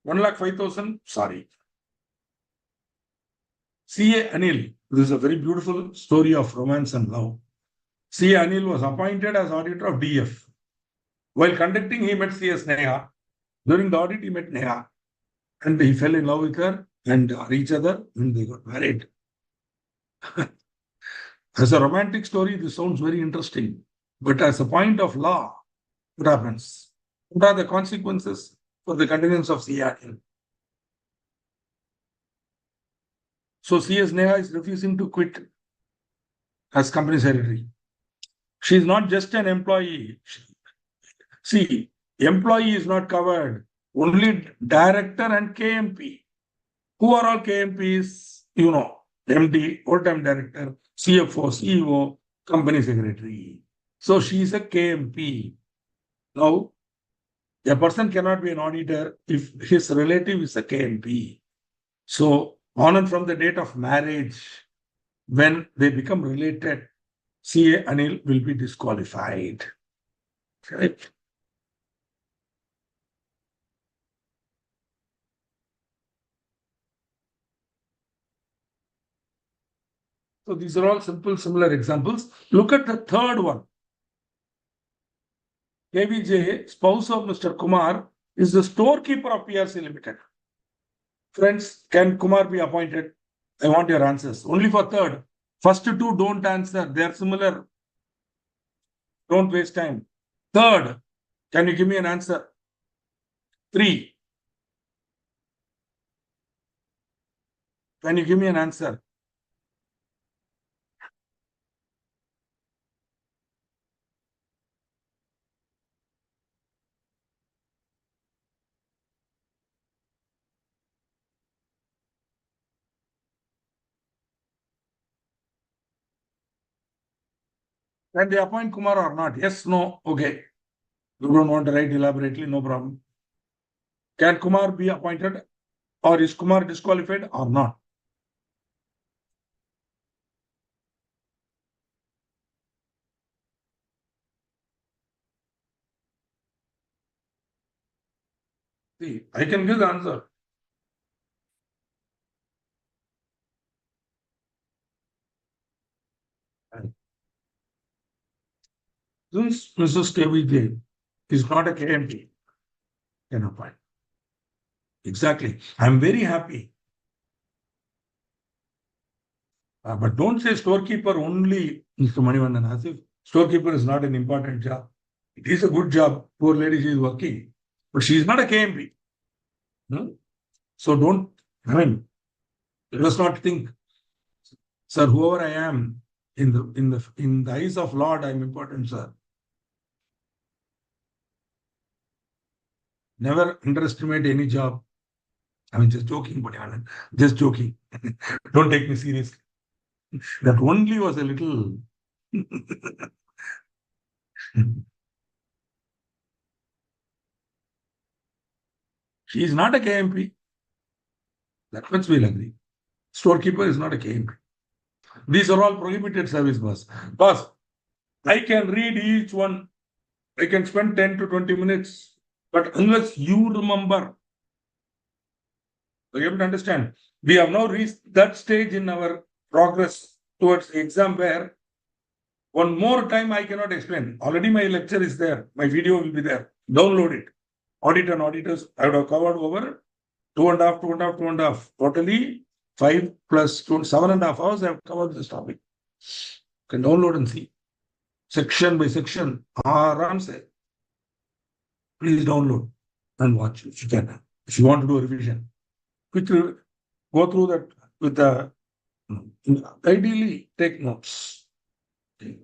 1,05,000, sorry. CA Anil, this is a very beautiful story of romance and love. CA Anil was appointed as auditor of DF. While conducting, he met CS Neha. During the audit, he met Neha. And he fell in love with her and each other, and they got married. As a romantic story, this sounds very interesting. But as a point of law, what happens? What are the consequences for the continuance of CA Anil? So CS Neha is refusing to quit as company secretary. She is not just an employee. See, employee is not covered. Only director and KMP. Who are all KMPs? You know, MD, full-time director, CFO, CEO, company secretary. So she is a KMP. Now, a person cannot be an auditor if his relative is a KMP. So, on and from the date of marriage, when they become related, CA Anil will be disqualified. Right? So these are all simple, similar examples. Look at the third one. KVJ, spouse of Mr. Kumar, is the storekeeper of PRC Limited. Friends, can Kumar be appointed? I want your answers. Only for third. First two don't answer. They are similar. Don't waste time. Third, can you give me an answer? 3. Can you give me an answer? Can they appoint Kumar or not? Yes, no, okay. You don't want to write elaborately, no problem. Can Kumar be appointed or is Kumar disqualified or not? See, I can give the answer. Since Mrs. KVJ is not a KMP, can appoint. Exactly. I'm very happy. But don't say storekeeper only, Mr. Manivandan, as if storekeeper is not an important job. It is a good job. Poor lady, she is working. But she is not a KMP. No? So don't, I mean, let us not think, sir, whoever I am, in the eyes of Lord, I'm important, sir. Never underestimate any job. I mean, just joking, but just joking. Don't take me seriously. That only was a little. She is not a KMP. That much we'll agree. Storekeeper is not a KMP. These are all prohibited service, boss. Boss, I can read each one. I can spend 10 to 20 minutes. But unless you remember, you have to understand, we have now reached that stage in our progress towards the exam where one more time I cannot explain. Already my lecture is there. My video will be there. Download it. Audit and auditors, I would have covered over 2.5. Totally 5 plus 2, 7.5 hours I have covered this topic. You can download and see. Section by section. Aram se. Please download and watch if you can. If you want to do a revision. Quickly go through that with the ideally take notes. Okay.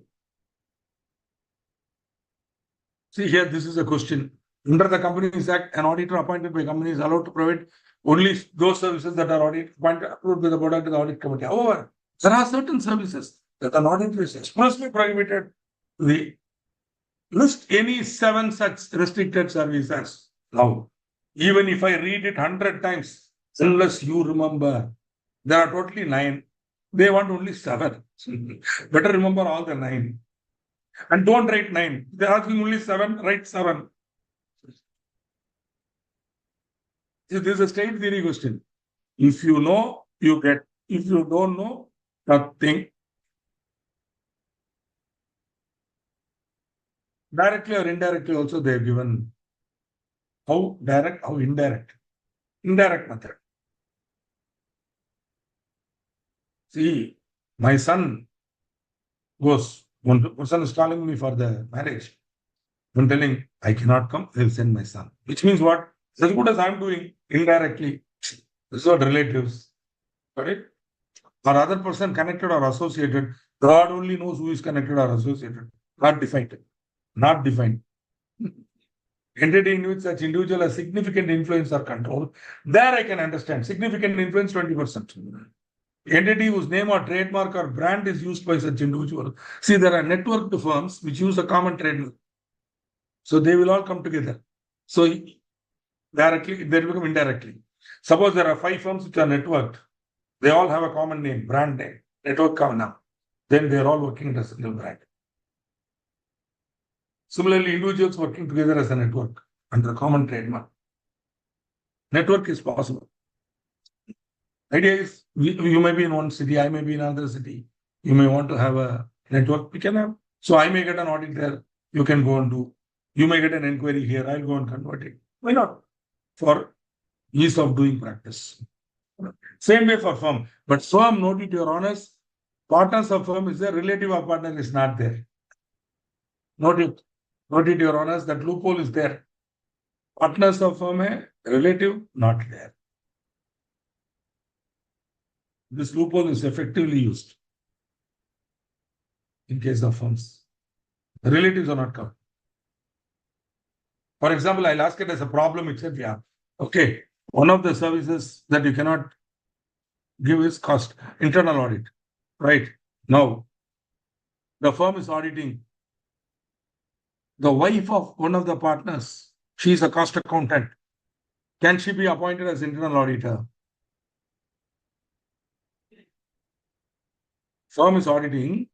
See here, this is a question. Under the Companies Act, an auditor appointed by company is allowed to provide only those services that are approved by the board of the audit committee. However, there are certain services that an auditor is expressly prohibited to the list any 7 such restricted services. Now, even if I read it 100 times, unless you remember, there are totally 9. They want only 7. Better remember all the 9. And don't write 9. They're asking only 7, write 7. This is a state theory question. If you know, you get. If you don't know, nothing. Directly or indirectly also they have given. How direct, how indirect. Indirect method. See, my son goes. One person is calling me for the marriage. I'm telling, I cannot come, they'll send my son. Which means what? As good as I'm doing indirectly. This is what relatives. Got it? or other person connected or associated. God only knows who is connected or associated. Not defined. Not defined. Entity in which such individual has significant influence or control. There I can understand. Significant influence 20%. Entity whose name or trademark or brand is used by such individual. See, there are networked firms which use a common trademark. So they will all come together. So directly, they will become indirectly. Suppose there are 5 firms which are networked. They all have a common name, brand name, network common. Then they are all working under a single brand. Similarly, individuals working together as a network under a common trademark. Network is possible. Idea is, you may be in one city, I may be in another city. You may want to have a network. We can have. So I may get an audit there. You can go and do. You may get an inquiry here. I'll go and convert it. Why not? For ease of doing practice. Same way for firm. But firm, note it, your honors, partners of firm is there, relative of partner is not there. Note it, your honors, that loophole is there. Partners of firm, relative, not there. This loophole is effectively used in case of firms. The relatives are not covered. For example, I'll ask it as a problem itself. Yeah. Okay. One of the services that you cannot give is cost, internal audit. Right. Now, the firm is auditing the wife of one of the partners. She is a cost accountant. Can she be appointed as internal auditor? Firm is auditing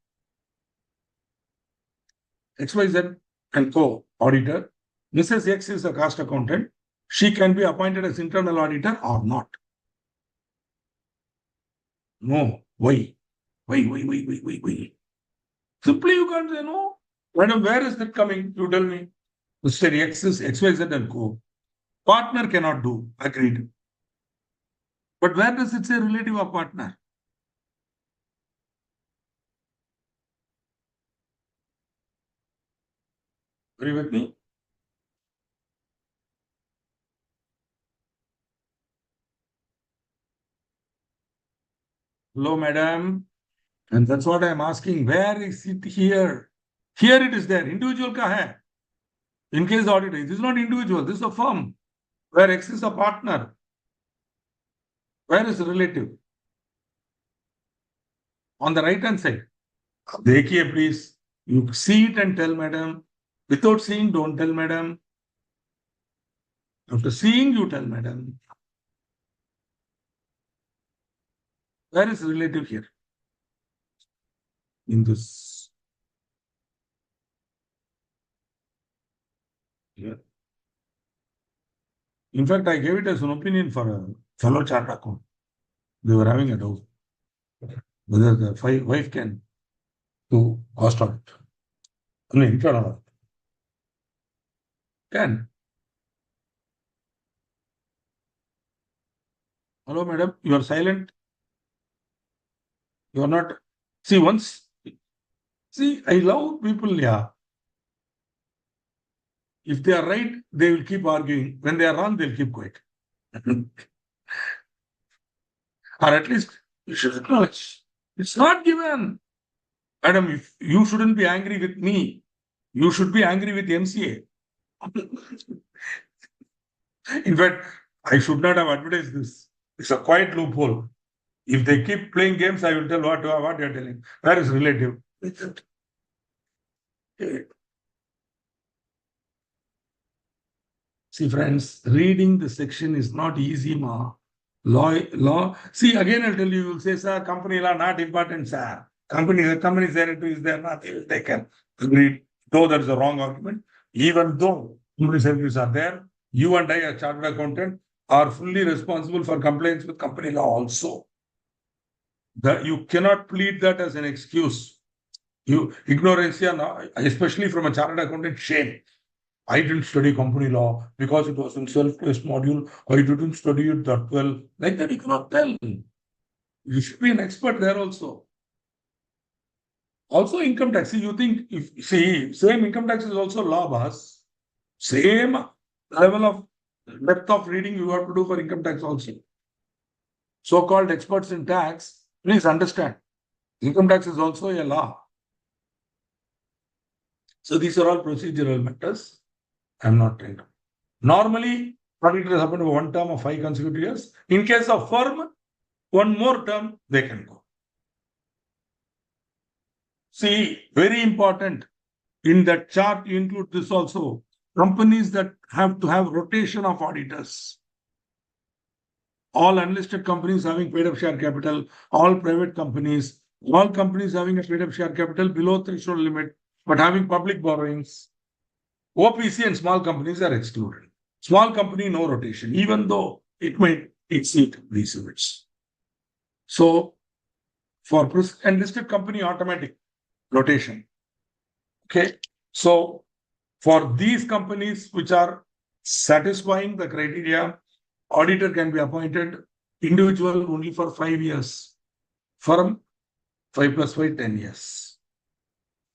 XYZ and Co. auditor. Mrs. X is a cost accountant. She can be appointed as internal auditor or not. No. Why? Why? Simply you can't say no. Madam, where is that coming? You tell me. Mr. X is XYZ and Co. Partner cannot do. Agreed. But where does it say relative of partner? Agree with me? Hello, madam. And that's what I'm asking. Where is it here? Here it is there. Individual ka hai. In case auditor, this is not individual. This is a firm. Where X is a partner. Where is relative? On the right hand side. Dekhiye, please. You see it and tell madam. Without seeing, don't tell madam. After seeing, you tell madam. Where is relative here? In this. Here. In fact, I gave it as an opinion for a fellow chartered account. They were having a doubt whether the wife can do cost audit. I mean, internal audit. Can. Hello, madam. You are silent. You are not. See, once. See, I love people, yeah. If they are right, they will keep arguing. When they are wrong, they'll keep quiet. Or at least you should acknowledge. It's not given. Madam, if you shouldn't be angry with me, you should be angry with MCA. In fact, I should not have advertised this. It's a quiet loophole. If they keep playing games, I will tell what you're telling. Where is relative? See, friends, reading the section is not easy, ma. Law. See, again, I'll tell you, you'll say, sir, company law not important, sir. Company secretary is there, not taken. Agreed. Though that is a wrong argument. Even though company secretaries are there, you and I, as chartered accountant, are fully responsible for compliance with company law also. That you cannot plead that as an excuse. You ignorance, especially from a chartered accountant, shame. I didn't study company law because it was in self-paced module. I didn't study it that well. Like that, you cannot tell. You should be an expert there also. Also, income tax. See, you think same income tax is also law, boss. Same level of depth of reading you have to do for income tax also. So-called experts in tax Please understand. Income tax is also a law. So these are all procedural matters. I'm not trying to. Normally, audit is happened for one term of 5 consecutive years. In case of firm, one more term they can go. See, very important. In that chart, you include this also. Companies that have to have rotation of auditors. All unlisted companies having paid up share capital, all private companies, all companies having a paid up share capital below threshold limit, but having public borrowings. OPC and small companies are excluded. Small company, no rotation, even though it may exceed these limits. So, for listed company, automatic rotation. Okay. So, for these companies which are satisfying the criteria, auditor can be appointed individual only for 5 years. Firm 5 plus 5, 10 years.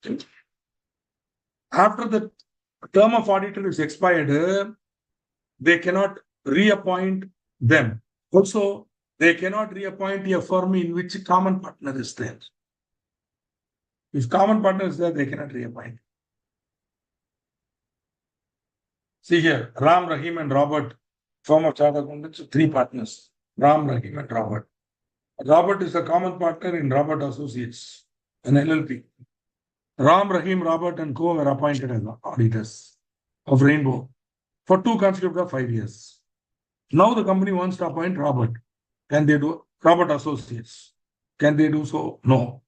Okay. After the term of auditor is expired, they cannot reappoint them. Also, they cannot reappoint a firm in which a common partner is there. If common partner is there, they cannot reappoint. See here, Ram, Rahim, and Robert, firm of chartered accountants, 3 partners. Ram, Rahim, and Robert. Robert is the common partner in Robert Associates, an LLP. Ram, Rahim, Robert, and co were appointed as auditors of Rainbow for 2 consecutive 5 years. Now the company wants to appoint Robert. Can they do Robert Associates? Can they do so? No.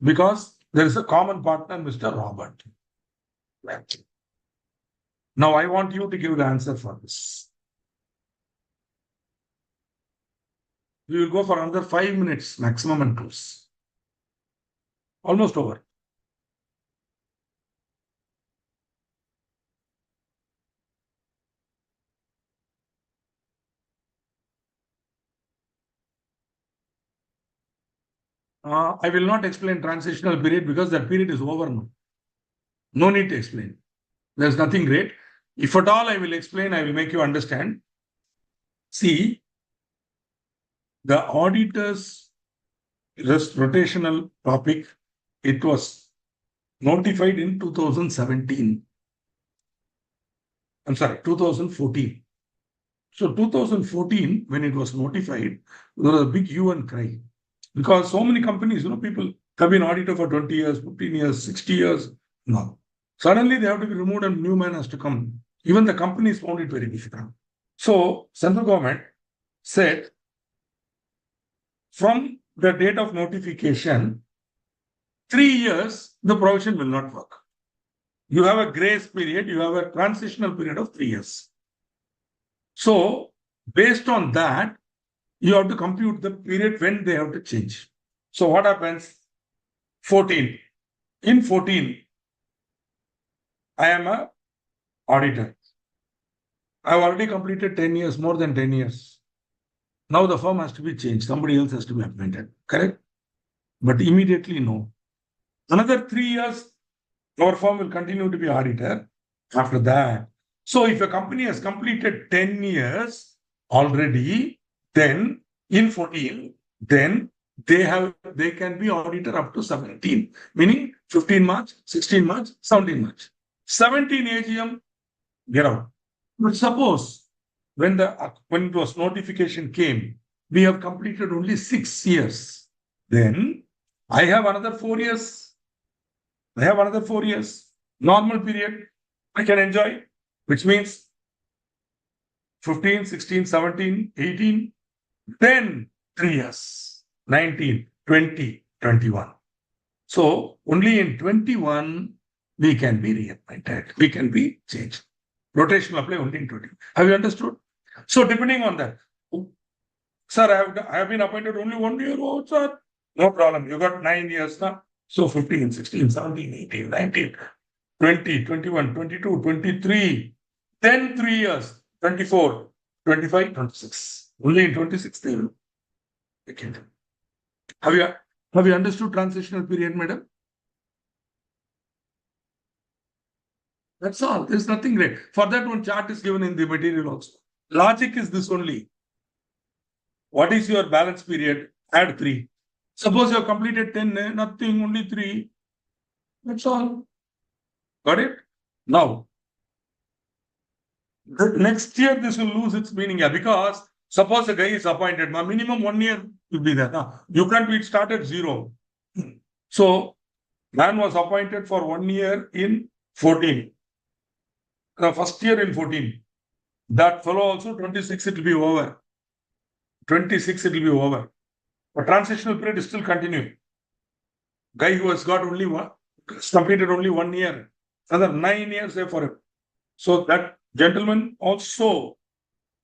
Because there is a common partner, Mr. Robert. Now I want you to give the answer for this. We will go for another 5 minutes maximum and close. Almost over. I will not explain transitional period because that period is over now. No need to explain. There's nothing great. If at all I will explain, I will make you understand. See, the auditor's rotational topic, it was notified in 2017. I'm sorry, 2014. So 2014, when it was notified, there was a big hue and cry. Because so many companies, people have been auditor for 20 years, 15 years, 60 years. No. Suddenly they have to be removed and new man has to come. Even the companies found it very difficult. So central government said, from the date of notification, 3 years, the provision will not work. You have a grace period, you have a transitional period of 3 years. So, based on that, you have to compute the period when they have to change. So, what happens? 14. In 14, I am an auditor. I have already completed 10 years, more than 10 years. Now the firm has to be changed. Somebody else has to be appointed. Correct? But immediately, no. Another 3 years, our firm will continue to be auditor after that. So if a company has completed 10 years already, then in 14, then they can be auditor up to 17, meaning 15 March, 16 March, 17 March. 17 AGM, get out. But suppose when it was notification came, we have completed only 6 years. Then I have another 4 years. Normal period I can enjoy, which means 15, 16, 17, 18, then 3 years, 19, 20, 21. So only in 21, we can be reappointed. We can be changed. Rotation apply only in 20. Have you understood? So depending on that, sir, I have been appointed only 1 year. Oh, sir, no problem. You got 9 years now. So 15, 16, 17, 18, 19, 20, 21, 22, 23, then 3 years, 24, 25, 26. Only in 26 they will. Okay. Have you understood transitional period, madam? That's all. There's nothing great. For that, one chart is given in the material also. Logic is this only. What is your balance period? Add 3. Suppose you have completed 10, nothing, only 3. That's all. Got it? Now, the next year this will lose its meaning, because suppose a guy is appointed, minimum 1 year will be there. You can't be started 0. So, man was appointed for 1 year in 14. The first year in 14. That fellow also 26, it will be over. 26, it will be over. But transitional period is still continuing. Guy who has got only one, completed only 1 year, another 9 years there for him. So that gentleman also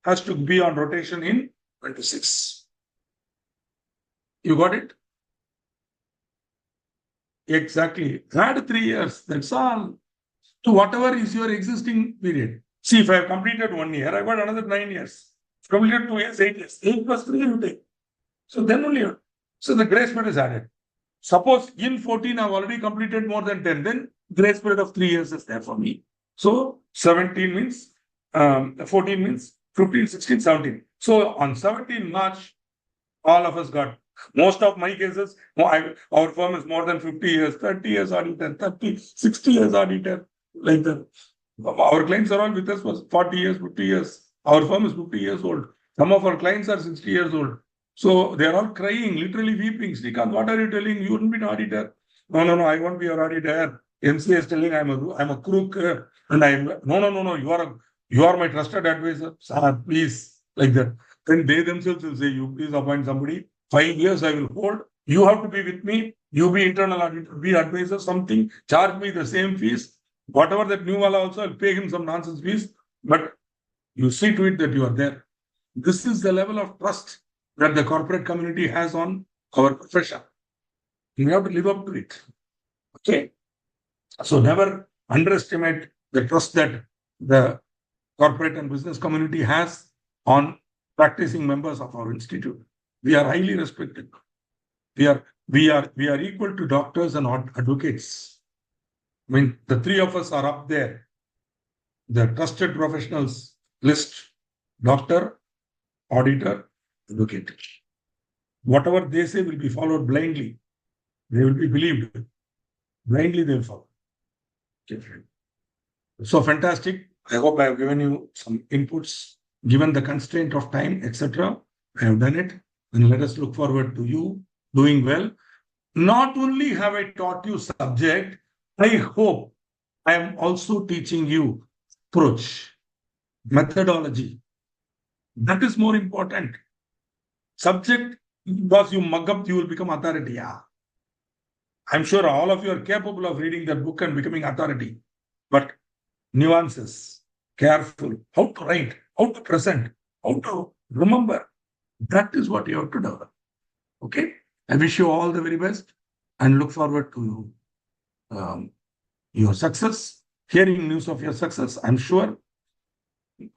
has to be on rotation in 26. You got it? Exactly. Add 3 years. That's all. To whatever is your existing period. See, if I have completed 1 year, I got another 9 years. Completed 2 years, 8 years. 8 plus 3 you take. So then only. So the grace period is added. Suppose in 14 I've already completed more than 10, then grace period of 3 years is there for me. So 17 means 14 means 15, 16, 17. So on 17 March, all of us got. Most of my cases, our firm is more than 50 years, 30 years auditor, 30, 60 years auditor, like that. Our clients are all with us for 40 years, 50 years. Our firm is 50 years old. Some of our clients are 60 years old. So they are all crying, literally weeping. Srikanth, what are you telling? You wouldn't be an auditor. No, I won't be your auditor. MCA is telling I'm a crook, and no. You are my trusted advisor. Sir, please, like that. Then they themselves will say, you please appoint somebody. 5 years I will hold. You have to be with me. You be internal auditor, be advisor, something. Charge me the same fees. Whatever that new wala also, I'll pay him some nonsense fees. But you see to it that you are there. This is the level of trust that the corporate community has on our profession. We have to live up to it. Okay. So never underestimate the trust that the corporate and business community has on practicing members of our institute. We are highly respected. We are equal to doctors and advocates. I mean, the 3 of us are up there. The trusted professionals list: doctor, auditor, advocate. Whatever they say will be followed blindly. They will be believed. Blindly they will follow. Okay. So fantastic. I hope I have given you some inputs. Given the constraint of time, etc., I have done it. And let us look forward to you doing well. Not only have I taught you subject, I hope I am also teaching you approach, methodology. That is more important. Subject, because you mug up, you will become authority. Yeah. I'm sure all of you are capable of reading that book and becoming authority. But nuances, careful, how to write, how to present, how to remember. That is what you have to develop. Okay? I wish you all the very best and look forward to your success, hearing news of your success. I'm sure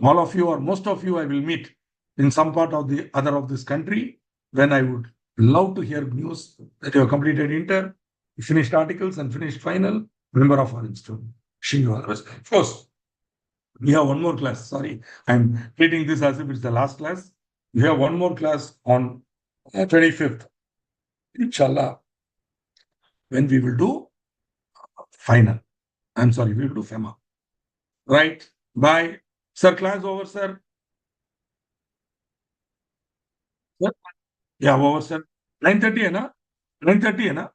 all of you or most of you I will meet in some part of the other of this country, when I would love to hear news that you have completed inter, finished articles and finished final, member of our institute. Wishing you all the best. Of course, we have one more class. Sorry, I'm treating this as if it's the last class. We have one more class on 25th. Inshallah, when we will do final. I'm sorry, we will do FEMA. Right. Bye. Sir, class over, sir. Yeah, over, sir. 9:30 है ना? 9:30 है ना?